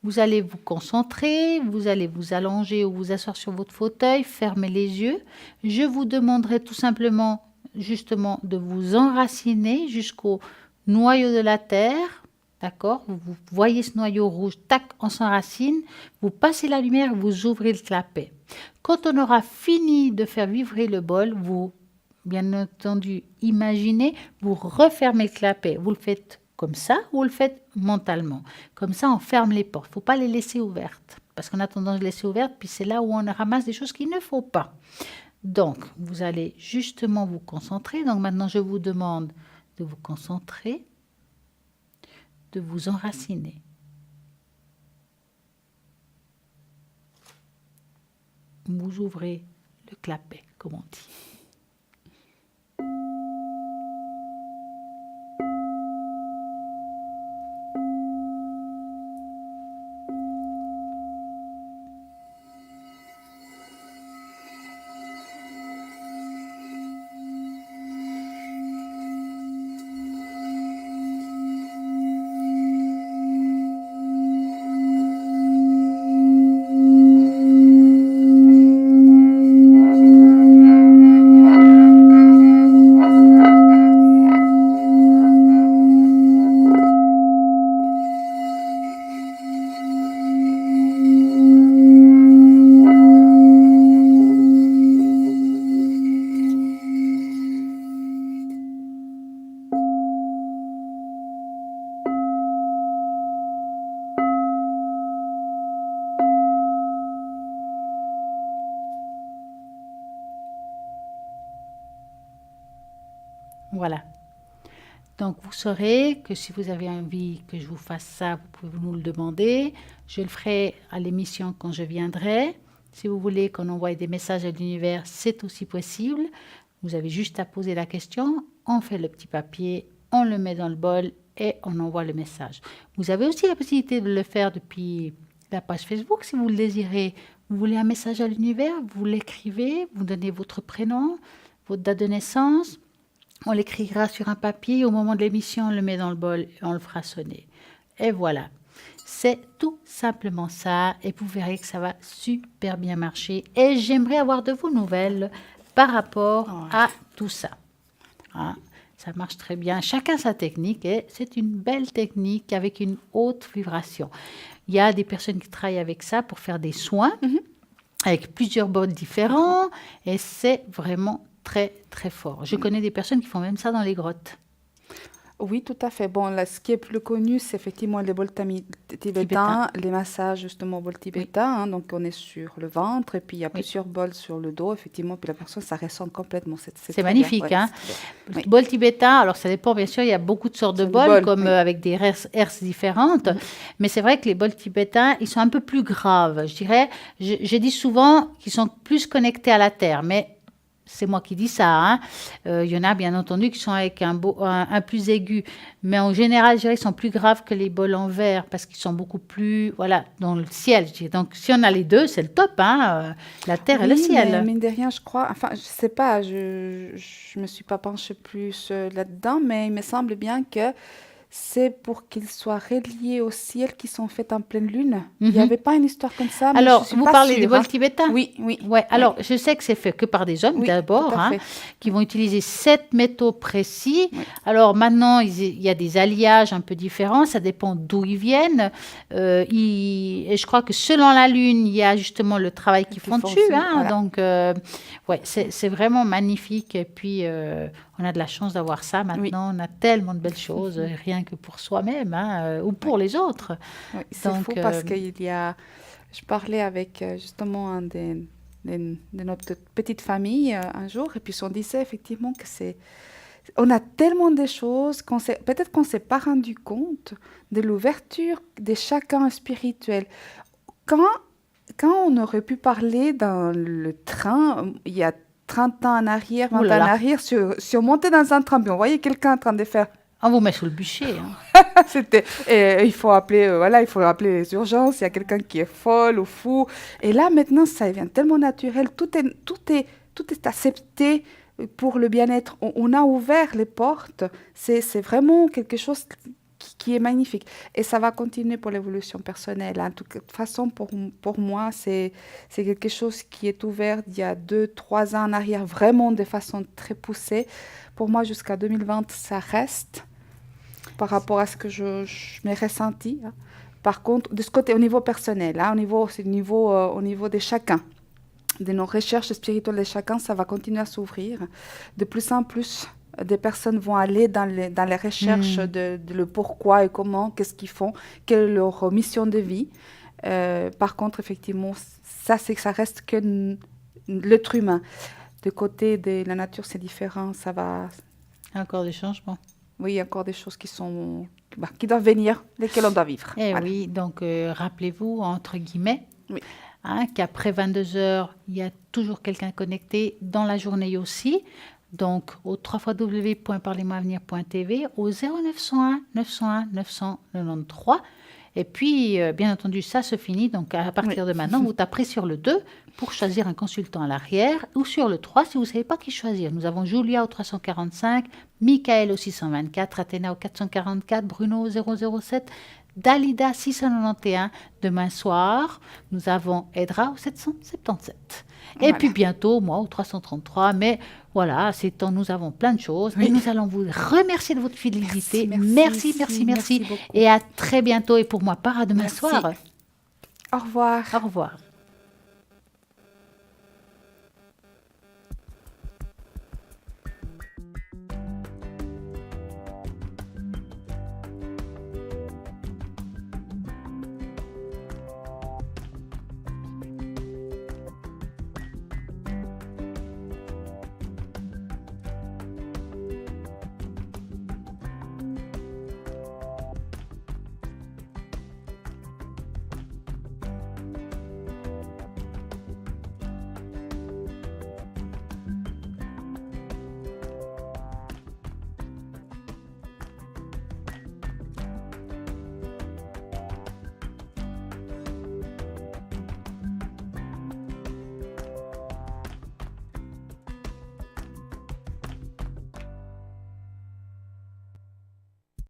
Vous allez vous concentrer, vous allez vous allonger ou vous asseoir sur votre fauteuil, fermer les yeux. Je vous demanderai tout simplement, justement, de vous enraciner jusqu'au noyau de la terre. D'accord? Vous voyez ce noyau rouge, tac, on s'enracine. Vous passez la lumière, vous ouvrez le clapet. Quand on aura fini de faire vibrer le bol, vous, bien entendu, imaginez, vous refermez le clapet. Vous le faites comme ça, ou vous le faites mentalement. Comme ça, on ferme les portes. Il ne faut pas les laisser ouvertes, parce qu'on a tendance à les laisser ouvertes, puis c'est là où on ramasse des choses qu'il ne faut pas. Donc, vous allez justement vous concentrer. Donc maintenant, je vous demande de vous concentrer, de vous enraciner. Vous ouvrez le clapet, comme on dit. Voilà. Donc, vous saurez que si vous avez envie que je vous fasse ça, vous pouvez nous le demander. Je le ferai à l'émission quand je viendrai. Si vous voulez qu'on envoie des messages à l'univers, c'est aussi possible. Vous avez juste à poser la question. On fait le petit papier, on le met dans le bol et on envoie le message. Vous avez aussi la possibilité de le faire depuis la page Facebook si vous le désirez. Vous voulez un message à l'univers, vous l'écrivez, vous donnez votre prénom, votre date de naissance. On l'écrira sur un papier. Au moment de l'émission, on le met dans le bol et on le fera sonner. Et voilà. C'est tout simplement ça. Et vous verrez que ça va super bien marcher. Et j'aimerais avoir de vos nouvelles par rapport à tout ça. Hein, ça marche très bien. Chacun sa technique. Et c'est une belle technique avec une haute vibration. Il y a des personnes qui travaillent avec ça pour faire des soins. Avec plusieurs bols différents. Et c'est vraiment très, très fort. Je connais des personnes qui font même ça dans les grottes. Oui, tout à fait. Bon, là, ce qui est plus connu, c'est effectivement les bols tibétains, les massages justement au bol tibétain. Hein, donc, on est sur le ventre et puis il y a plusieurs bols sur le dos, effectivement. Puis la personne, ça ressent complètement. C'est magnifique. Bien, hein. Le bol tibétain, alors ça dépend, bien sûr, il y a beaucoup de sortes de bols, comme avec des herses différentes. Mais c'est vrai que les bols tibétains, ils sont un peu plus graves. Je dirais, je dis souvent qu'ils sont plus connectés à la terre. Mais c'est moi qui dis ça. Hein. Y en a, bien entendu, qui sont avec un plus aigu. Mais en général, je dirais qu'ils sont plus graves que les bols en verre parce qu'ils sont beaucoup plus, voilà, dans le ciel. Je dirais. Donc, si on a les deux, c'est le top. Hein. La terre et le ciel. Mais mine de rien, je crois, enfin, je sais pas, je me suis pas penchée plus là-dedans, mais il me semble bien que c'est pour qu'ils soient reliés au ciel qui sont faits en pleine lune. Il n'y avait pas une histoire comme ça, mais alors, je suis vous pas parlez sûre, des bols tibétains? Oui. Ouais, alors, je sais que c'est fait que par des hommes, d'abord, qui vont utiliser 7 métaux précis. Oui. Alors, maintenant, il y a des alliages un peu différents. Ça dépend d'où ils viennent. Et je crois que selon la lune, il y a justement le travail qu'ils font dessus. Hein, voilà. Donc, ouais, c'est vraiment magnifique. Et puis, on a de la chance d'avoir ça maintenant. On a tellement de belles choses, rien que pour soi-même ou pour les autres. Oui, c'est fou parce qu'il y a... Je parlais avec justement un de notre petite famille un jour et puis on disait effectivement que on a tellement de choses peut-être qu'on ne s'est pas rendu compte de l'ouverture de chacun spirituel. Quand on aurait pu parler dans le train, il y a 30 ans en arrière, 20 ans en arrière, si on montait dans un train, on voyait quelqu'un en train de faire... On vous met sous le bûcher. Hein. Il faut appeler les urgences, il y a quelqu'un qui est folle ou fou. Et là, maintenant, ça devient tellement naturel. Tout est accepté pour le bien-être. On a ouvert les portes. C'est vraiment quelque chose qui est magnifique. Et ça va continuer pour l'évolution personnelle. En toute façon, pour moi, c'est quelque chose qui est ouvert il y a 2-3 ans en arrière, vraiment de façon très poussée. Pour moi, jusqu'à 2020, ça reste par rapport à ce que je m'ai ressenti. Hein. Par contre, de ce côté, au niveau personnel, hein, au niveau de chacun, de nos recherches spirituelles de chacun, ça va continuer à s'ouvrir. De plus en plus, des personnes vont aller dans les recherches de le pourquoi et comment, qu'est-ce qu'ils font, quelle est leur mission de vie. Par contre, effectivement, ça reste que l'être humain. Du côté de la nature, c'est différent. Ça va. Encore des changements. Oui, il y a encore des choses qui doivent venir, lesquelles on doit vivre. Eh Voilà. oui, donc rappelez-vous, entre guillemets, Oui. qu'après 22 heures, il y a toujours quelqu'un connecté dans la journée aussi. Donc, au www.parlez-moi-avenir.tv, au 0901 901 993. Et puis, bien entendu, ça se finit. Donc, à partir de maintenant, vous taperez sur le 2 pour choisir un consultant à l'arrière ou sur le 3 si vous ne savez pas qui choisir. Nous avons Julia au 345, Michael au 624, Athéna au 444, Bruno au 007, Dalida 691. Demain soir, nous avons Edra au 777. Et Voilà. puis bientôt, moi au 333. Mais voilà, c'est temps, nous avons plein de choses. Et nous allons vous remercier de votre fidélité. Merci. Merci beaucoup. Et à très bientôt. Et pour moi, pas à demain Merci. soir. Au revoir. Au revoir.